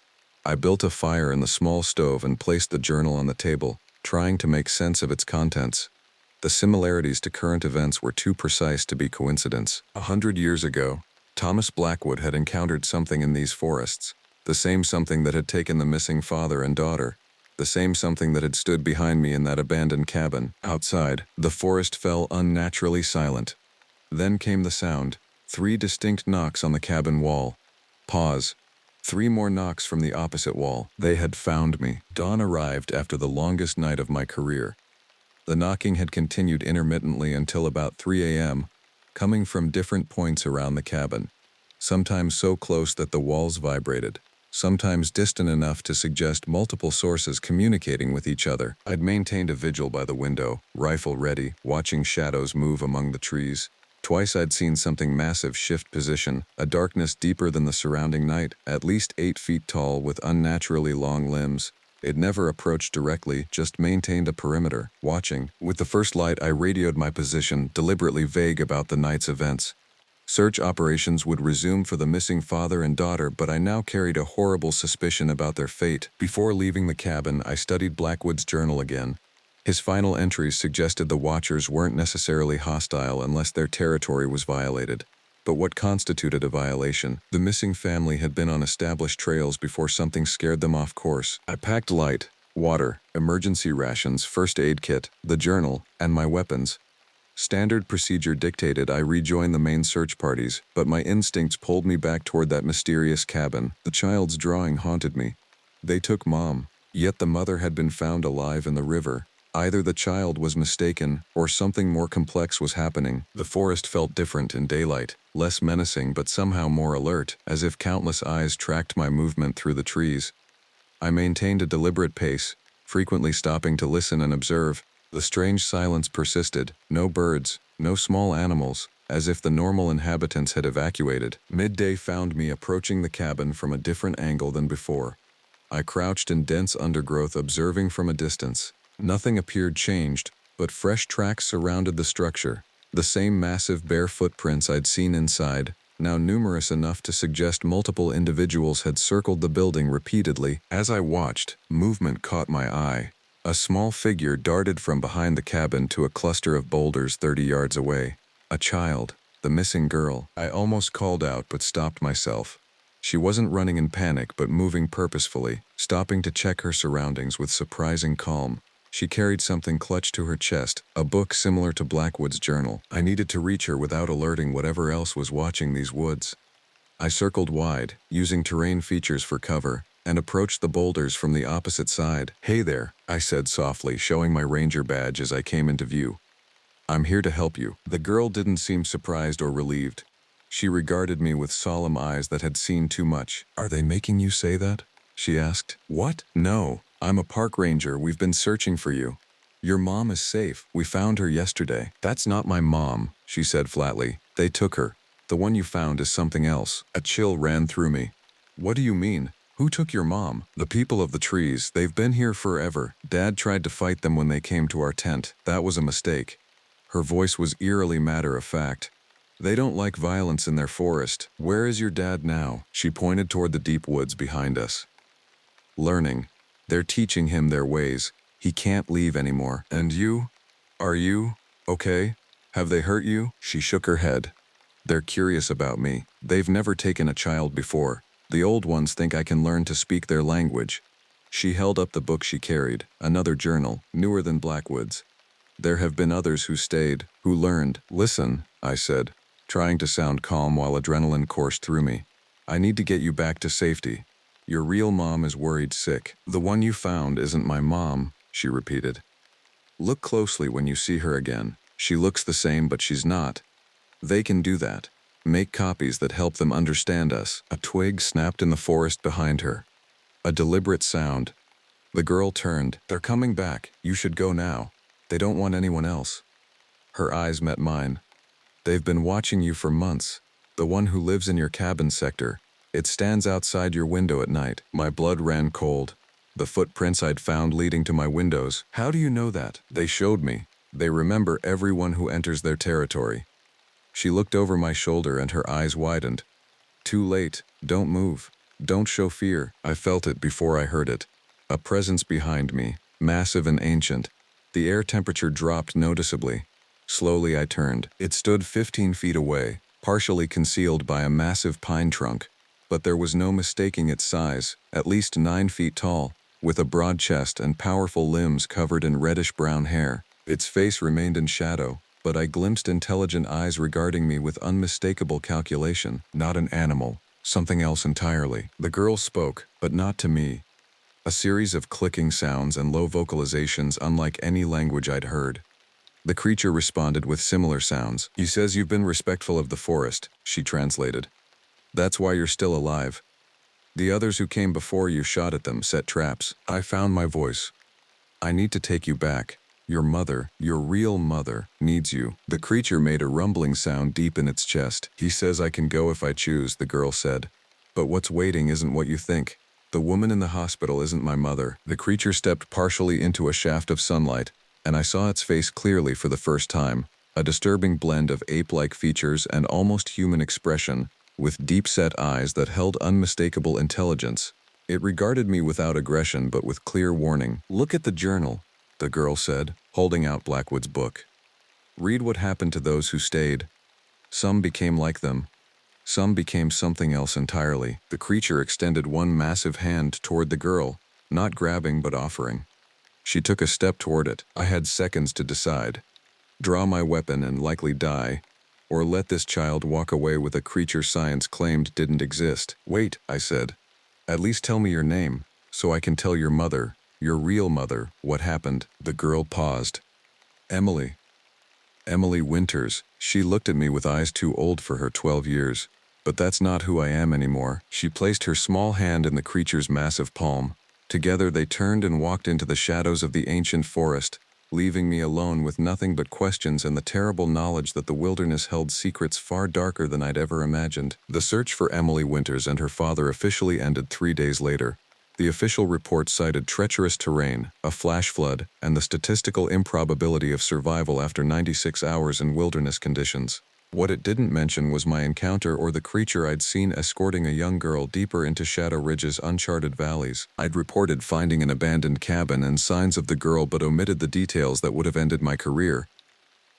A: I built a fire in the small stove and placed the journal on the table, trying to make sense of its contents. The similarities to current events were too precise to be coincidence. 100 years ago, Thomas Blackwood had encountered something in these forests, the same something that had taken the missing father and daughter, the same something that had stood behind me in that abandoned cabin. Outside, the forest fell unnaturally silent. Then came the sound, 3 distinct knocks on the cabin wall. Pause. 3 more knocks from the opposite wall. They had found me. Dawn arrived after the longest night of my career. The knocking had continued intermittently until about 3 a.m., coming from different points around the cabin, sometimes so close that the walls vibrated, sometimes distant enough to suggest multiple sources communicating with each other. I'd maintained a vigil by the window, rifle ready, watching shadows move among the trees. Twice I'd seen something massive shift position, a darkness deeper than the surrounding night, at least 8 feet tall with unnaturally long limbs. It never approached directly, just maintained a perimeter, watching. With the first light, I radioed my position, deliberately vague about the night's events. Search operations would resume for the missing father and daughter, but I now carried a horrible suspicion about their fate. Before leaving the cabin, I studied Blackwood's journal again. His final entries suggested the Watchers weren't necessarily hostile unless their territory was violated. But what constituted a violation? The missing family had been on established trails before something scared them off course. I packed light, water, emergency rations, first aid kit, the journal, and my weapons. Standard procedure dictated I rejoin the main search parties, but my instincts pulled me back toward that mysterious cabin. The child's drawing haunted me. They took Mom, yet the mother had been found alive in the river. Either the child was mistaken, or something more complex was happening. The forest felt different in daylight, less menacing but somehow more alert, as if countless eyes tracked my movement through the trees. I maintained a deliberate pace, frequently stopping to listen and observe. The strange silence persisted, no birds, no small animals, as if the normal inhabitants had evacuated. Midday found me approaching the cabin from a different angle than before. I crouched in dense undergrowth, observing from a distance. Nothing appeared changed, but fresh tracks surrounded the structure. The same massive bare footprints I'd seen inside, now numerous enough to suggest multiple individuals had circled the building repeatedly. As I watched, movement caught my eye. A small figure darted from behind the cabin to a cluster of boulders 30 yards away. A child, the missing girl. I almost called out but stopped myself. She wasn't running in panic but moving purposefully, stopping to check her surroundings with surprising calm. She carried something clutched to her chest, a book similar to Blackwood's journal. I needed to reach her without alerting whatever else was watching these woods. I circled wide, using terrain features for cover, and approached the boulders from the opposite side. "Hey there," I said softly, showing my ranger badge as I came into view. "I'm here to help you." The girl didn't seem surprised or relieved. She regarded me with solemn eyes that had seen too much. "Are they making you say that?" she asked. "What? No. I'm a park ranger. We've been searching for you. Your mom is safe. We found her yesterday." "That's not my mom," she said flatly. "They took her. The one you found is something else." A chill ran through me. "What do you mean? Who took your mom?" "The people of the trees. They've been here forever. Dad tried to fight them when they came to our tent. That was a mistake." Her voice was eerily matter-of-fact. "They don't like violence in their forest. Where is your dad now?" She pointed toward the deep woods behind us. "Learning. They're teaching him their ways. He can't leave anymore." "And you? Are you okay? Have they hurt you?" She shook her head. "They're curious about me. They've never taken a child before. The old ones think I can learn to speak their language." She held up the book she carried, another journal, newer than Blackwood's. "There have been others who stayed, who learned." "Listen," I said, trying to sound calm while adrenaline coursed through me. "I need to get you back to safety. Your real mom is worried sick." "The one you found isn't my mom," she repeated. "Look closely when you see her again. She looks the same, but she's not. They can do that. Make copies that help them understand us." A twig snapped in the forest behind her. A deliberate sound. The girl turned. "They're coming back. You should go now. They don't want anyone else." Her eyes met mine. "They've been watching you for months. The one who lives in your cabin sector. It stands outside your window at night." My blood ran cold. The footprints I'd found leading to my windows. "How do you know that?" "They showed me. They remember everyone who enters their territory." She looked over my shoulder and her eyes widened. "Too late. Don't move. Don't show fear." I felt it before I heard it. A presence behind me, massive and ancient. The air temperature dropped noticeably. Slowly I turned. It stood 15 feet away, partially concealed by a massive pine trunk. But there was no mistaking its size, at least 9 feet tall, with a broad chest and powerful limbs covered in reddish-brown hair. Its face remained in shadow, but I glimpsed intelligent eyes regarding me with unmistakable calculation. Not an animal, something else entirely. The girl spoke, but not to me. A series of clicking sounds and low vocalizations unlike any language I'd heard. The creature responded with similar sounds. "He says you've been respectful of the forest," she translated. "That's why you're still alive. The others who came before you shot at them, set traps." I found my voice. "I need to take you back. Your mother, your real mother, needs you." The creature made a rumbling sound deep in its chest. "He says I can go if I choose," the girl said. "But what's waiting isn't what you think. The woman in the hospital isn't my mother." The creature stepped partially into a shaft of sunlight, and I saw its face clearly for the first time, a disturbing blend of ape-like features and almost human expression, with deep-set eyes that held unmistakable intelligence. It regarded me without aggression but with clear warning. "Look at the journal," the girl said, holding out Blackwood's book. "Read what happened to those who stayed. Some became like them. Some became something else entirely." The creature extended one massive hand toward the girl, not grabbing but offering. She took a step toward it. I had seconds to decide. Draw my weapon and likely die, or let this child walk away with a creature science claimed didn't exist. "Wait," I said. "At least tell me your name, so I can tell your mother, your real mother, what happened." The girl paused. "Emily. Emily Winters." She looked at me with eyes too old for her 12 years. "But that's not who I am anymore." She placed her small hand in the creature's massive palm. Together they turned and walked into the shadows of the ancient forest, leaving me alone with nothing but questions and the terrible knowledge that the wilderness held secrets far darker than I'd ever imagined. The search for Emily Winters and her father officially ended 3 days later. The official report cited treacherous terrain, a flash flood, and the statistical improbability of survival after 96 hours in wilderness conditions. What it didn't mention was my encounter or the creature I'd seen escorting a young girl deeper into Shadow Ridge's uncharted valleys. I'd reported finding an abandoned cabin and signs of the girl but omitted the details that would have ended my career.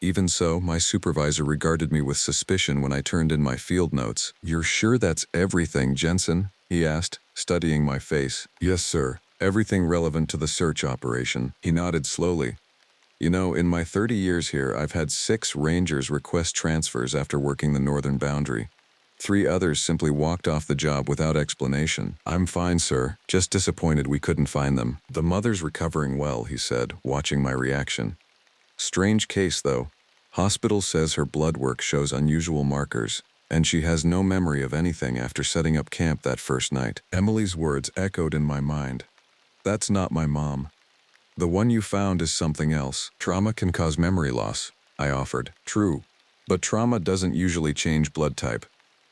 A: Even so, my supervisor regarded me with suspicion when I turned in my field notes. "You're sure that's everything, Jensen?" he asked, studying my face. "Yes, sir. Everything relevant to the search operation." He nodded slowly. "You know, in my 30 years here, I've had 6 Rangers request transfers after working the northern boundary. 3 others simply walked off the job without explanation." "I'm fine, sir. Just disappointed we couldn't find them." "The mother's recovering well," he said, watching my reaction. "Strange case, though. Hospital says her blood work shows unusual markers, and she has no memory of anything after setting up camp that first night." Emily's words echoed in my mind. "That's not my mom. The one you found is something else." "Trauma can cause memory loss," I offered. "True, but trauma doesn't usually change blood type."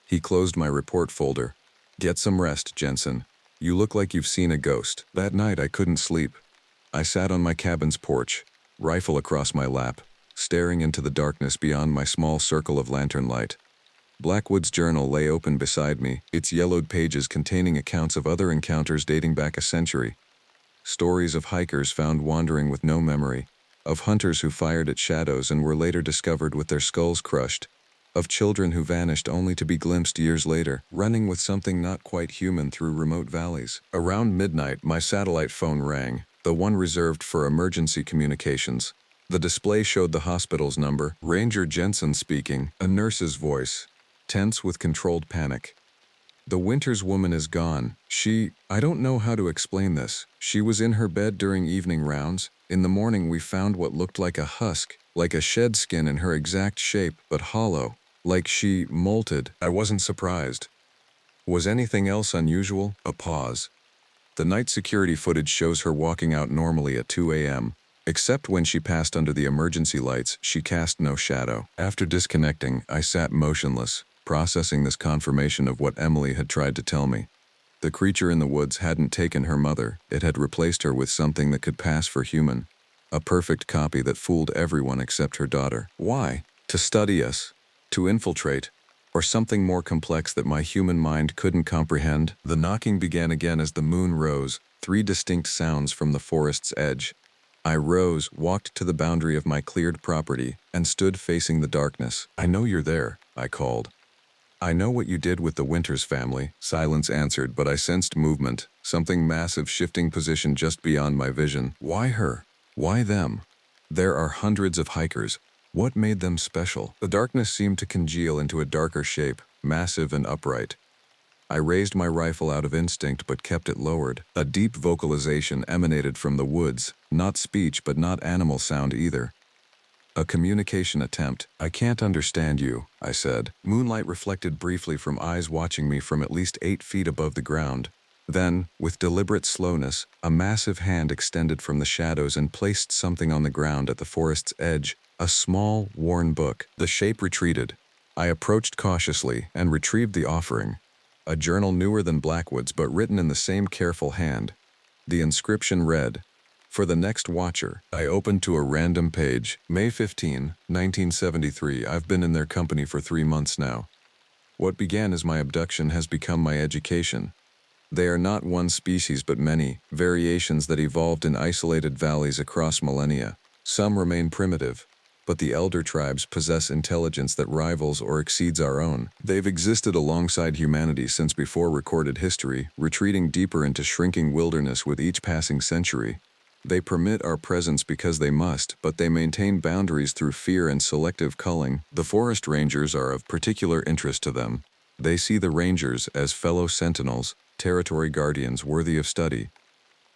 A: He closed my report folder. "Get some rest, Jensen. You look like you've seen a ghost." That night I couldn't sleep. I sat on my cabin's porch, rifle across my lap, staring into the darkness beyond my small circle of lantern light. Blackwood's journal lay open beside me, its yellowed pages containing accounts of other encounters dating back a century. Stories of hikers found wandering with no memory, of hunters who fired at shadows and were later discovered with their skulls crushed, of children who vanished only to be glimpsed years later, running with something not quite human through remote valleys. Around midnight, my satellite phone rang, the one reserved for emergency communications. The display showed the hospital's number. "Ranger Jensen speaking," a nurse's voice, tense with controlled panic. "The Winters woman is gone. I don't know how to explain this. She was in her bed during evening rounds. In the morning we found what looked like a husk, like a shed skin in her exact shape, but hollow, like she molted." I wasn't surprised. "Was anything else unusual?" A pause. "The night security footage shows her walking out normally at 2 a.m. Except when she passed under the emergency lights, she cast no shadow." After disconnecting, I sat motionless, processing this confirmation of what Emily had tried to tell me. The creature in the woods hadn't taken her mother, it had replaced her with something that could pass for human. A perfect copy that fooled everyone except her daughter. Why? To study us? To infiltrate? Or something more complex that my human mind couldn't comprehend? The knocking began again as the moon rose, 3 distinct sounds from the forest's edge. I rose, walked to the boundary of my cleared property, and stood facing the darkness. "I know you're there," I called. "I know what you did with the Winters family." Silence answered, but I sensed movement, something massive shifting position just beyond my vision. Why her? Why them? There are hundreds of hikers. What made them special? The darkness seemed to congeal into a darker shape, massive and upright. I raised my rifle out of instinct but kept it lowered. A deep vocalization emanated from the woods, not speech but not animal sound either. A communication attempt. "I can't understand you," I said. Moonlight reflected briefly from eyes watching me from at least 8 feet above the ground. Then, with deliberate slowness, a massive hand extended from the shadows and placed something on the ground at the forest's edge, a small, worn book. The shape retreated. I approached cautiously and retrieved the offering. A journal newer than Blackwood's but written in the same careful hand. The inscription read, "For the next watcher." I opened to a random page. "May 15, 1973. I've been in their company for 3 months now. What began as my abduction has become my education. They are not one species but many, variations that evolved in isolated valleys across millennia. Some remain primitive, but the elder tribes possess intelligence that rivals or exceeds our own. They've existed alongside humanity since before recorded history, retreating deeper into shrinking wilderness with each passing century. They permit our presence because they must, but they maintain boundaries through fear and selective culling. The forest rangers are of particular interest to them. They see the rangers as fellow sentinels, territory guardians worthy of study.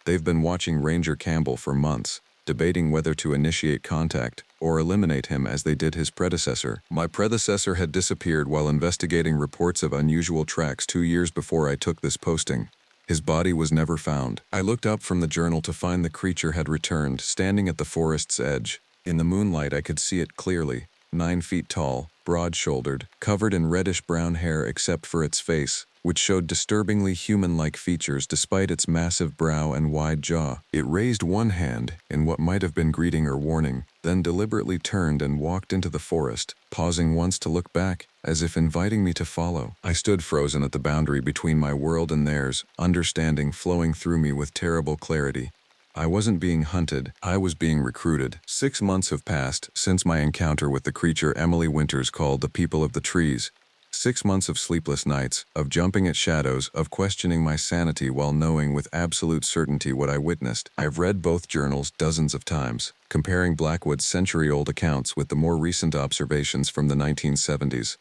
A: They've been watching Ranger Campbell for months, debating whether to initiate contact or eliminate him as they did his predecessor. My predecessor had disappeared while investigating reports of unusual tracks 2 years before I took this posting. His body was never found. I looked up from the journal to find the creature had returned, standing at the forest's edge. In the moonlight I could see it clearly, 9 feet tall, broad-shouldered, covered in reddish-brown hair except for its face, which showed disturbingly human-like features despite its massive brow and wide jaw. It raised one hand, in what might have been greeting or warning, then deliberately turned and walked into the forest, pausing once to look back, as if inviting me to follow. I stood frozen at the boundary between my world and theirs, understanding flowing through me with terrible clarity. I wasn't being hunted, I was being recruited. 6 months have passed since my encounter with the creature Emily Winters called the People of the Trees. 6 months of sleepless nights, of jumping at shadows, of questioning my sanity while knowing with absolute certainty what I witnessed. I've read both journals dozens of times, comparing Blackwood's century-old accounts with the more recent observations from the 1970s.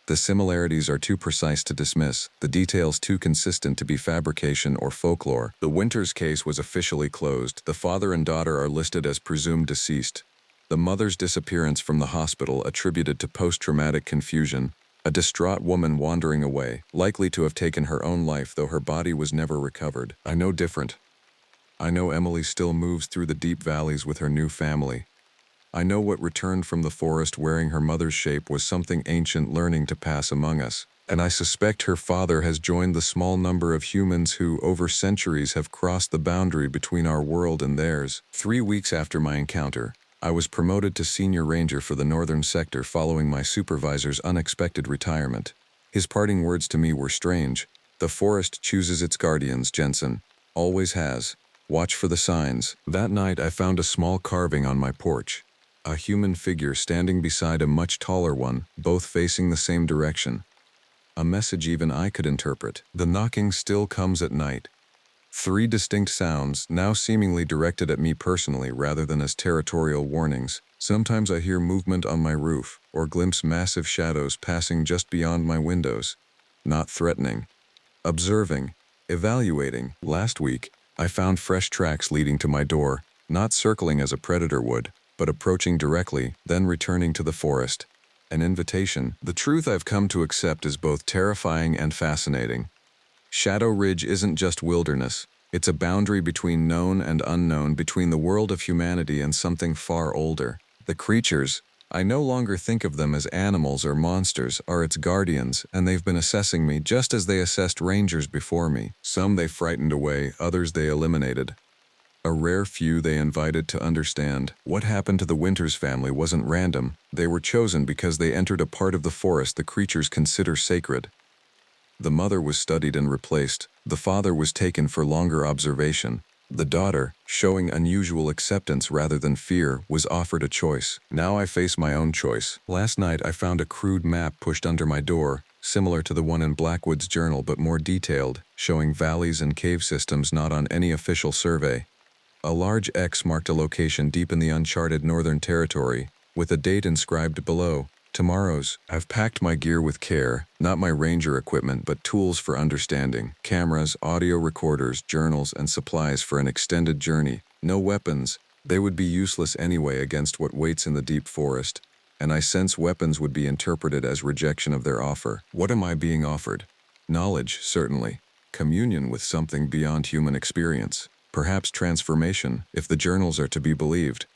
A: The similarities are too precise to dismiss, the details too consistent to be fabrication or folklore. The Winters case was officially closed. The father and daughter are listed as presumed deceased. The mother's disappearance from the hospital attributed to post-traumatic confusion, a distraught woman wandering away, likely to have taken her own life though her body was never recovered. I know different. I know Emily still moves through the deep valleys with her new family. I know what returned from the forest wearing her mother's shape was something ancient learning to pass among us, and I suspect her father has joined the small number of humans who, over centuries, have crossed the boundary between our world and theirs. 3 weeks after my encounter, I was promoted to senior ranger for the northern sector following my supervisor's unexpected retirement. His parting words to me were strange. The forest chooses its guardians, Jensen. Always has. Watch for the signs. That night I found a small carving on my porch. A human figure standing beside a much taller one, both facing the same direction. A message even I could interpret. The knocking still comes at night. 3 distinct sounds, now seemingly directed at me personally rather than as territorial warnings. Sometimes I hear movement on my roof, or glimpse massive shadows passing just beyond my windows. Not threatening. Observing. Evaluating. Last week, I found fresh tracks leading to my door, not circling as a predator would, but approaching directly, then returning to the forest. An invitation. The truth I've come to accept is both terrifying and fascinating. Shadow Ridge isn't just wilderness. It's a boundary between known and unknown, between the world of humanity and something far older. The creatures, I no longer think of them as animals or monsters, are its guardians, and they've been assessing me just as they assessed rangers before me. Some they frightened away, others they eliminated. A rare few they invited to understand. What happened to the Winters family wasn't random. They were chosen because they entered a part of the forest the creatures consider sacred. The mother was studied and replaced. The father was taken for longer observation. The daughter, showing unusual acceptance rather than fear, was offered a choice. Now I face my own choice. Last night I found a crude map pushed under my door, similar to the one in Blackwood's journal but more detailed, showing valleys and cave systems not on any official survey. A large X marked a location deep in the uncharted Northern Territory, with a date inscribed below, tomorrow's. I've packed my gear with care, not my ranger equipment but tools for understanding, cameras, audio recorders, journals, and supplies for an extended journey. No weapons, they would be useless anyway against what waits in the deep forest, and I sense weapons would be interpreted as rejection of their offer. What am I being offered? Knowledge, certainly. Communion with something beyond human experience. Perhaps transformation, if the journals are to be believed.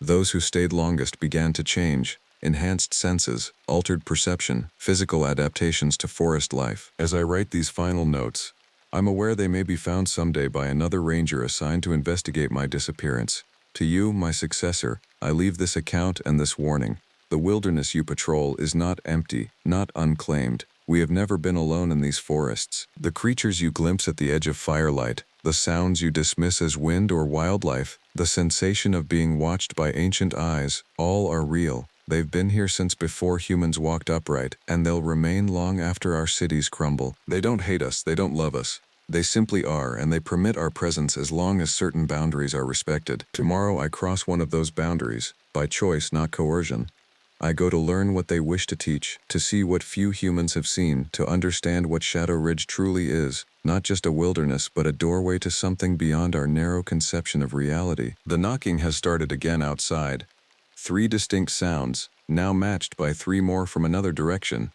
A: Those who stayed longest began to change, enhanced senses, altered perception, physical adaptations to forest life. As I write these final notes, I'm aware they may be found someday by another ranger assigned to investigate my disappearance. To you, my successor, I leave this account and this warning. The wilderness you patrol is not empty, not unclaimed. We have never been alone in these forests. The creatures you glimpse at the edge of firelight, the sounds you dismiss as wind or wildlife, the sensation of being watched by ancient eyes, all are real. They've been here since before humans walked upright, and they'll remain long after our cities crumble. They don't hate us, they don't love us. They simply are, and they permit our presence as long as certain boundaries are respected. Tomorrow I cross one of those boundaries, by choice, not coercion. I go to learn what they wish to teach, to see what few humans have seen, to understand what Shadow Ridge truly is, not just a wilderness but a doorway to something beyond our narrow conception of reality. The knocking has started again outside. 3 distinct sounds, now matched by 3 more from another direction.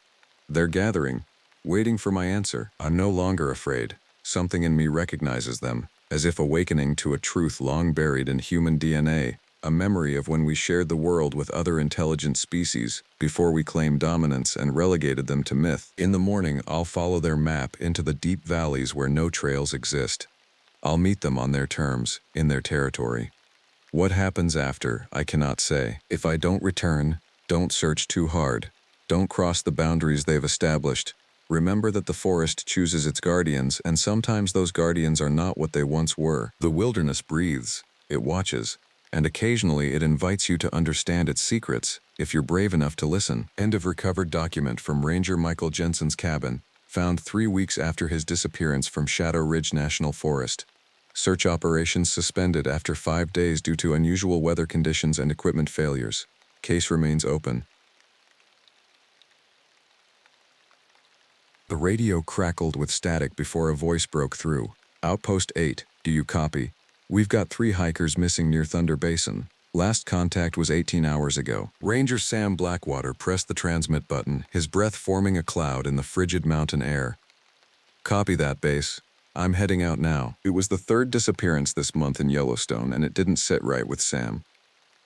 A: They're gathering, waiting for my answer. I'm no longer afraid. Something in me recognizes them, as if awakening to a truth long buried in human DNA. A memory of when we shared the world with other intelligent species, before we claimed dominance and relegated them to myth. In the morning, I'll follow their map into the deep valleys where no trails exist. I'll meet them on their terms, in their territory. What happens after, I cannot say. If I don't return, don't search too hard. Don't cross the boundaries they've established. Remember that the forest chooses its guardians, and sometimes those guardians are not what they once were. The wilderness breathes, it watches, and occasionally it invites you to understand its secrets, if you're brave enough to listen. End of recovered document from Ranger Michael Jensen's cabin, found 3 weeks after his disappearance from Shadow Ridge National Forest. Search operations suspended after 5 days due to unusual weather conditions and equipment failures. Case remains open. The radio crackled with static before a voice broke through. Outpost 8, do you copy? We've got 3 hikers missing near Thunder Basin. Last contact was 18 hours ago. Ranger Sam Blackwater pressed the transmit button, his breath forming a cloud in the frigid mountain air. Copy that, base. I'm heading out now. It was the 3rd disappearance this month in Yellowstone, and it didn't sit right with Sam.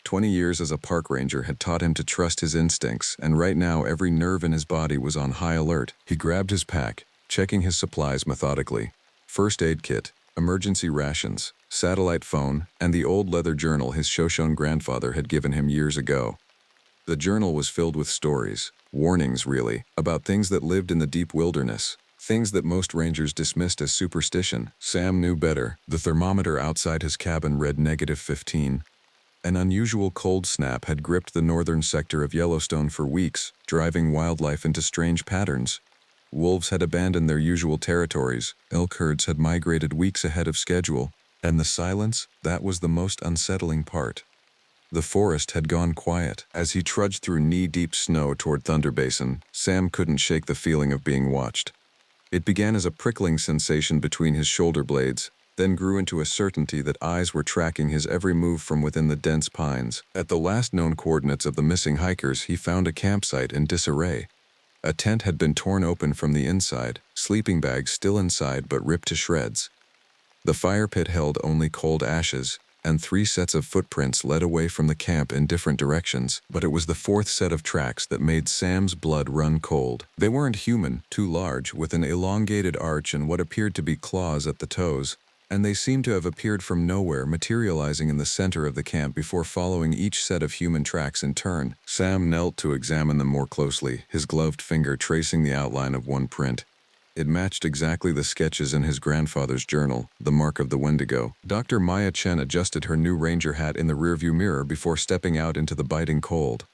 A: 20 years as a park ranger had taught him to trust his instincts, and right now every nerve in his body was on high alert. He grabbed his pack, checking his supplies methodically. First aid kit, emergency rations, satellite phone, and the old leather journal his Shoshone grandfather had given him years ago. The journal was filled with stories, warnings really, about things that lived in the deep wilderness, things that most rangers dismissed as superstition. Sam knew better. The thermometer outside his cabin read -15. An unusual cold snap had gripped the northern sector of Yellowstone for weeks, driving wildlife into strange patterns. Wolves had abandoned their usual territories, elk herds had migrated weeks ahead of schedule, and the silence, that was the most unsettling part. The forest had gone quiet. As he trudged through knee-deep snow toward Thunder Basin, Sam couldn't shake the feeling of being watched. It began as a prickling sensation between his shoulder blades, then grew into a certainty that eyes were tracking his every move from within the dense pines. At the last known coordinates of the missing hikers, he found a campsite in disarray. A tent had been torn open from the inside, sleeping bags still inside but ripped to shreds. The fire pit held only cold ashes, and 3 sets of footprints led away from the camp in different directions, but it was the 4th set of tracks that made Sam's blood run cold. They weren't human, too large, with an elongated arch and what appeared to be claws at the toes, and they seemed to have appeared from nowhere, materializing in the center of the camp before following each set of human tracks in turn. Sam knelt to examine them more closely, his gloved finger tracing the outline of one print. It matched exactly the sketches in his grandfather's journal, the mark of the Wendigo. Dr. Maya Chen adjusted her new ranger hat in the rearview mirror before stepping out into the biting cold.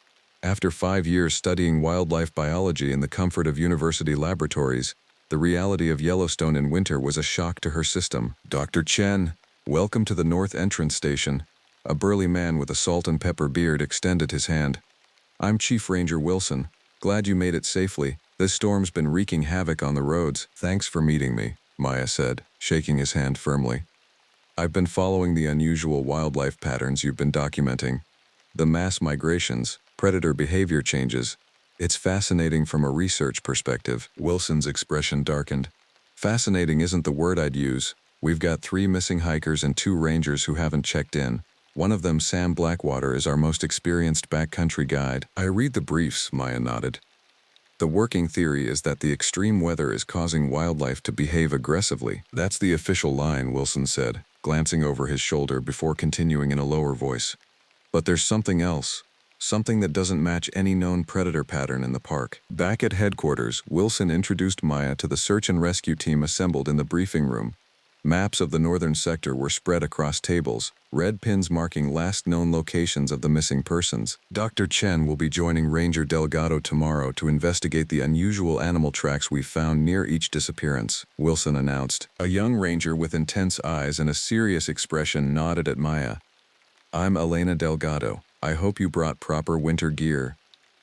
A: After 5 years studying wildlife biology in the comfort of university laboratories, the reality of Yellowstone in winter was a shock to her system. Dr. Chen, welcome to the North Entrance Station. A burly man with a salt and pepper beard extended his hand. I'm Chief Ranger Wilson. Glad you made it safely. This storm's been wreaking havoc on the roads. Thanks for meeting me, Maya said, shaking his hand firmly. I've been following the unusual wildlife patterns you've been documenting. The mass migrations, predator behavior changes. It's fascinating from a research perspective. Wilson's expression darkened. Fascinating isn't the word I'd use. We've got 3 missing hikers and 2 rangers who haven't checked in. One of them, Sam Blackwater, is our most experienced backcountry guide. I read the briefs, Maya nodded. The working theory is that the extreme weather is causing wildlife to behave aggressively. That's the official line, Wilson said, glancing over his shoulder before continuing in a lower voice. But there's something else. Something that doesn't match any known predator pattern in the park. Back at headquarters, Wilson introduced Maya to the search and rescue team assembled in the briefing room. Maps of the northern sector were spread across tables, red pins marking last known locations of the missing persons. Dr. Chen will be joining Ranger Delgado tomorrow to investigate the unusual animal tracks we found near each disappearance, Wilson announced. A young ranger with intense eyes and a serious expression nodded at Maya. I'm Elena Delgado. I hope you brought proper winter gear.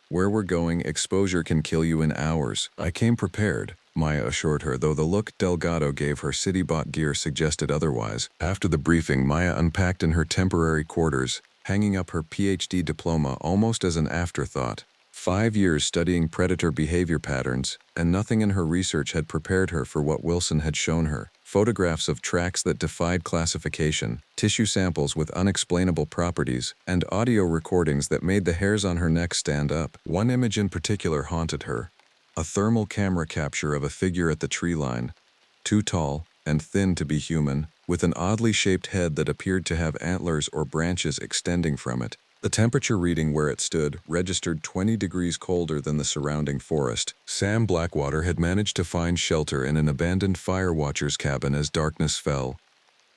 A: Where we're going, exposure can kill you in hours. I came prepared, Maya assured her, though the look Delgado gave her city-bought gear suggested otherwise. After the briefing, Maya unpacked in her temporary quarters, hanging up her PhD diploma almost as an afterthought. 5 years studying predator behavior patterns, and nothing in her research had prepared her for what Wilson had shown her. Photographs of tracks that defied classification, tissue samples with unexplainable properties, and audio recordings that made the hairs on her neck stand up. One image in particular haunted her. A thermal camera capture of a figure at the tree line, too tall and thin to be human, with an oddly shaped head that appeared to have antlers or branches extending from it. The temperature reading where it stood registered 20 degrees colder than the surrounding forest. Sam Blackwater had managed to find shelter in an abandoned fire watcher's cabin as darkness fell.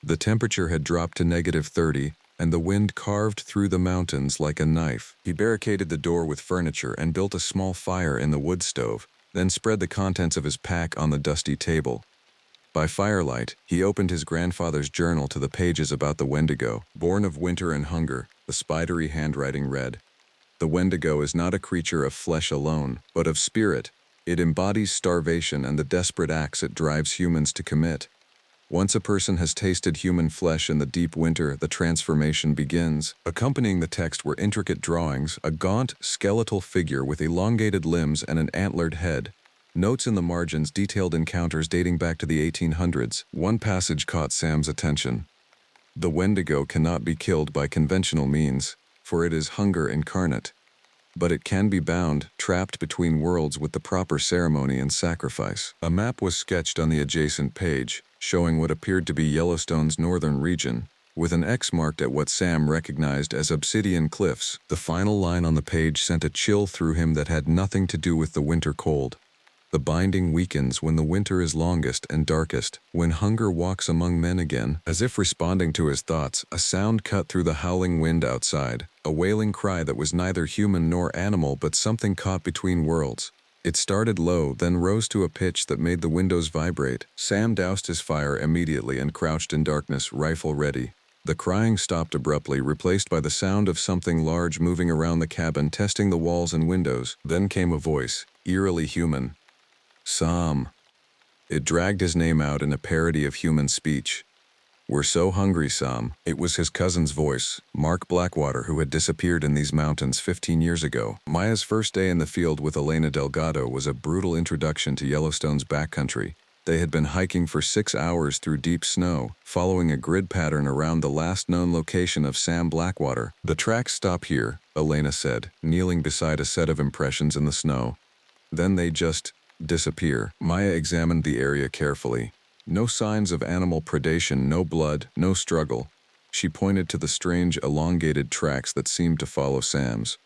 A: The temperature had dropped to -30, and the wind carved through the mountains like a knife. He barricaded the door with furniture and built a small fire in the wood stove, then spread the contents of his pack on the dusty table. By firelight, he opened his grandfather's journal to the pages about the Wendigo. Born of winter and hunger, the spidery handwriting read, "The Wendigo is not a creature of flesh alone, but of spirit. It embodies starvation and the desperate acts it drives humans to commit. Once a person has tasted human flesh in the deep winter, the transformation begins." Accompanying the text were intricate drawings, a gaunt, skeletal figure with elongated limbs and an antlered head. Notes in the margins detailed encounters dating back to the 1800s. One passage caught Sam's attention. "The Wendigo cannot be killed by conventional means, for it is hunger incarnate. But it can be bound, trapped between worlds with the proper ceremony and sacrifice." A map was sketched on the adjacent page, showing what appeared to be Yellowstone's northern region, with an X marked at what Sam recognized as Obsidian Cliffs. The final line on the page sent a chill through him that had nothing to do with the winter cold. "The binding weakens when the winter is longest and darkest, when hunger walks among men again." As if responding to his thoughts, a sound cut through the howling wind outside, a wailing cry that was neither human nor animal but something caught between worlds. It started low, then rose to a pitch that made the windows vibrate. Sam doused his fire immediately and crouched in darkness, rifle ready. The crying stopped abruptly, replaced by the sound of something large moving around the cabin, testing the walls and windows. Then came a voice, eerily human. "Sam." It dragged his name out in a parody of human speech. "We're so hungry, Sam." It was his cousin's voice, Mark Blackwater, who had disappeared in these mountains 15 years ago. Maya's first day in the field with Elena Delgado was a brutal introduction to Yellowstone's backcountry. They had been hiking for 6 hours through deep snow, following a grid pattern around the last known location of Sam Blackwater. "The tracks stop here," Elena said, kneeling beside a set of impressions in the snow. "Then they just disappear." Maya examined the area carefully. No signs of animal predation, no blood, no struggle. She pointed to the strange, elongated tracks that seemed to follow Sam's.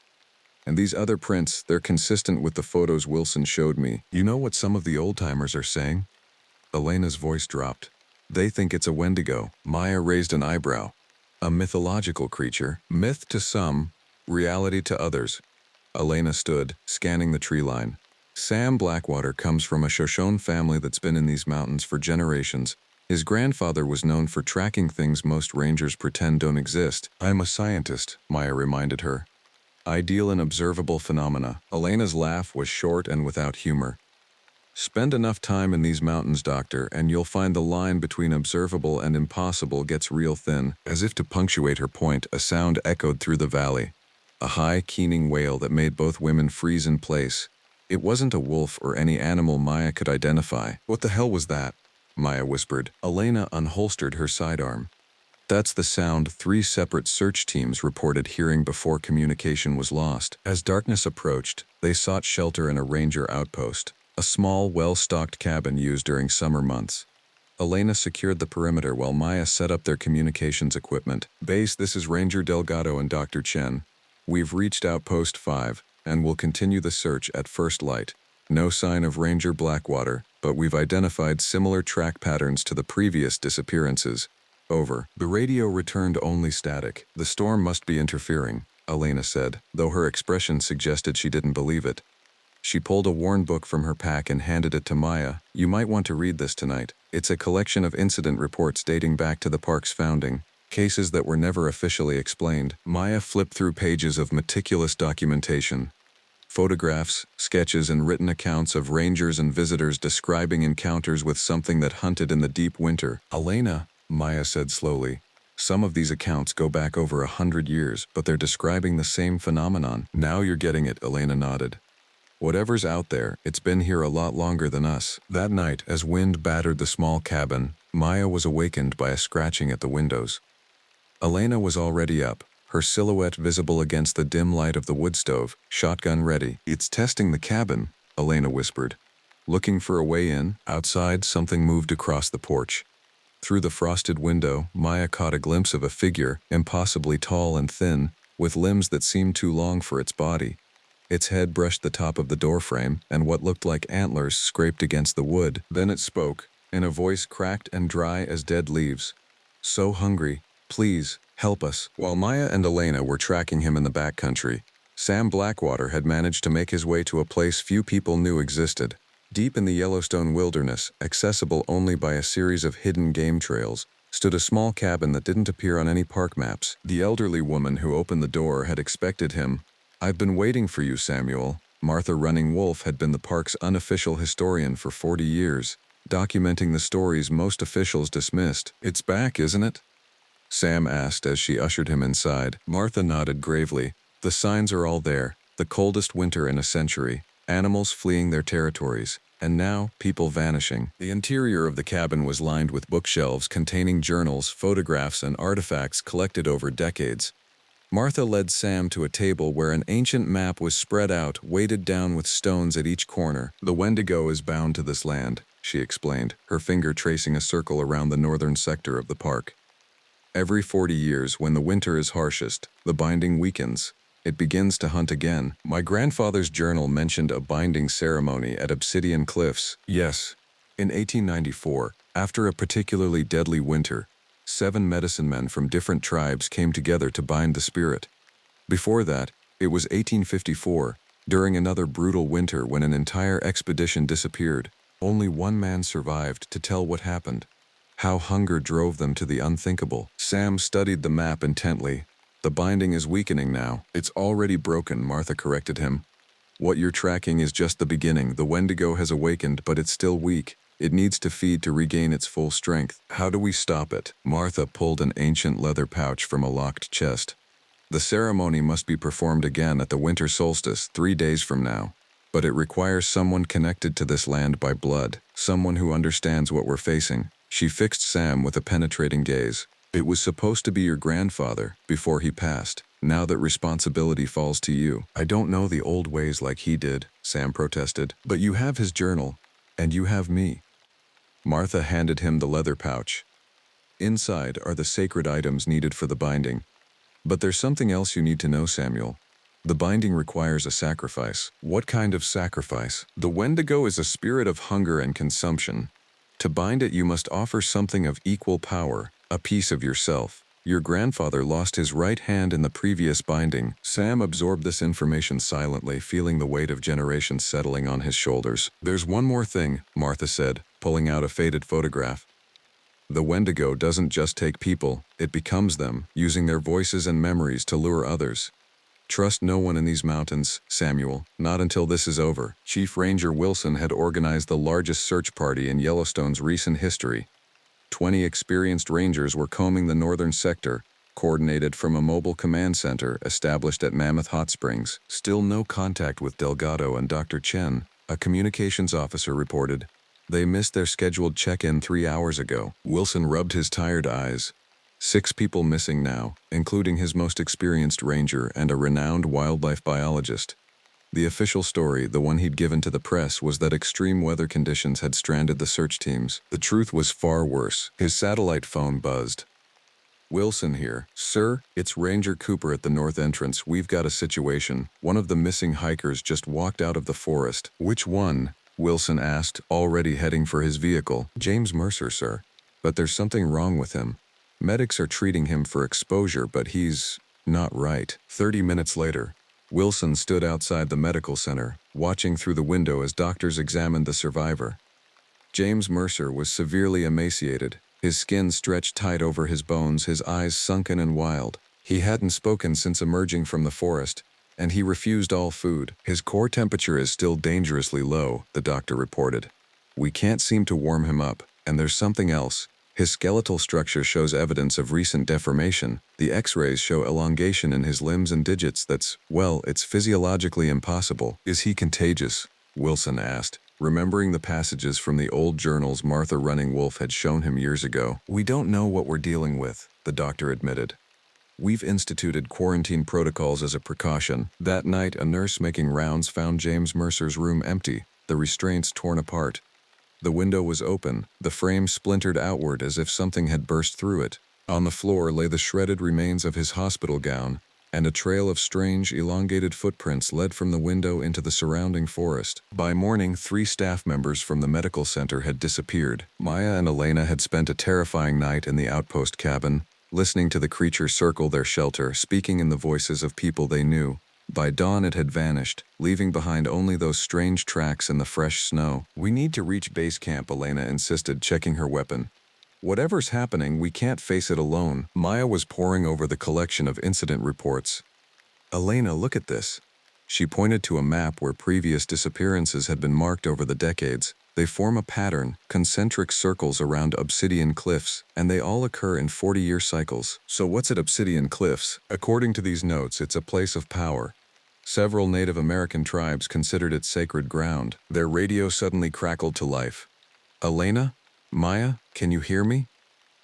A: "And these other prints, they're consistent with the photos Wilson showed me. You know what some of the old-timers are saying?" Elena's voice dropped. "They think it's a Wendigo." Maya raised an eyebrow. "A mythological creature. Myth to some, reality to others." Elena stood, scanning the tree line. "Sam Blackwater comes from a Shoshone family that's been in these mountains for generations. His grandfather was known for tracking things most rangers pretend don't exist." "I'm a scientist," Maya reminded her. "I deal in observable phenomena." Elena's laugh was short and without humor. "Spend enough time in these mountains, Doctor, and you'll find the line between observable and impossible gets real thin." As if to punctuate her point, a sound echoed through the valley. A high, keening wail that made both women freeze in place. It wasn't a wolf or any animal Maya could identify. "What the hell was that?" Maya whispered. Elena unholstered her sidearm. "That's the sound 3 separate search teams reported hearing before communication was lost." As darkness approached, they sought shelter in a ranger outpost, a small, well-stocked cabin used during summer months. Elena secured the perimeter while Maya set up their communications equipment. "Base, this is Ranger Delgado and Dr. Chen. We've reached Outpost 5. And will continue the search at first light. No sign of Ranger Blackwater, but we've identified similar track patterns to the previous disappearances. Over." The radio returned only static. "The storm must be interfering," Elena said, though her expression suggested she didn't believe it. She pulled a worn book from her pack and handed it to Maya. "You might want to read this tonight. It's a collection of incident reports dating back to the park's founding. Cases that were never officially explained." Maya flipped through pages of meticulous documentation. Photographs, sketches, and written accounts of rangers and visitors describing encounters with something that hunted in the deep winter. "Elena," Maya said slowly, "some of these accounts go back over 100 years, but they're describing the same phenomenon." "Now you're getting it," Elena nodded. "Whatever's out there, it's been here a lot longer than us." That night, as wind battered the small cabin, Maya was awakened by a scratching at the windows. Elena was already up, her silhouette visible against the dim light of the wood stove, shotgun ready. "It's testing the cabin," Elena whispered. "Looking for a way in." Outside, something moved across the porch. Through the frosted window, Maya caught a glimpse of a figure, impossibly tall and thin, with limbs that seemed too long for its body. Its head brushed the top of the doorframe, and what looked like antlers scraped against the wood. Then it spoke, in a voice cracked and dry as dead leaves. "So hungry. Please, help us." While Maya and Elena were tracking him in the backcountry, Sam Blackwater had managed to make his way to a place few people knew existed. Deep in the Yellowstone wilderness, accessible only by a series of hidden game trails, stood a small cabin that didn't appear on any park maps. The elderly woman who opened the door had expected him. "I've been waiting for you, Samuel." Martha Running Wolf had been the park's unofficial historian for 40 years, documenting the stories most officials dismissed. "It's back, isn't it?" Sam asked as she ushered him inside. Martha nodded gravely. "The signs are all there. The coldest winter in a century. Animals fleeing their territories. And now, people vanishing." The interior of the cabin was lined with bookshelves containing journals, photographs, and artifacts collected over decades. Martha led Sam to a table where an ancient map was spread out, weighted down with stones at each corner. "The Wendigo is bound to this land," she explained, her finger tracing a circle around the northern sector of the park. "Every 40 years, when the winter is harshest, the binding weakens. It begins to hunt again." My grandfather's journal mentioned a binding ceremony at Obsidian Cliffs. Yes. In 1894, after a particularly deadly winter, 7 medicine men from different tribes came together to bind the spirit. Before that, it was 1854, during another brutal winter when an entire expedition disappeared. Only one man survived to tell what happened, how hunger drove them to the unthinkable. Sam studied the map intently. "The binding is weakening now." "It's already broken," Martha corrected him. "What you're tracking is just the beginning. The Wendigo has awakened, but it's still weak. It needs to feed to regain its full strength." "How do we stop it?" Martha pulled an ancient leather pouch from a locked chest. "The ceremony must be performed again at the winter solstice, 3 days from now. But it requires someone connected to this land by blood, someone who understands what we're facing." She fixed Sam with a penetrating gaze. "It was supposed to be your grandfather, before he passed. Now that responsibility falls to you." "I don't know the old ways like he did," Sam protested. "But you have his journal, and you have me." Martha handed him the leather pouch. "Inside are the sacred items needed for the binding. But there's something else you need to know, Samuel. The binding requires a sacrifice." "What kind of sacrifice?" "The Wendigo is a spirit of hunger and consumption. To bind it, you must offer something of equal power, a piece of yourself. Your grandfather lost his right hand in the previous binding." Sam absorbed this information silently, feeling the weight of generations settling on his shoulders. "There's one more thing," Martha said, pulling out a faded photograph. "The Wendigo doesn't just take people, it becomes them, using their voices and memories to lure others. Trust no one in these mountains, Samuel, not until this is over." Chief Ranger Wilson had organized the largest search party in Yellowstone's recent history. 20 experienced rangers were combing the northern sector, coordinated from a mobile command center established at Mammoth Hot Springs. "Still no contact with Delgado and Dr. Chen," a communications officer reported. "They missed their scheduled check-in 3 hours ago." Wilson rubbed his tired eyes. 6 people missing now, including his most experienced ranger and a renowned wildlife biologist. The official story, the one he'd given to the press, was that extreme weather conditions had stranded the search teams. The truth was far worse. His satellite phone buzzed. "Wilson here. Sir, it's Ranger Cooper at the north entrance. We've got a situation. One of the missing hikers just walked out of the forest." "Which one?" Wilson asked, already heading for his vehicle. "James Mercer, sir. But there's something wrong with him. Medics are treating him for exposure, but he's not right." 30 minutes later, Wilson stood outside the medical center, watching through the window as doctors examined the survivor. James Mercer was severely emaciated, his skin stretched tight over his bones, his eyes sunken and wild. He hadn't spoken since emerging from the forest, and he refused all food. "His core temperature is still dangerously low," the doctor reported. "We can't seem to warm him up, and there's something else. His skeletal structure shows evidence of recent deformation. The X-rays show elongation in his limbs and digits it's physiologically impossible." "Is he contagious?" Wilson asked, remembering the passages from the old journals Martha Running Wolf had shown him years ago. "We don't know what we're dealing with," the doctor admitted. "We've instituted quarantine protocols as a precaution." That night, a nurse making rounds found James Mercer's room empty, the restraints torn apart. The window was open, the frame splintered outward as if something had burst through it. On the floor lay the shredded remains of his hospital gown, and a trail of strange, elongated footprints led from the window into the surrounding forest. By morning, 3 staff members from the medical center had disappeared. Maya and Elena had spent a terrifying night in the outpost cabin, listening to the creature circle their shelter, speaking in the voices of people they knew. By dawn it had vanished, leaving behind only those strange tracks in the fresh snow. "We need to reach base camp," Elena insisted, checking her weapon. "Whatever's happening, we can't face it alone." Maya was poring over the collection of incident reports. "Elena, look at this." She pointed to a map where previous disappearances had been marked over the decades. They form a pattern, concentric circles around obsidian cliffs, and they all occur in 40-year cycles. So what's at Obsidian Cliffs? According to these notes, it's a place of power. Several Native American tribes considered it sacred ground. Their radio suddenly crackled to life. "Elena? Maya, can you hear me?"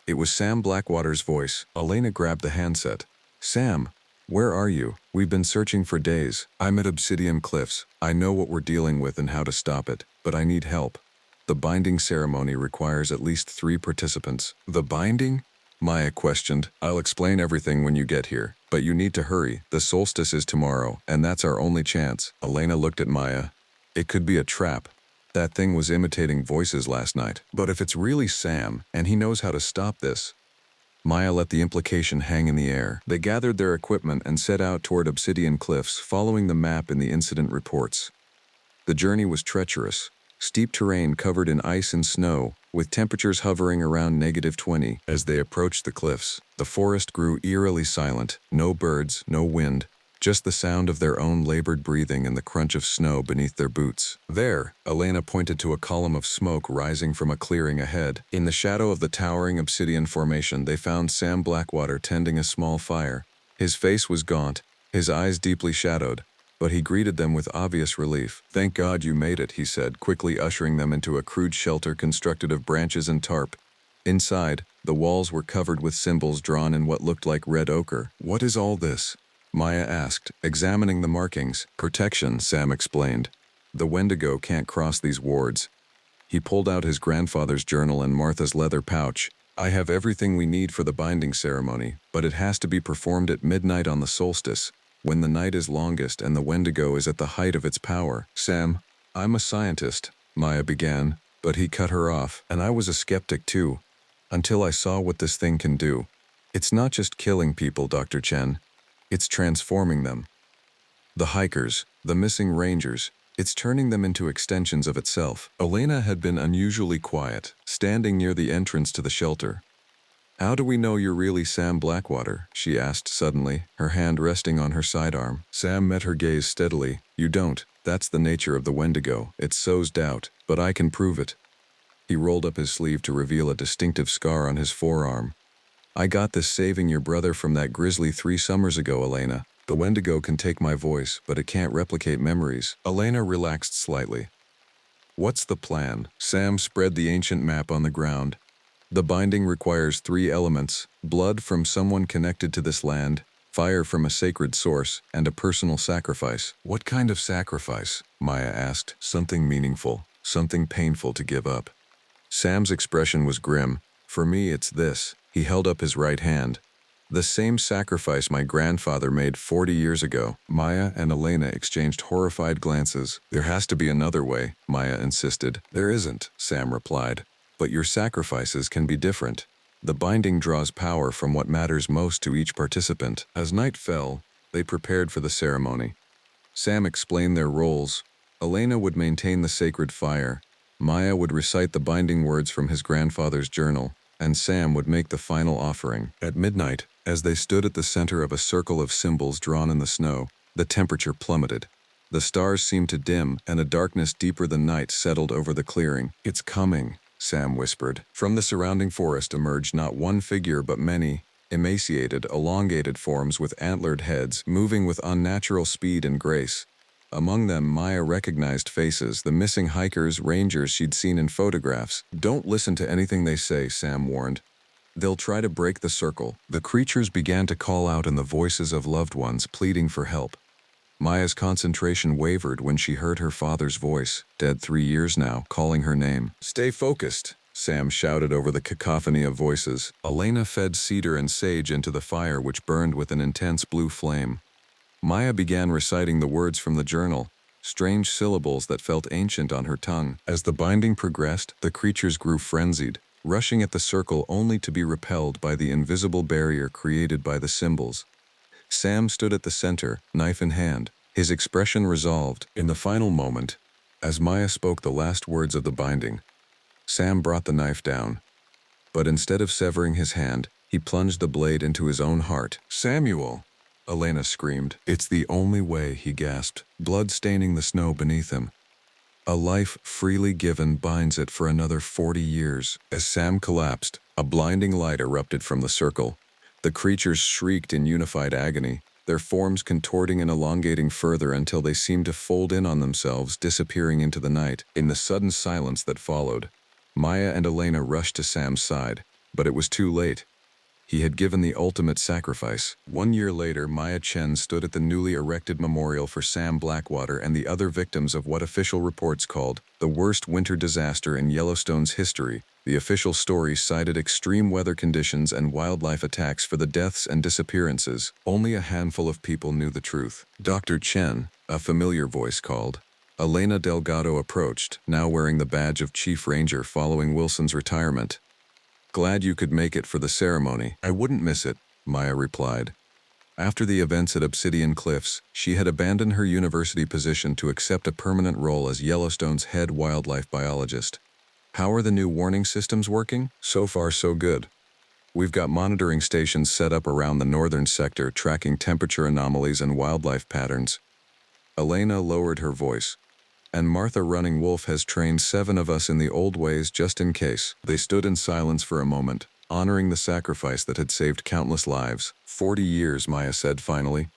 A: It was Sam Blackwater's voice. Elena grabbed the handset. "Sam, where are you? We've been searching for days. I'm at Obsidian Cliffs. I know what we're dealing with and how to stop it, but I need help. The binding ceremony requires at least 3 participants." "The binding?" Maya questioned. "I'll explain everything when you get here, but you need to hurry. The solstice is tomorrow, and that's our only chance." Elena looked at Maya. "It could be a trap. That thing was imitating voices last night. But if it's really Sam, and he knows how to stop this..." Maya let the implication hang in the air. They gathered their equipment and set out toward Obsidian Cliffs, following the map in the incident reports. The journey was treacherous. Steep terrain covered in ice and snow, with temperatures hovering around -20. As they approached the cliffs, the forest grew eerily silent. No birds, no wind, just the sound of their own labored breathing and the crunch of snow beneath their boots. "There," Elena pointed to a column of smoke rising from a clearing ahead. In the shadow of the towering obsidian formation, they found Sam Blackwater tending a small fire. His face was gaunt, his eyes deeply shadowed, but he greeted them with obvious relief. "Thank God you made it," he said, quickly ushering them into a crude shelter constructed of branches and tarp. Inside, the walls were covered with symbols drawn in what looked like red ochre. "What is all this?" Maya asked, examining the markings. "Protection," Sam explained. "The Wendigo can't cross these wards." He pulled out his grandfather's journal and Martha's leather pouch. "I have everything we need for the binding ceremony, but it has to be performed at midnight on the solstice, when the night is longest and the Wendigo is at the height of its power." "Sam, I'm a scientist," Maya began, but he cut her off. "And I was a skeptic too, until I saw what this thing can do. It's not just killing people, Dr. Chen. It's transforming them. The hikers, the missing rangers, it's turning them into extensions of itself." Elena had been unusually quiet, standing near the entrance to the shelter. "How do we know you're really Sam Blackwater?" she asked suddenly, her hand resting on her sidearm. Sam met her gaze steadily. "You don't. That's the nature of the Wendigo. It sows doubt, but I can prove it." He rolled up his sleeve to reveal a distinctive scar on his forearm. "I got this saving your brother from that grizzly 3 summers ago, Elena. The Wendigo can take my voice, but it can't replicate memories." Elena relaxed slightly. "What's the plan?" Sam spread the ancient map on the ground. "The binding requires 3 elements: blood from someone connected to this land, fire from a sacred source, and a personal sacrifice." "What kind of sacrifice?" Maya asked. "Something meaningful, something painful to give up." Sam's expression was grim. "For me, it's this." He held up his right hand. "The same sacrifice my grandfather made 40 years ago." Maya and Elena exchanged horrified glances. "There has to be another way," Maya insisted. "There isn't," Sam replied. "But your sacrifices can be different. The binding draws power from what matters most to each participant." As night fell, they prepared for the ceremony. Sam explained their roles. Elena would maintain the sacred fire. Maya would recite the binding words from his grandfather's journal, and Sam would make the final offering. At midnight, as they stood at the center of a circle of symbols drawn in the snow, the temperature plummeted. The stars seemed to dim, and a darkness deeper than night settled over the clearing. "It's coming," Sam whispered. From the surrounding forest emerged not one figure but many, emaciated, elongated forms with antlered heads, moving with unnatural speed and grace. Among them, Maya recognized faces, the missing hikers, rangers she'd seen in photographs. "Don't listen to anything they say," Sam warned. "They'll try to break the circle." The creatures began to call out in the voices of loved ones, pleading for help. Maya's concentration wavered when she heard her father's voice, dead 3 years now, calling her name. "Stay focused," Sam shouted over the cacophony of voices. Elena fed cedar and sage into the fire, which burned with an intense blue flame. Maya began reciting the words from the journal, strange syllables that felt ancient on her tongue. As the binding progressed, the creatures grew frenzied, rushing at the circle only to be repelled by the invisible barrier created by the symbols. Sam stood at the center, knife in hand, his expression resolved. In the final moment, as Maya spoke the last words of the binding, Sam brought the knife down. But instead of severing his hand, he plunged the blade into his own heart. "Samuel!" Elena screamed. "It's the only way," he gasped, blood staining the snow beneath him. "A life freely given binds it for another 40 years. As Sam collapsed, a blinding light erupted from the circle. The creatures shrieked in unified agony, their forms contorting and elongating further until they seemed to fold in on themselves, disappearing into the night. In the sudden silence that followed, Maya and Elena rushed to Sam's side, but it was too late. He had given the ultimate sacrifice. 1 year later, Maya Chen stood at the newly erected memorial for Sam Blackwater and the other victims of what official reports called the worst winter disaster in Yellowstone's history. The official story cited extreme weather conditions and wildlife attacks for the deaths and disappearances. Only a handful of people knew the truth. "Dr. Chen," a familiar voice called. Elena Delgado approached, now wearing the badge of Chief Ranger following Wilson's retirement. "Glad you could make it for the ceremony." "I wouldn't miss it," Maya replied. After the events at Obsidian Cliffs, she had abandoned her university position to accept a permanent role as Yellowstone's head wildlife biologist. "How are the new warning systems working?" "So far, so good. We've got monitoring stations set up around the northern sector, tracking temperature anomalies and wildlife patterns." Elena lowered her voice. "And Martha Running Wolf has trained 7 of us in the old ways just in case." They stood in silence for a moment, honoring the sacrifice that had saved countless lives. 40 years, Maya said finally.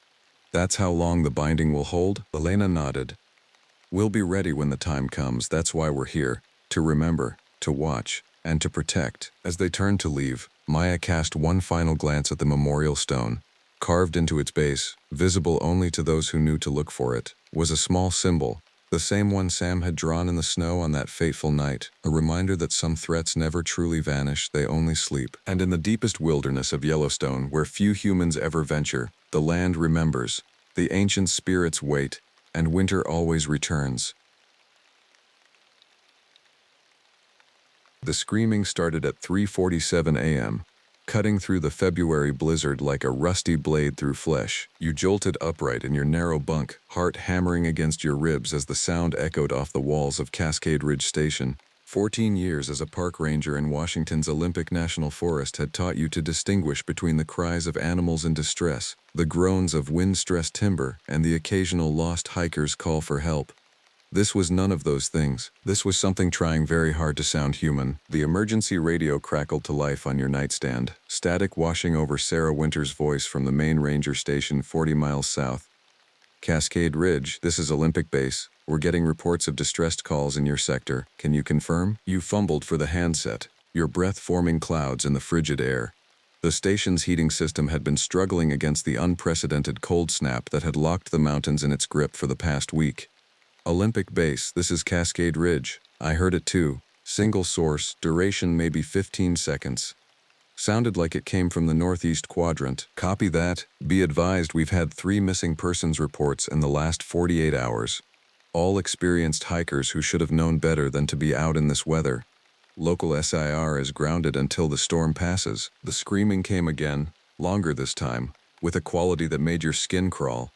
A: "That's how long the binding will hold?" Elena nodded. "We'll be ready when the time comes. That's why we're here, to remember, to watch, and to protect." As they turned to leave, Maya cast one final glance at the memorial stone. Carved into its base, visible only to those who knew to look for it, was a small symbol. The same one Sam had drawn in the snow on that fateful night, a reminder that some threats never truly vanish, they only sleep. And in the deepest wilderness of Yellowstone, where few humans ever venture, the land remembers, the ancient spirits wait, and winter always returns. The screaming started at 3:47 a.m., cutting through the February blizzard like a rusty blade through flesh. You jolted upright in your narrow bunk, heart hammering against your ribs as the sound echoed off the walls of Cascade Ridge Station. 14 years as a park ranger in Washington's Olympic National Forest had taught you to distinguish between the cries of animals in distress, the groans of wind-stressed timber, and the occasional lost hiker's call for help. This was none of those things. This was something trying very hard to sound human. The emergency radio crackled to life on your nightstand, static washing over Sarah Winter's voice from the main ranger station 40 miles south. "Cascade Ridge, this is Olympic Base. We're getting reports of distressed calls in your sector. Can you confirm?" You fumbled for the handset, your breath forming clouds in the frigid air. The station's heating system had been struggling against the unprecedented cold snap that had locked the mountains in its grip for the past week. "Olympic Base, this is Cascade Ridge. I heard it too. Single source, duration maybe 15 seconds. Sounded like it came from the northeast quadrant. Copy that. Be advised we've had 3 missing persons reports in the last 48 hours. All experienced hikers who should have known better than to be out in this weather. Local SIR is grounded until the storm passes." The screaming came again, longer this time, with a quality that made your skin crawl.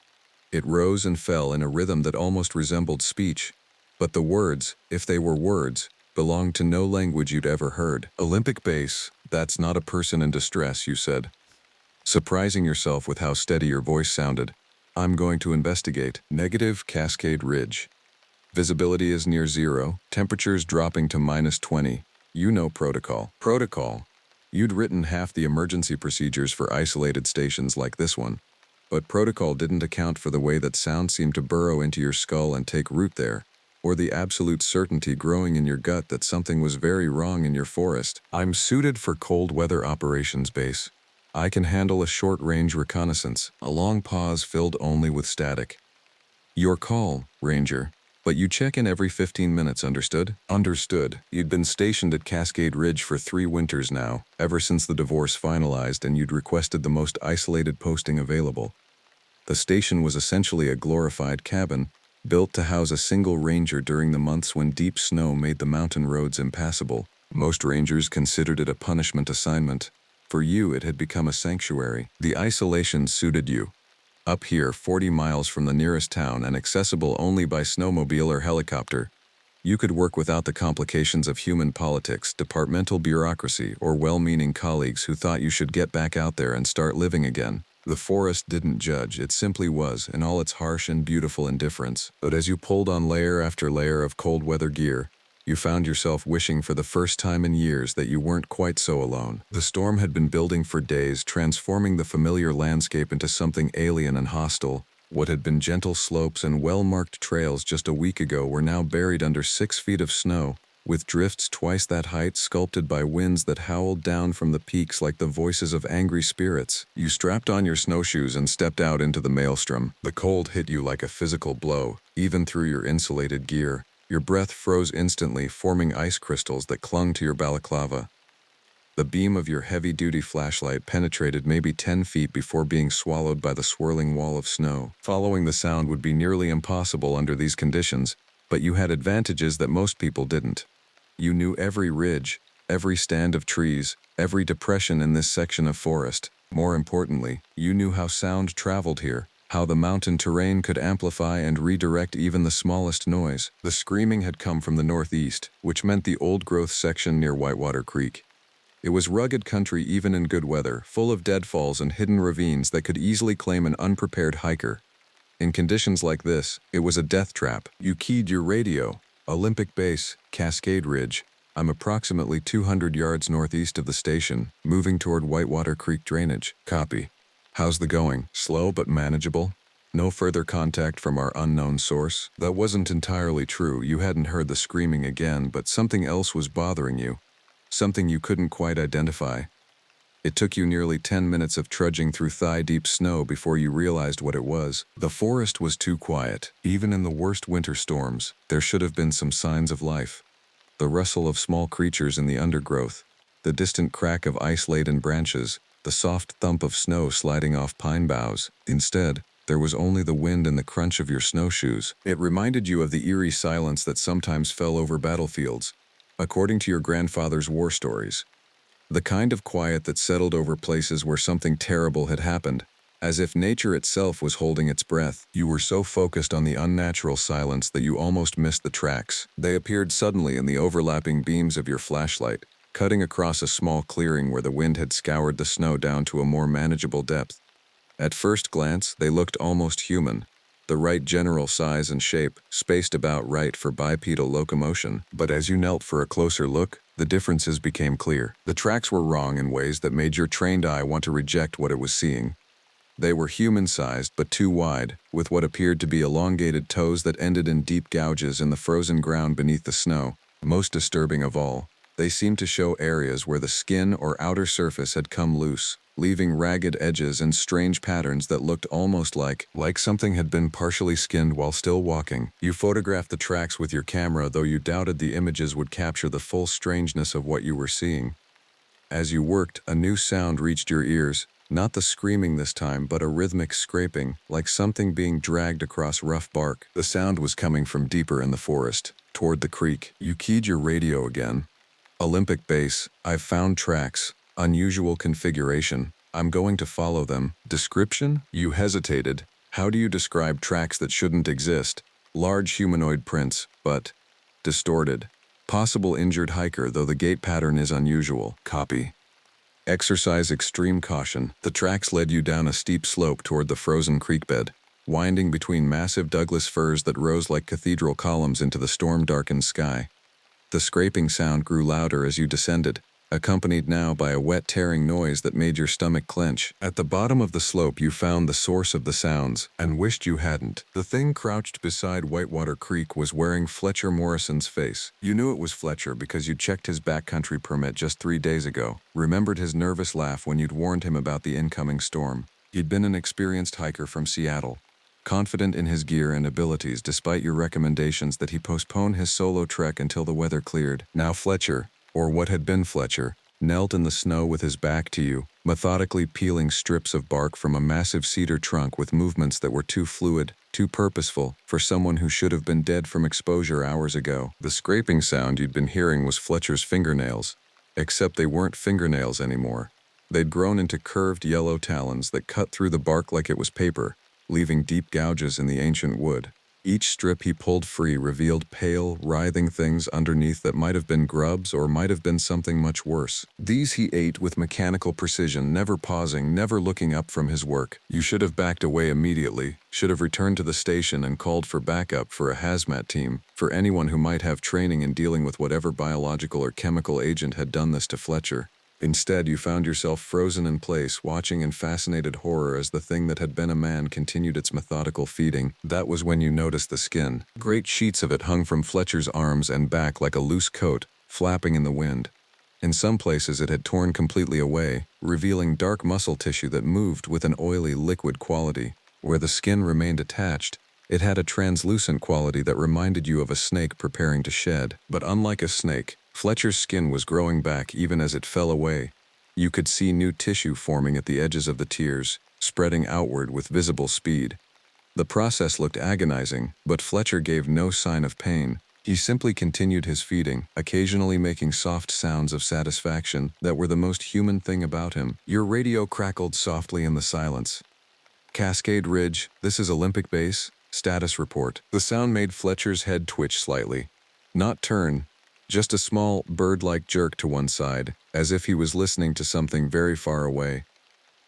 A: It rose and fell in a rhythm that almost resembled speech, but the words, if they were words, belonged to no language you'd ever heard. "Olympic Base, that's not a person in distress," you said, surprising yourself with how steady your voice sounded. "I'm going to investigate." Negative, Cascade Ridge. Visibility is near 0, temperatures dropping to -20. You know protocol. Protocol. You'd written half the emergency procedures for isolated stations like this one. But protocol didn't account for the way that sound seemed to burrow into your skull and take root there, or the absolute certainty growing in your gut that something was very wrong in your forest. "I'm suited for cold weather operations base. I can handle a short-range reconnaissance." A long pause filled only with static. "Your call, Ranger. But you check in every 15 minutes, understood? Understood. You'd been stationed at Cascade Ridge for 3 winters now, ever since the divorce finalized and you'd requested the most isolated posting available. The station was essentially a glorified cabin, built to house a single ranger during the months when deep snow made the mountain roads impassable. Most rangers considered it a punishment assignment. For you, it had become a sanctuary. The isolation suited you. Up here, 40 miles from the nearest town and accessible only by snowmobile or helicopter, you could work without the complications of human politics, departmental bureaucracy, or well-meaning colleagues who thought you should get back out there and start living again. The forest didn't judge, it simply was, in all its harsh and beautiful indifference. But as you pulled on layer after layer of cold weather gear, you found yourself wishing for the first time in years that you weren't quite so alone. The storm had been building for days, transforming the familiar landscape into something alien and hostile. What had been gentle slopes and well-marked trails just a week ago were now buried under 6 feet of snow, with drifts twice that height sculpted by winds that howled down from the peaks like the voices of angry spirits. You strapped on your snowshoes and stepped out into the maelstrom. The cold hit you like a physical blow, even through your insulated gear. Your breath froze instantly, forming ice crystals that clung to your balaclava. The beam of your heavy-duty flashlight penetrated maybe 10 feet before being swallowed by the swirling wall of snow. Following the sound would be nearly impossible under these conditions, but you had advantages that most people didn't. You knew every ridge, every stand of trees, every depression in this section of forest. More importantly, you knew how sound traveled here, how the mountain terrain could amplify and redirect even the smallest noise. The screaming had come from the northeast, which meant the old-growth section near Whitewater Creek. It was rugged country even in good weather, full of deadfalls and hidden ravines that could easily claim an unprepared hiker. In conditions like this, it was a death trap. You keyed your radio. Olympic Base, Cascade Ridge. I'm approximately 200 yards northeast of the station, moving toward Whitewater Creek drainage. Copy. How's the going? Slow but manageable? No further contact from our unknown source? That wasn't entirely true. You hadn't heard the screaming again, but something else was bothering you. Something you couldn't quite identify. It took you nearly 10 minutes of trudging through thigh-deep snow before you realized what it was. The forest was too quiet. Even in the worst winter storms, there should have been some signs of life. The rustle of small creatures in the undergrowth, the distant crack of ice-laden branches, the soft thump of snow sliding off pine boughs. Instead, there was only the wind and the crunch of your snowshoes. It reminded you of the eerie silence that sometimes fell over battlefields, according to your grandfather's war stories. The kind of quiet that settled over places where something terrible had happened, as if nature itself was holding its breath. You were so focused on the unnatural silence that you almost missed the tracks. They appeared suddenly in the overlapping beams of your flashlight, cutting across a small clearing where the wind had scoured the snow down to a more manageable depth. At first glance, they looked almost human, the right general size and shape, spaced about right for bipedal locomotion. But as you knelt for a closer look, the differences became clear. The tracks were wrong in ways that made your trained eye want to reject what it was seeing. They were human-sized but too wide, with what appeared to be elongated toes that ended in deep gouges in the frozen ground beneath the snow. Most disturbing of all, they seemed to show areas where the skin or outer surface had come loose, leaving ragged edges and strange patterns that looked almost like something had been partially skinned while still walking. You photographed the tracks with your camera, though you doubted the images would capture the full strangeness of what you were seeing. As you worked, a new sound reached your ears, not the screaming this time, but a rhythmic scraping, like something being dragged across rough bark. The sound was coming from deeper in the forest, toward the creek. You keyed your radio again. Olympic Base, I've found tracks. Unusual configuration. I'm going to follow them. Description? You hesitated. How do you describe tracks that shouldn't exist? Large humanoid prints, but distorted. Possible injured hiker, though the gait pattern is unusual. Copy. Exercise extreme caution. The tracks led you down a steep slope toward the frozen creek bed, winding between massive Douglas firs that rose like cathedral columns into the storm-darkened sky. The scraping sound grew louder as you descended, accompanied now by a wet tearing noise that made your stomach clench. At the bottom of the slope you found the source of the sounds, and wished you hadn't. The thing crouched beside Whitewater Creek was wearing Fletcher Morrison's face. You knew it was Fletcher because you checked his backcountry permit just 3 days ago, remembered his nervous laugh when you'd warned him about the incoming storm. He'd been an experienced hiker from Seattle, confident in his gear and abilities despite your recommendations that he postpone his solo trek until the weather cleared. Now Fletcher, or what had been Fletcher, knelt in the snow with his back to you, methodically peeling strips of bark from a massive cedar trunk with movements that were too fluid, too purposeful, for someone who should have been dead from exposure hours ago. The scraping sound you'd been hearing was Fletcher's fingernails, except they weren't fingernails anymore. They'd grown into curved yellow talons that cut through the bark like it was paper, leaving deep gouges in the ancient wood. Each strip he pulled free revealed pale, writhing things underneath that might have been grubs or might have been something much worse. These he ate with mechanical precision, never pausing, never looking up from his work. You should have backed away immediately, should have returned to the station and called for backup for a hazmat team, for anyone who might have training in dealing with whatever biological or chemical agent had done this to Fletcher. Instead, you found yourself frozen in place, watching in fascinated horror as the thing that had been a man continued its methodical feeding. That was when you noticed the skin. Great sheets of it hung from Fletcher's arms and back like a loose coat, flapping in the wind. In some places it had torn completely away, revealing dark muscle tissue that moved with an oily, liquid quality. Where the skin remained attached, it had a translucent quality that reminded you of a snake preparing to shed. But unlike a snake, Fletcher's skin was growing back even as it fell away. You could see new tissue forming at the edges of the tears, spreading outward with visible speed. The process looked agonizing, but Fletcher gave no sign of pain. He simply continued his feeding, occasionally making soft sounds of satisfaction that were the most human thing about him. Your radio crackled softly in the silence. Cascade Ridge, this is Olympic Base, status report. The sound made Fletcher's head twitch slightly. Not turn. Just a small, bird-like jerk to one side, as if he was listening to something very far away.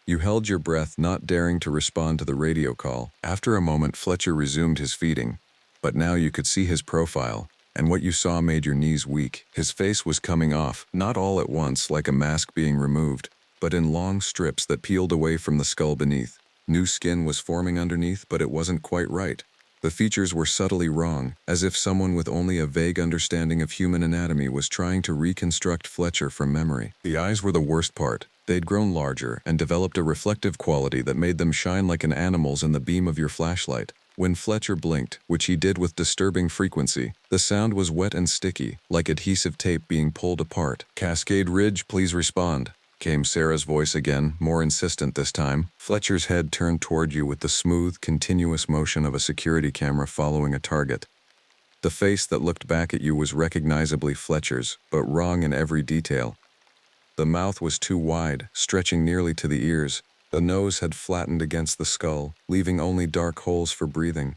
A: You held your breath, not daring to respond to the radio call. After a moment, Fletcher resumed his feeding, but now you could see his profile, and what you saw made your knees weak. His face was coming off, not all at once like a mask being removed, but in long strips that peeled away from the skull beneath. New skin was forming underneath, but it wasn't quite right. The features were subtly wrong, as if someone with only a vague understanding of human anatomy was trying to reconstruct Fletcher from memory. The eyes were the worst part. They'd grown larger and developed a reflective quality that made them shine like an animal's in the beam of your flashlight. When Fletcher blinked, which he did with disturbing frequency, the sound was wet and sticky, like adhesive tape being pulled apart. Cascade Ridge, please respond, came Sarah's voice again, more insistent this time. Fletcher's head turned toward you with the smooth, continuous motion of a security camera following a target. The face that looked back at you was recognizably Fletcher's, but wrong in every detail. The mouth was too wide, stretching nearly to the ears. The nose had flattened against the skull, leaving only dark holes for breathing.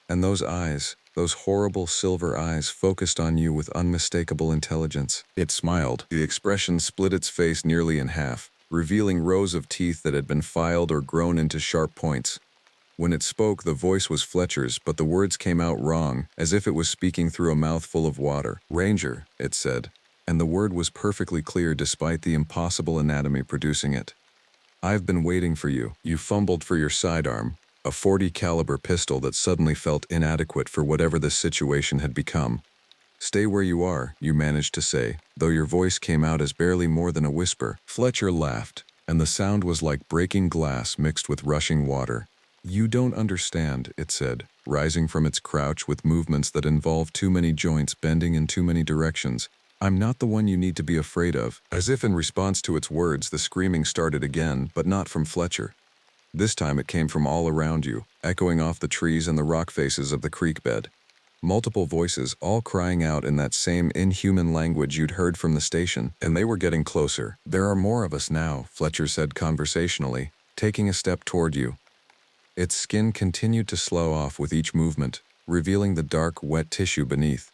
A: And those eyes, those horrible silver eyes, focused on you with unmistakable intelligence. It smiled. The expression split its face nearly in half, revealing rows of teeth that had been filed or grown into sharp points. When it spoke, the voice was Fletcher's, but the words came out wrong, as if it was speaking through a mouthful of water. Ranger, it said, and the word was perfectly clear despite the impossible anatomy producing it. I've been waiting for you. You fumbled for your sidearm, a .40 caliber pistol that suddenly felt inadequate for whatever this situation had become. Stay where you are, you managed to say, though your voice came out as barely more than a whisper. Fletcher laughed, and the sound was like breaking glass mixed with rushing water. You don't understand, it said, rising from its crouch with movements that involved too many joints bending in too many directions. I'm not the one you need to be afraid of. As if in response to its words, the screaming started again, but not from Fletcher. This time it came from all around you, echoing off the trees and the rock faces of the creek bed. Multiple voices, all crying out in that same inhuman language you'd heard from the station, and they were getting closer. There are more of us now, Fletcher said conversationally, taking a step toward you. Its skin continued to slow off with each movement, revealing the dark, wet tissue beneath.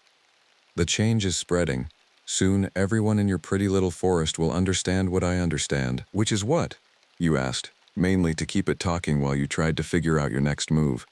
A: The change is spreading. Soon, everyone in your pretty little forest will understand what I understand. Which is what? You asked, mainly to keep it talking while you tried to figure out your next move.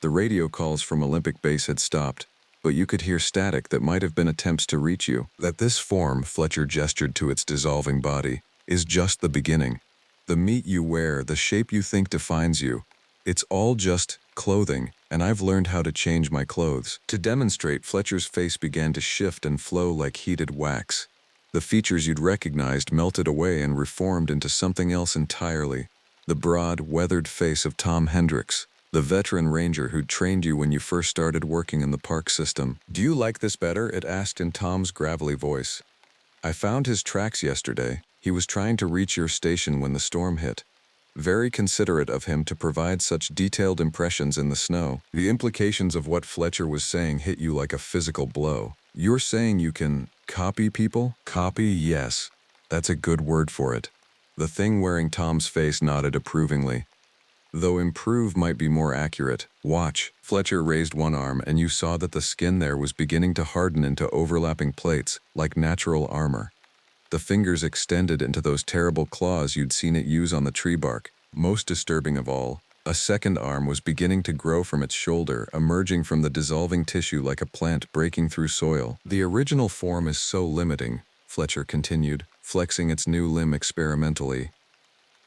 A: The radio calls from Olympic Base had stopped, but you could hear static that might have been attempts to reach you. That this form, Fletcher gestured to its dissolving body, is just the beginning. The meat you wear, the shape you think defines you, it's all just clothing, and I've learned how to change my clothes. To demonstrate, Fletcher's face began to shift and flow like heated wax. The features you'd recognized melted away and reformed into something else entirely. The broad, weathered face of Tom Hendricks. the veteran ranger who'd trained you when you first started working in the park system. "Do you like this better?" it asked in Tom's gravelly voice. "I found his tracks yesterday. He was trying to reach your station when the storm hit. Very considerate of him to provide such detailed impressions in the snow." The implications of what Fletcher was saying hit you like a physical blow. "You're saying you can copy people?" "Copy, yes. That's a good word for it." The thing wearing Tom's face nodded approvingly. "Though improve might be more accurate. Watch." Fletcher raised one arm and you saw that the skin there was beginning to harden into overlapping plates, like natural armor. The fingers extended into those terrible claws you'd seen it use on the tree bark. Most disturbing of all, a second arm was beginning to grow from its shoulder, emerging from the dissolving tissue like a plant breaking through soil. "The original form is so limiting," Fletcher continued, flexing its new limb experimentally.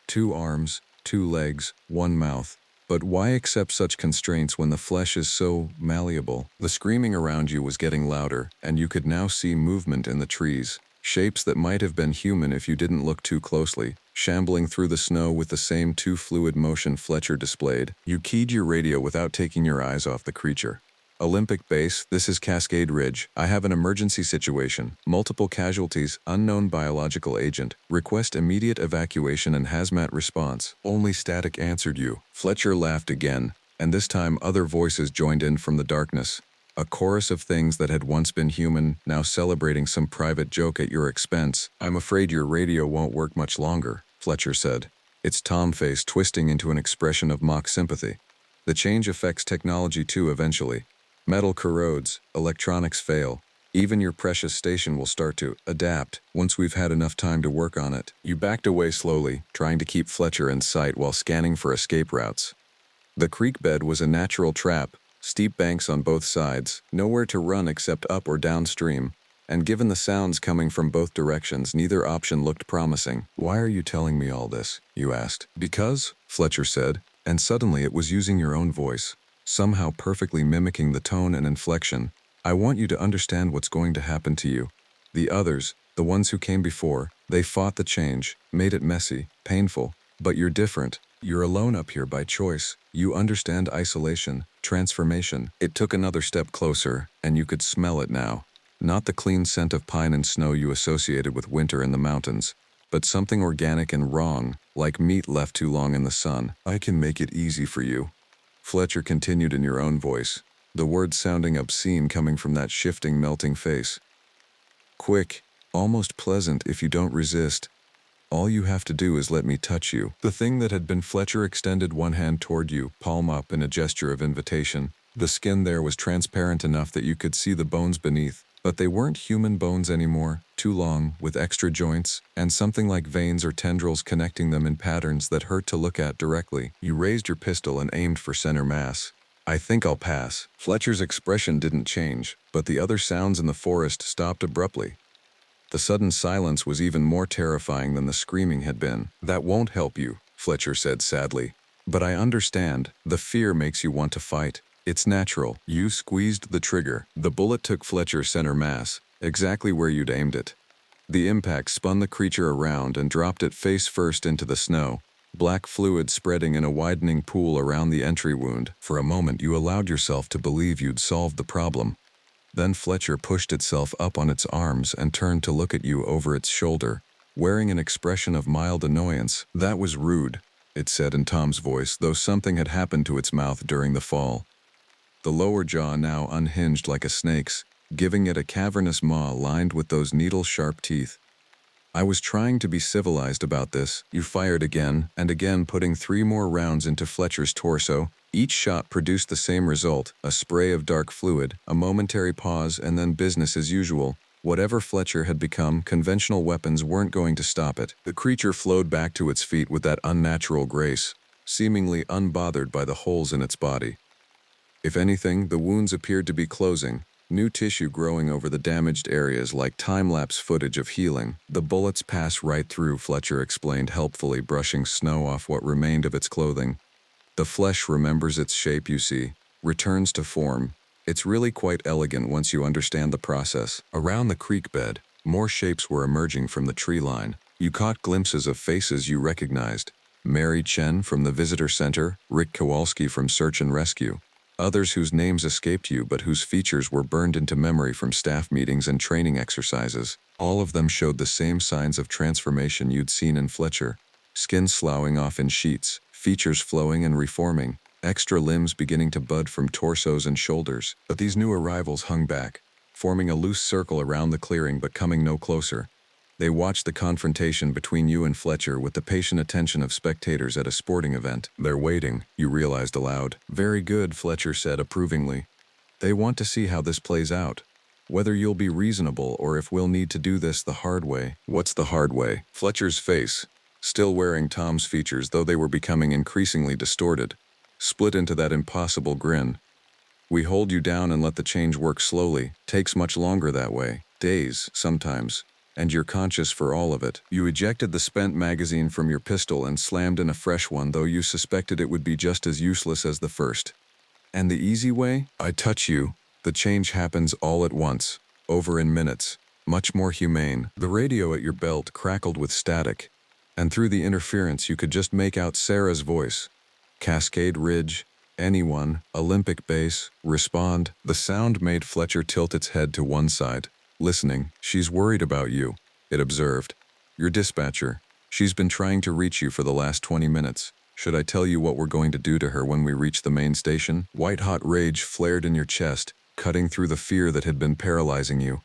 A: "2 arms, 2 legs, 1 mouth. But why accept such constraints when the flesh is so malleable?" The screaming around you was getting louder, and you could now see movement in the trees. Shapes that might have been human if you didn't look too closely, shambling through the snow with the same too-fluid motion Fletcher displayed. You keyed your radio without taking your eyes off the creature. "Olympic Base, this is Cascade Ridge. I have an emergency situation. Multiple casualties, unknown biological agent. Request immediate evacuation and hazmat response." Only static answered you. Fletcher laughed again, and this time other voices joined in from the darkness. A chorus of things that had once been human, now celebrating some private joke at your expense. "I'm afraid your radio won't work much longer," Fletcher said, its Tom face twisting into an expression of mock sympathy. "The change affects technology too eventually. Metal corrodes, electronics fail. Even your precious station will start to adapt once we've had enough time to work on it." You backed away slowly, trying to keep Fletcher in sight while scanning for escape routes. The creek bed was a natural trap. Steep banks on both sides, nowhere to run except up or downstream, and given the sounds coming from both directions, neither option looked promising. "Why are you telling me all this?" you asked. "Because," Fletcher said, and suddenly it was using your own voice, somehow perfectly mimicking the tone and inflection. "I want you to understand what's going to happen to you. The others, the ones who came before, they fought the change, made it messy, painful, but you're different. You're alone up here by choice. You understand isolation, transformation." It took another step closer, and you could smell it now. Not the clean scent of pine and snow you associated with winter in the mountains, but something organic and wrong, like meat left too long in the sun. "I can make it easy for you," Fletcher continued in your own voice, the words sounding obscene coming from that shifting, melting face. "Quick, almost pleasant if you don't resist. All you have to do is let me touch you." The thing that had been Fletcher extended one hand toward you, palm up in a gesture of invitation. The skin there was transparent enough that you could see the bones beneath, but they weren't human bones anymore, too long, with extra joints, and something like veins or tendrils connecting them in patterns that hurt to look at directly. You raised your pistol and aimed for center mass. "I think I'll pass." Fletcher's expression didn't change, but the other sounds in the forest stopped abruptly. The sudden silence was even more terrifying than the screaming had been. "That won't help you," Fletcher said sadly. "But I understand. The fear makes you want to fight. It's natural." You squeezed the trigger. The bullet took Fletcher's center mass, exactly where you'd aimed it. The impact spun the creature around and dropped it face first into the snow, black fluid spreading in a widening pool around the entry wound. For a moment you allowed yourself to believe you'd solved the problem. Then Fletcher pushed itself up on its arms and turned to look at you over its shoulder, wearing an expression of mild annoyance. "That was rude," it said in Tom's voice, though something had happened to its mouth during the fall. The lower jaw now unhinged like a snake's, giving it a cavernous maw lined with those needle-sharp teeth. "I was trying to be civilized about this." You fired again and again, putting 3 more rounds into Fletcher's torso. Each shot produced the same result, a spray of dark fluid, a momentary pause, and then business as usual. Whatever Fletcher had become, conventional weapons weren't going to stop it. The creature flowed back to its feet with that unnatural grace, seemingly unbothered by the holes in its body. If anything, the wounds appeared to be closing, new tissue growing over the damaged areas like time-lapse footage of healing. "The bullets pass right through," Fletcher explained helpfully, brushing snow off what remained of its clothing. "The flesh remembers its shape, you see, returns to form. It's really quite elegant once you understand the process." Around the creek bed, more shapes were emerging from the tree line. You caught glimpses of faces you recognized. Mary Chen from the Visitor Center, Rick Kowalski from Search and Rescue. Others whose names escaped you but whose features were burned into memory from staff meetings and training exercises. All of them showed the same signs of transformation you'd seen in Fletcher. Skin sloughing off in sheets, features flowing and reforming, extra limbs beginning to bud from torsos and shoulders. But these new arrivals hung back, forming a loose circle around the clearing but coming no closer. They watched the confrontation between you and Fletcher with the patient attention of spectators at a sporting event. They're waiting, you realized aloud. Very good, Fletcher said approvingly. They want to see how this plays out. Whether you'll be reasonable or if we'll need to do this the hard way. What's the hard way? Fletcher's face, still wearing Tom's features though they were becoming increasingly distorted, split into that impossible grin. We hold you down and let the change work slowly. Takes much longer that way. Days, sometimes. And you're conscious for all of it. You ejected the spent magazine from your pistol and slammed in a fresh one, though you suspected it would be just as useless as the first. And the easy way? I touch you. The change happens all at once, over in minutes. Much more humane. The radio at your belt crackled with static, and through the interference you could just make out Sarah's voice. Cascade Ridge, anyone, Olympic Base, respond. The sound made Fletcher tilt its head to one side. Listening. She's worried about you, it observed. Your dispatcher. She's been trying to reach you for the last 20 minutes. Should I tell you what we're going to do to her when we reach the main station? White-hot rage flared in your chest, cutting through the fear that had been paralyzing you.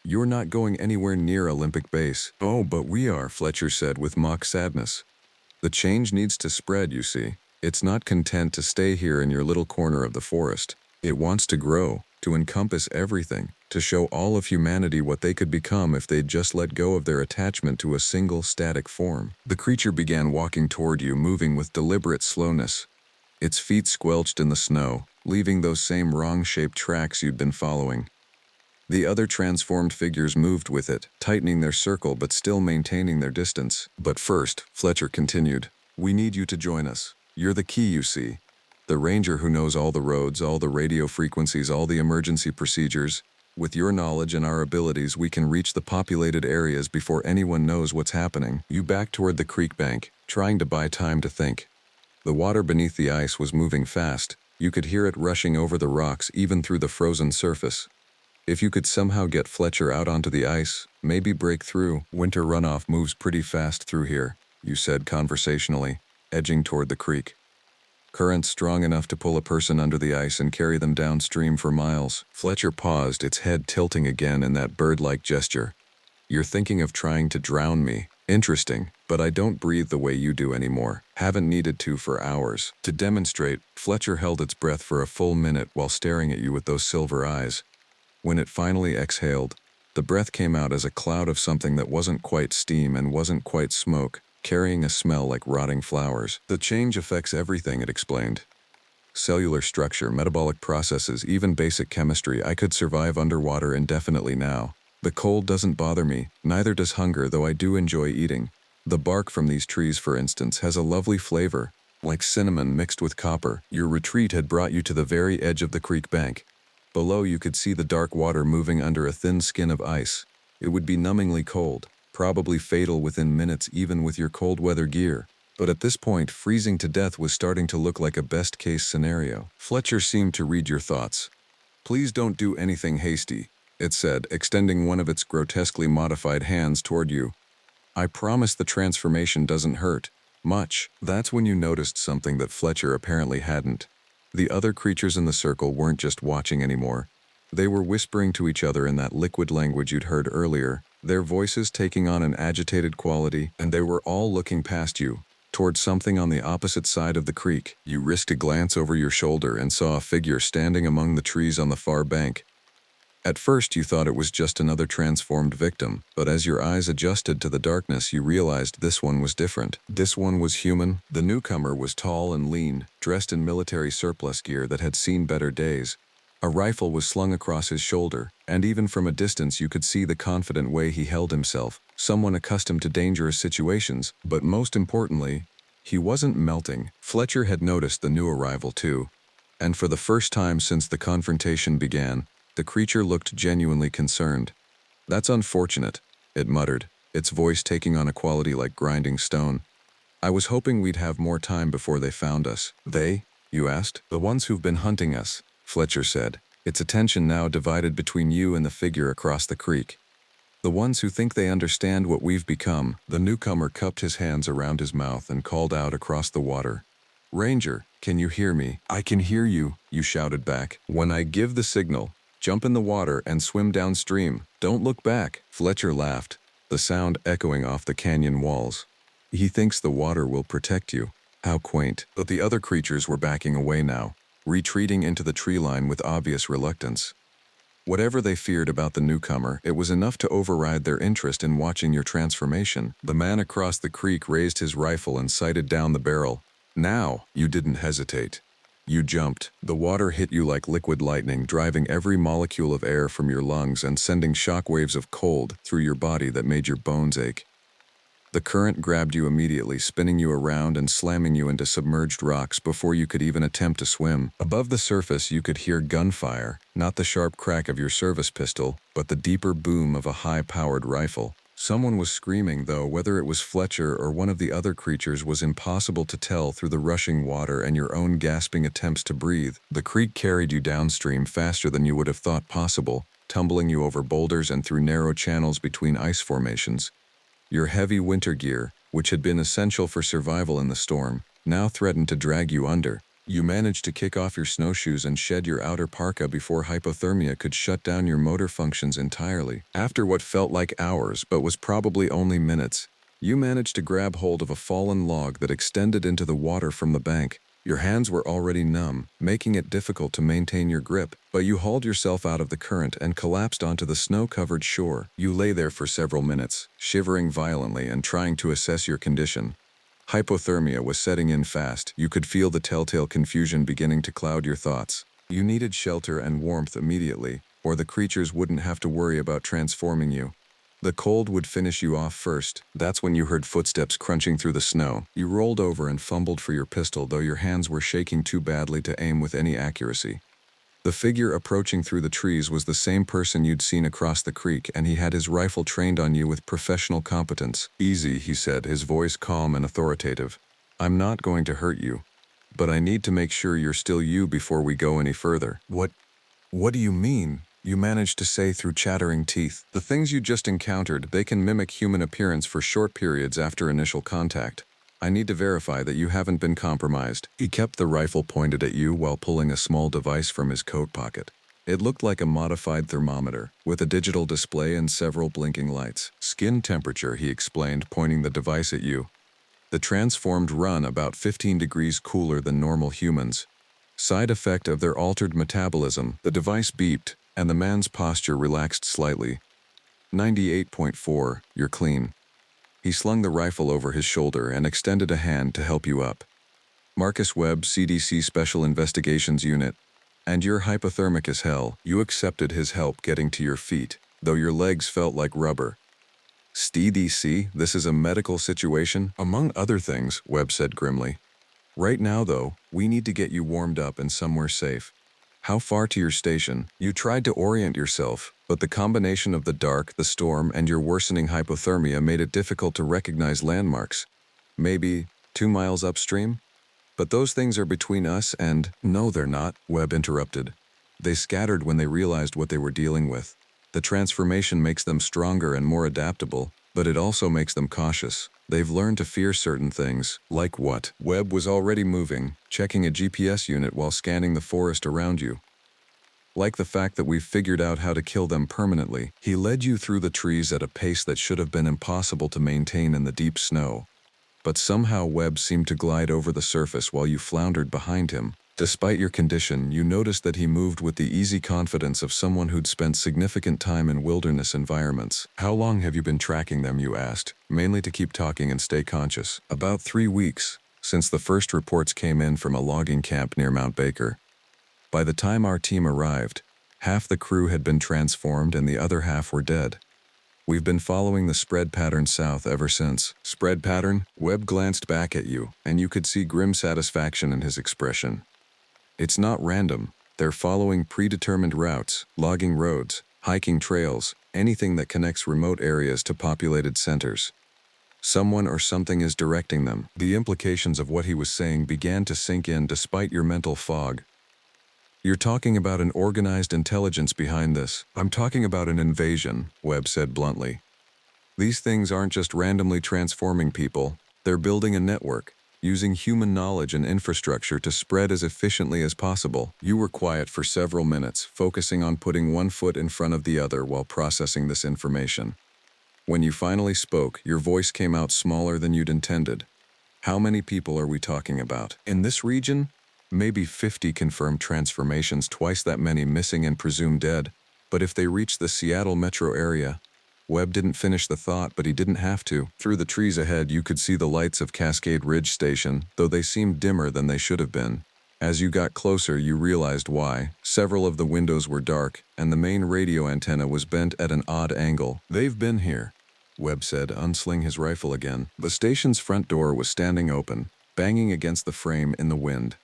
A: You're not going anywhere near Olympic Base. Oh, but we are, Fletcher said with mock sadness. The change needs to spread, you see. It's not content to stay here in your little corner of the forest. It wants to grow, to encompass everything, to show all of humanity what they could become if they'd just let go of their attachment to a single static form. The creature began walking toward you, moving with deliberate slowness. Its feet squelched in the snow, leaving those same wrong-shaped tracks you'd been following. The other transformed figures moved with it, tightening their circle but still maintaining their distance. But first, Fletcher continued, we need you to join us. You're the key, you see. The ranger who knows all the roads, all the radio frequencies, all the emergency procedures. With your knowledge and our abilities, we can reach the populated areas before anyone knows what's happening. You backed toward the creek bank, trying to buy time to think. The water beneath the ice was moving fast. You could hear it rushing over the rocks, even through the frozen surface. If you could somehow get Fletcher out onto the ice, maybe break through. Winter runoff moves pretty fast through here, you said conversationally, edging toward the creek. Current strong enough to pull a person under the ice and carry them downstream for miles. Fletcher paused, its head tilting again in that bird-like gesture. You're thinking of trying to drown me. Interesting, but I don't breathe the way you do anymore. Haven't needed to for hours. To demonstrate, Fletcher held its breath for a full minute while staring at you with those silver eyes. When it finally exhaled, the breath came out as a cloud of something that wasn't quite steam and wasn't quite smoke, carrying a smell like rotting flowers. The change affects everything, it explained. Cellular structure, metabolic processes, even basic chemistry. I could survive underwater indefinitely now. The cold doesn't bother me, neither does hunger, though I do enjoy eating. The bark from these trees, for instance, has a lovely flavor, like cinnamon mixed with copper. Your retreat had brought you to the very edge of the creek bank. Below you could see the dark water moving under a thin skin of ice. It would be numbingly cold, probably fatal within minutes even with your cold weather gear. But at this point, freezing to death was starting to look like a best-case scenario. Fletcher seemed to read your thoughts. Please don't do anything hasty, it said, extending one of its grotesquely modified hands toward you. I promise the transformation doesn't hurt much. That's when you noticed something that Fletcher apparently hadn't. The other creatures in the circle weren't just watching anymore. They were whispering to each other in that liquid language you'd heard earlier, their voices taking on an agitated quality, and they were all looking past you, toward something on the opposite side of the creek. You risked a glance over your shoulder and saw a figure standing among the trees on the far bank. At first you thought it was just another transformed victim, but as your eyes adjusted to the darkness you realized this one was different. This one was human. The newcomer was tall and lean, dressed in military surplus gear that had seen better days. A rifle was slung across his shoulder, and even from a distance you could see the confident way he held himself, someone accustomed to dangerous situations, but most importantly, he wasn't melting. Fletcher had noticed the new arrival too, and for the first time since the confrontation began, the creature looked genuinely concerned. That's unfortunate, it muttered, its voice taking on a quality like grinding stone. I was hoping we'd have more time before they found us. They? You asked. The ones who've been hunting us, Fletcher said, its attention now divided between you and the figure across the creek. The ones who think they understand what we've become. The newcomer cupped his hands around his mouth and called out across the water. Ranger, can you hear me? I can hear you, you shouted back. When I give the signal, jump in the water and swim downstream. Don't look back. Fletcher laughed, the sound echoing off the canyon walls. He thinks the water will protect you. How quaint. But the other creatures were backing away now, retreating into the tree line with obvious reluctance. Whatever they feared about the newcomer, it was enough to override their interest in watching your transformation. The man across the creek raised his rifle and sighted down the barrel. Now, you didn't hesitate. You jumped. The water hit you like liquid lightning, driving every molecule of air from your lungs and sending shockwaves of cold through your body that made your bones ache. The current grabbed you immediately, spinning you around and slamming you into submerged rocks before you could even attempt to swim. Above the surface, you could hear gunfire, not the sharp crack of your service pistol, but the deeper boom of a high-powered rifle. Someone was screaming, though whether it was Fletcher or one of the other creatures was impossible to tell through the rushing water and your own gasping attempts to breathe. The creek carried you downstream faster than you would have thought possible, tumbling you over boulders and through narrow channels between ice formations. Your heavy winter gear, which had been essential for survival in the storm, now threatened to drag you under. You managed to kick off your snowshoes and shed your outer parka before hypothermia could shut down your motor functions entirely. After what felt like hours but was probably only minutes, you managed to grab hold of a fallen log that extended into the water from the bank. Your hands were already numb, making it difficult to maintain your grip, but you hauled yourself out of the current and collapsed onto the snow-covered shore. You lay there for several minutes, shivering violently and trying to assess your condition. Hypothermia was setting in fast. You could feel the telltale confusion beginning to cloud your thoughts. You needed shelter and warmth immediately, or the creatures wouldn't have to worry about transforming you. The cold would finish you off first. That's when you heard footsteps crunching through the snow. You rolled over and fumbled for your pistol, though your hands were shaking too badly to aim with any accuracy. The figure approaching through the trees was the same person you'd seen across the creek, and he had his rifle trained on you with professional competence. Easy, he said, his voice calm and authoritative. I'm not going to hurt you, but I need to make sure you're still you before we go any further. What do you mean? You managed to say through chattering teeth. The things you just encountered, they can mimic human appearance for short periods after initial contact. I need to verify that you haven't been compromised. He kept the rifle pointed at you while pulling a small device from his coat pocket. It looked like a modified thermometer, with a digital display and several blinking lights. Skin temperature, he explained, pointing the device at you. The transformed run about 15 degrees cooler than normal humans. Side effect of their altered metabolism. The device beeped, and the man's posture relaxed slightly. 98.4, you're clean. He slung the rifle over his shoulder and extended a hand to help you up. Marcus Webb, CDC Special Investigations Unit. And you're hypothermic as hell. You accepted his help getting to your feet, though your legs felt like rubber. CDC, this is a medical situation? Among other things, Webb said grimly. Right now, though, we need to get you warmed up and somewhere safe. How far to your station? You tried to orient yourself, but the combination of the dark, the storm, and your worsening hypothermia made it difficult to recognize landmarks. Maybe 2 miles upstream? But those things are between us and— No, they're not, Webb interrupted. They scattered when they realized what they were dealing with. The transformation makes them stronger and more adaptable, but it also makes them cautious. They've learned to fear certain things. Like what? Webb was already moving, checking a GPS unit while scanning the forest around you. Like the fact that we've figured out how to kill them permanently. He led you through the trees at a pace that should have been impossible to maintain in the deep snow. But somehow Webb seemed to glide over the surface while you floundered behind him. Despite your condition, you noticed that he moved with the easy confidence of someone who'd spent significant time in wilderness environments. How long have you been tracking them, you asked, mainly to keep talking and stay conscious. About 3 weeks, since the first reports came in from a logging camp near Mount Baker. By the time our team arrived, half the crew had been transformed and the other half were dead. We've been following the spread pattern south ever since. Spread pattern? Webb glanced back at you, and you could see grim satisfaction in his expression. It's not random. They're following predetermined routes, logging roads, hiking trails, anything that connects remote areas to populated centers. Someone or something is directing them. The implications of what he was saying began to sink in despite your mental fog. You're talking about an organized intelligence behind this. I'm talking about an invasion, Webb said bluntly. These things aren't just randomly transforming people, they're building a network, using human knowledge and infrastructure to spread as efficiently as possible. You were quiet for several minutes, focusing on putting one foot in front of the other while processing this information. When you finally spoke, your voice came out smaller than you'd intended. How many people are we talking about? In this region? Maybe 50 confirmed transformations, twice that many missing and presumed dead. But if they reach the Seattle metro area... Webb didn't finish the thought, but he didn't have to. Through the trees ahead, you could see the lights of Cascade Ridge Station, though they seemed dimmer than they should have been. As you got closer, you realized why. Several of the windows were dark, and the main radio antenna was bent at an odd angle. They've been here, Webb said, unsling his rifle again. The station's front door was standing open, banging against the frame in the wind.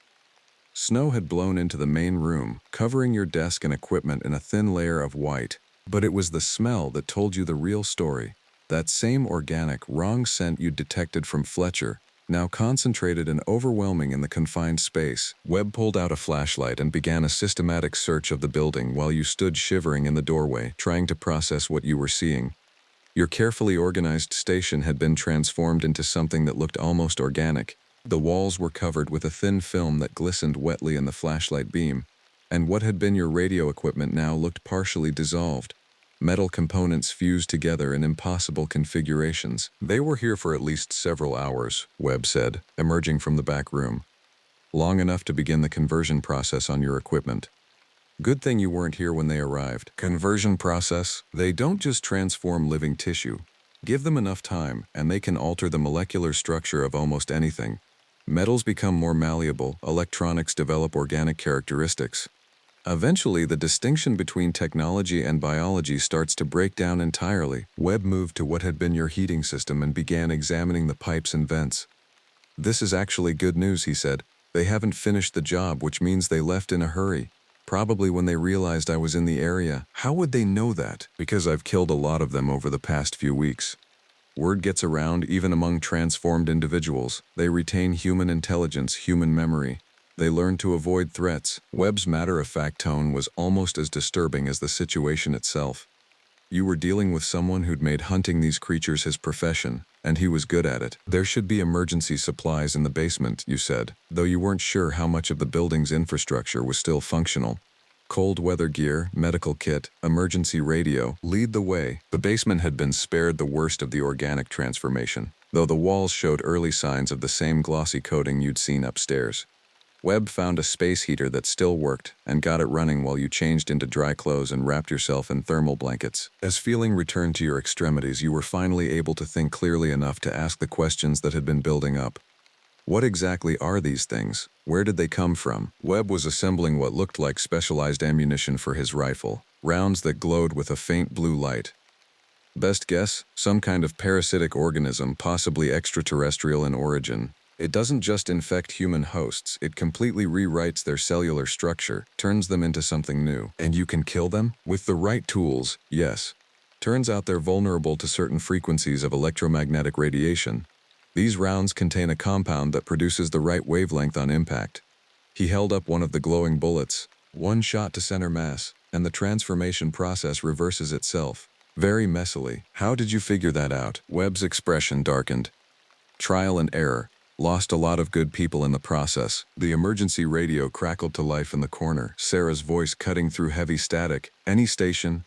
A: Snow had blown into the main room, covering your desk and equipment in a thin layer of white. But it was the smell that told you the real story. That same organic, wrong scent you'd detected from Fletcher, now concentrated and overwhelming in the confined space. Webb pulled out a flashlight and began a systematic search of the building while you stood shivering in the doorway, trying to process what you were seeing. Your carefully organized station had been transformed into something that looked almost organic. The walls were covered with a thin film that glistened wetly in the flashlight beam. And what had been your radio equipment now looked partially dissolved. Metal components fused together in impossible configurations. They were here for at least several hours, Webb said, emerging from the back room. Long enough to begin the conversion process on your equipment. Good thing you weren't here when they arrived. Conversion process? They don't just transform living tissue. Give them enough time, and they can alter the molecular structure of almost anything. Metals become more malleable, electronics develop organic characteristics. Eventually, the distinction between technology and biology starts to break down entirely. Webb moved to what had been your heating system and began examining the pipes and vents. This is actually good news, he said. They haven't finished the job, which means they left in a hurry. Probably when they realized I was in the area. How would they know that? Because I've killed a lot of them over the past few weeks. Word gets around even among transformed individuals. They retain human intelligence, human memory. They learn to avoid threats. Webb's matter-of-fact tone was almost as disturbing as the situation itself. You were dealing with someone who'd made hunting these creatures his profession, and he was good at it. There should be emergency supplies in the basement, you said, though you weren't sure how much of the building's infrastructure was still functional. Cold weather gear, medical kit, emergency radio, lead the way. The basement had been spared the worst of the organic transformation, though the walls showed early signs of the same glossy coating you'd seen upstairs. Webb found a space heater that still worked and got it running while you changed into dry clothes and wrapped yourself in thermal blankets. As feeling returned to your extremities, you were finally able to think clearly enough to ask the questions that had been building up. What exactly are these things? Where did they come from? Webb was assembling what looked like specialized ammunition for his rifle, rounds that glowed with a faint blue light. Best guess? Some kind of parasitic organism, possibly extraterrestrial in origin. It doesn't just infect human hosts, it completely rewrites their cellular structure, turns them into something new. And you can kill them? With the right tools, yes. Turns out they're vulnerable to certain frequencies of electromagnetic radiation. These rounds contain a compound that produces the right wavelength on impact. He held up one of the glowing bullets. One shot to center mass, and the transformation process reverses itself. Very messily. How did you figure that out? Webb's expression darkened. Trial and error. Lost a lot of good people in the process. The emergency radio crackled to life in the corner, Sarah's voice cutting through heavy static. Any station.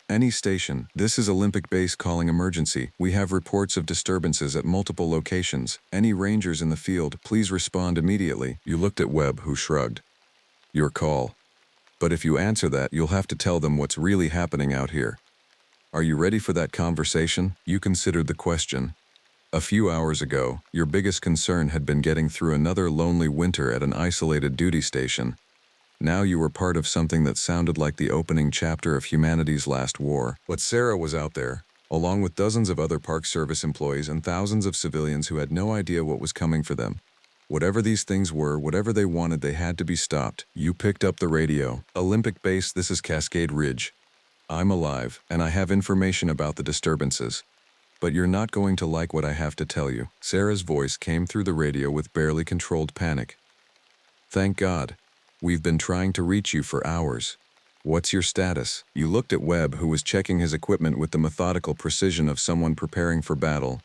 A: This is Olympic Base calling emergency. We have reports of disturbances at multiple locations. Any rangers in the field, please respond immediately. You looked at Webb, who shrugged. Your call. But if you answer that, you'll have to tell them what's really happening out here. Are you ready for that conversation? You considered the question. A few hours ago, your biggest concern had been getting through another lonely winter at an isolated duty station. Now you were part of something that sounded like the opening chapter of humanity's last war. But Sarah was out there, along with dozens of other Park Service employees and thousands of civilians who had no idea what was coming for them. Whatever these things were, whatever they wanted, they had to be stopped. You picked up the radio. Olympic Base, this is Cascade Ridge. I'm alive, and I have information about the disturbances. But you're not going to like what I have to tell you. Sarah's voice came through the radio with barely controlled panic. Thank God. We've been trying to reach you for hours. What's your status? You looked at Webb, who was checking his equipment with the methodical precision of someone preparing for battle.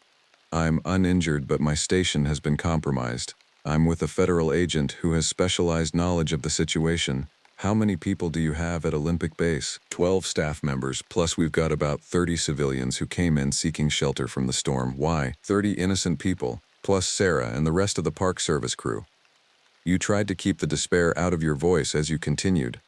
A: I'm uninjured, but my station has been compromised. I'm with a federal agent who has specialized knowledge of the situation. How many people do you have at Olympic Base? 12 staff members, plus we've got about 30 civilians who came in seeking shelter from the storm. Why? 30 innocent people, plus Sarah and the rest of the Park Service crew. You tried to keep the despair out of your voice as you continued.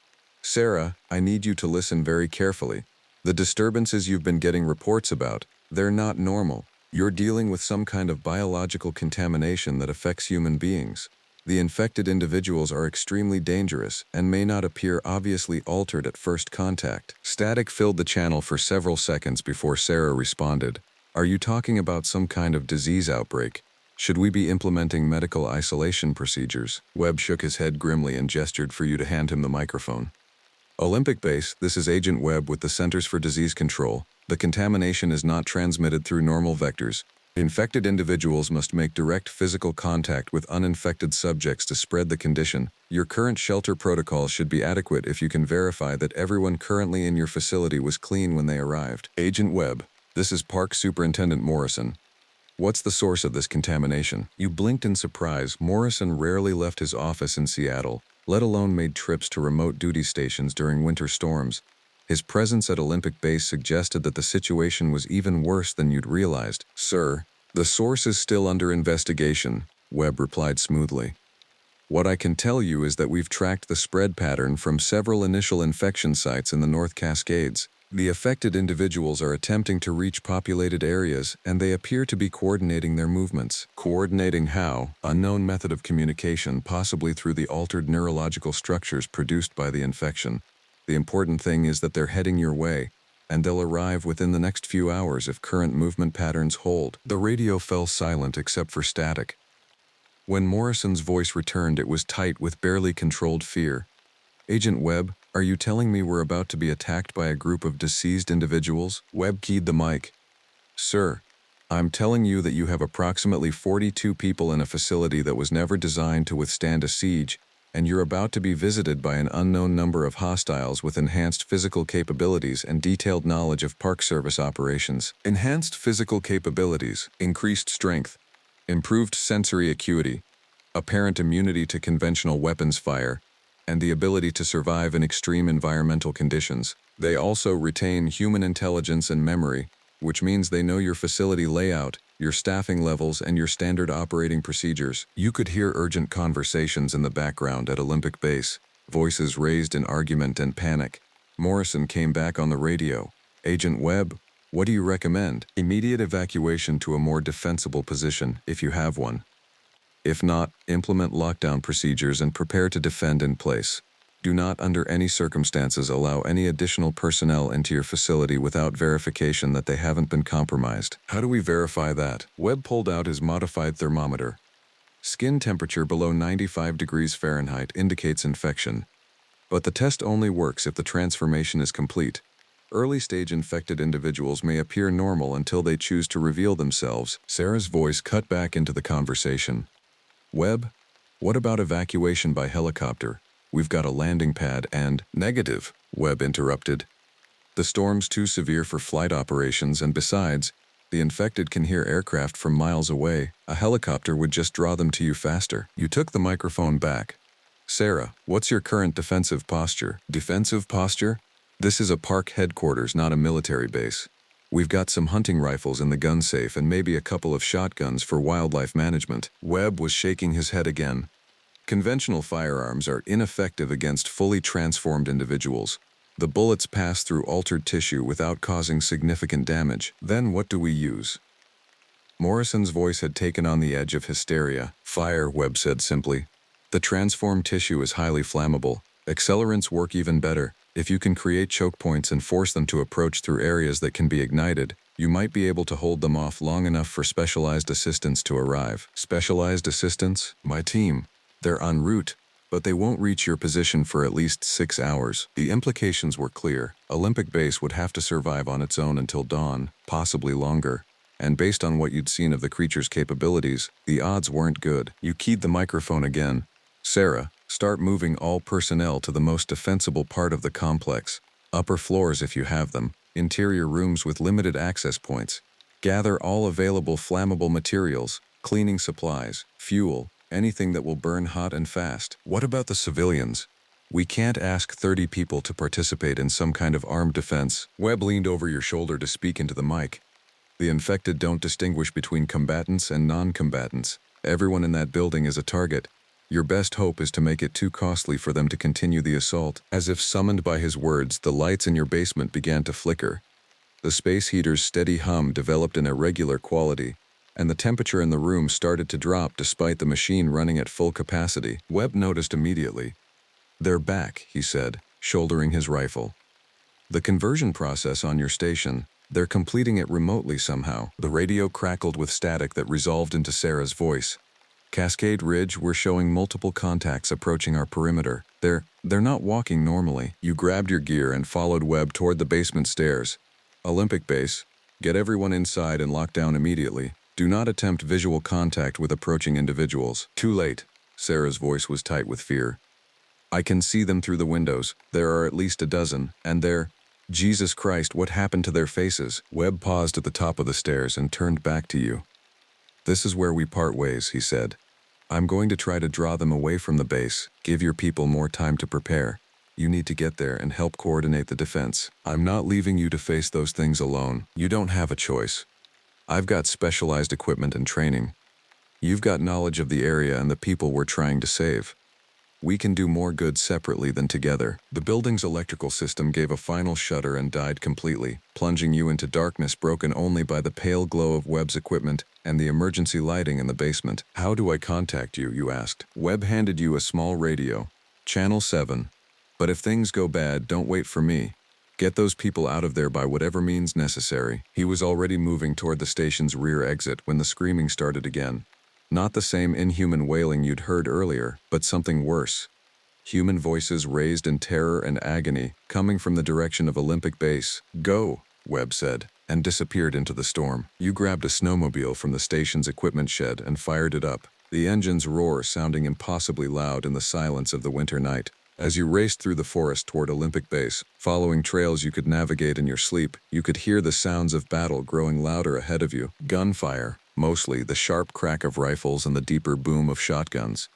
A: Sarah, I need you to listen very carefully. The disturbances you've been getting reports about, they're not normal. You're dealing with some kind of biological contamination that affects human beings. The infected individuals are extremely dangerous and may not appear obviously altered at first contact. Static filled the channel for several seconds before Sarah responded. Are you talking about some kind of disease outbreak? Should we be implementing medical isolation procedures? Webb shook his head grimly and gestured for you to hand him the microphone. Olympic Base, this is Agent Webb with the Centers for Disease Control. The contamination is not transmitted through normal vectors. Infected individuals must make direct physical contact with uninfected subjects to spread the condition. Your current shelter protocols should be adequate if you can verify that everyone currently in your facility was clean when they arrived. Agent Webb, this is Park Superintendent Morrison. What's the source of this contamination? You blinked in surprise. Morrison rarely left his office in Seattle, let alone made trips to remote duty stations during winter storms. His presence at Olympic Base suggested that the situation was even worse than you'd realized. Sir, the source is still under investigation, Webb replied smoothly. What I can tell you is that we've tracked the spread pattern from several initial infection sites in the North Cascades. The affected individuals are attempting to reach populated areas, and they appear to be coordinating their movements. Coordinating how? Unknown method of communication, possibly through the altered neurological structures produced by the infection. The important thing is that they're heading your way, and they'll arrive within the next few hours if current movement patterns hold. The radio fell silent except for static. When Morrison's voice returned, it was tight with barely controlled fear. Agent Webb, are you telling me we're about to be attacked by a group of deceased individuals? Webb keyed the mic. Sir, I'm telling you that you have approximately 42 people in a facility that was never designed to withstand a siege, and you're about to be visited by an unknown number of hostiles with enhanced physical capabilities and detailed knowledge of Park Service operations. Enhanced physical capabilities, increased strength, improved sensory acuity, apparent immunity to conventional weapons fire, and the ability to survive in extreme environmental conditions. They also retain human intelligence and memory, which means they know your facility layout, your staffing levels, and your standard operating procedures. You could hear urgent conversations in the background at Olympic Base, voices raised in argument and panic. Morrison came back on the radio. Agent Webb, what do you recommend? Immediate evacuation to a more defensible position, if you have one. If not, implement lockdown procedures and prepare to defend in place. Do not under any circumstances allow any additional personnel into your facility without verification that they haven't been compromised. How do we verify that? Webb pulled out his modified thermometer. Skin temperature below 95 degrees Fahrenheit indicates infection. But the test only works if the transformation is complete. Early-stage infected individuals may appear normal until they choose to reveal themselves. Sarah's voice cut back into the conversation. Webb, what about evacuation by helicopter? We've got a landing pad and— Negative, Webb interrupted. The storm's too severe for flight operations, and besides, the infected can hear aircraft from miles away. A helicopter would just draw them to you faster. You took the microphone back. Sarah, what's your current defensive posture? Defensive posture? This is a park headquarters, not a military base. We've got some hunting rifles in the gun safe and maybe a couple of shotguns for wildlife management. Webb was shaking his head again. Conventional firearms are ineffective against fully transformed individuals. The bullets pass through altered tissue without causing significant damage. Then what do we use? Morrison's voice had taken on the edge of hysteria. Fire, Webb said simply. The transformed tissue is highly flammable. Accelerants work even better. If you can create choke points and force them to approach through areas that can be ignited, you might be able to hold them off long enough for specialized assistance to arrive. Specialized assistance? My team. They're en route, but they won't reach your position for at least 6 hours. The implications were clear. Olympic Base would have to survive on its own until dawn, possibly longer. and based on what you'd seen of the creature's capabilities, the odds weren't good. You keyed the microphone again. Sarah, start moving all personnel to the most defensible part of the complex. Upper floors if you have them, interior rooms with limited access points. Gather all available flammable materials, cleaning supplies, fuel, anything that will burn hot and fast. What about the civilians? We can't ask 30 people to participate in some kind of armed defense. Webb leaned over your shoulder to speak into the mic. The infected don't distinguish between combatants and non-combatants. Everyone in that building is a target. Your best hope is to make it too costly for them to continue the assault. As if summoned by his words, the lights in your basement began to flicker. The space heater's steady hum developed an irregular quality, and the temperature in the room started to drop despite the machine running at full capacity. Webb noticed immediately. "They're back," he said, shouldering his rifle. "The conversion process on your station, they're completing it remotely somehow." The radio crackled with static that resolved into Sarah's voice. "Cascade Ridge, we're showing multiple contacts approaching our perimeter. They're not walking normally." You grabbed your gear and followed Webb toward the basement stairs. "Olympic Base, get everyone inside and lock down immediately. Do not attempt visual contact with approaching individuals." "Too late." Sarah's voice was tight with fear. "I can see them through the windows. There are at least a dozen, and they're... Jesus Christ, what happened to their faces?" Webb paused at the top of the stairs and turned back to you. "This is where we part ways," he said. "I'm going to try to draw them away from the base, give your people more time to prepare. You need to get there and help coordinate the defense. I'm not leaving you to face those things alone. You don't have a choice. I've got specialized equipment and training. You've got knowledge of the area and the people we're trying to save. We can do more good separately than together." The building's electrical system gave a final shudder and died completely, plunging you into darkness broken only by the pale glow of Webb's equipment and the emergency lighting in the basement. "How do I contact you?" you asked. Webb handed you a small radio. "Channel 7. But if things go bad, don't wait for me. Get those people out of there by whatever means necessary." He was already moving toward the station's rear exit when the screaming started again. Not the same inhuman wailing you'd heard earlier, but something worse. Human voices raised in terror and agony, coming from the direction of Olympic Base. "Go," Webb said, and disappeared into the storm. You grabbed a snowmobile from the station's equipment shed and fired it up, the engine's roar sounding impossibly loud in the silence of the winter night. As you raced through the forest toward Olympic Base, following trails you could navigate in your sleep, you could hear the sounds of battle growing louder ahead of you. Gunfire, mostly the sharp crack of rifles and the deeper boom of shotguns.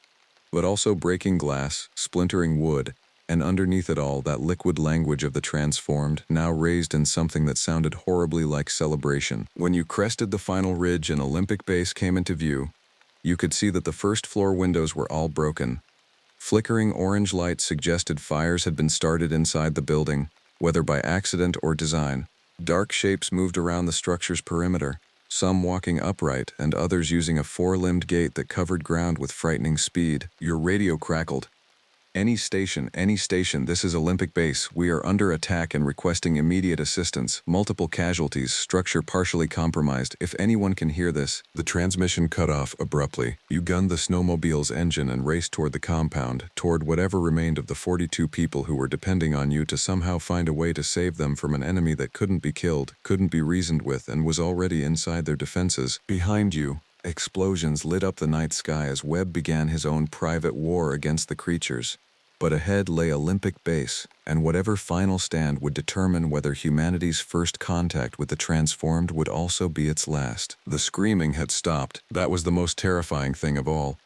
A: But also breaking glass, splintering wood, and underneath it all that liquid language of the transformed, now raised in something that sounded horribly like celebration. When you crested the final ridge and Olympic Base came into view, you could see that the first floor windows were all broken. Flickering orange light suggested fires had been started inside the building, whether by accident or design. Dark shapes moved around the structure's perimeter, some walking upright and others using a four-limbed gait that covered ground with frightening speed. Your radio crackled. Any station, this is Olympic Base. We are under attack and requesting immediate assistance. Multiple casualties, structure partially compromised. If anyone can hear this." The transmission cut off abruptly. You gunned the snowmobile's engine and raced toward the compound, toward whatever remained of the 42 people who were depending on you to somehow find a way to save them from an enemy that couldn't be killed, couldn't be reasoned with, and was already inside their defenses. Behind you, explosions lit up the night sky as Webb began his own private war against the creatures. But ahead lay Olympic Base, and whatever final stand would determine whether humanity's first contact with the transformed would also be its last. The screaming had stopped. That was the most terrifying thing of all.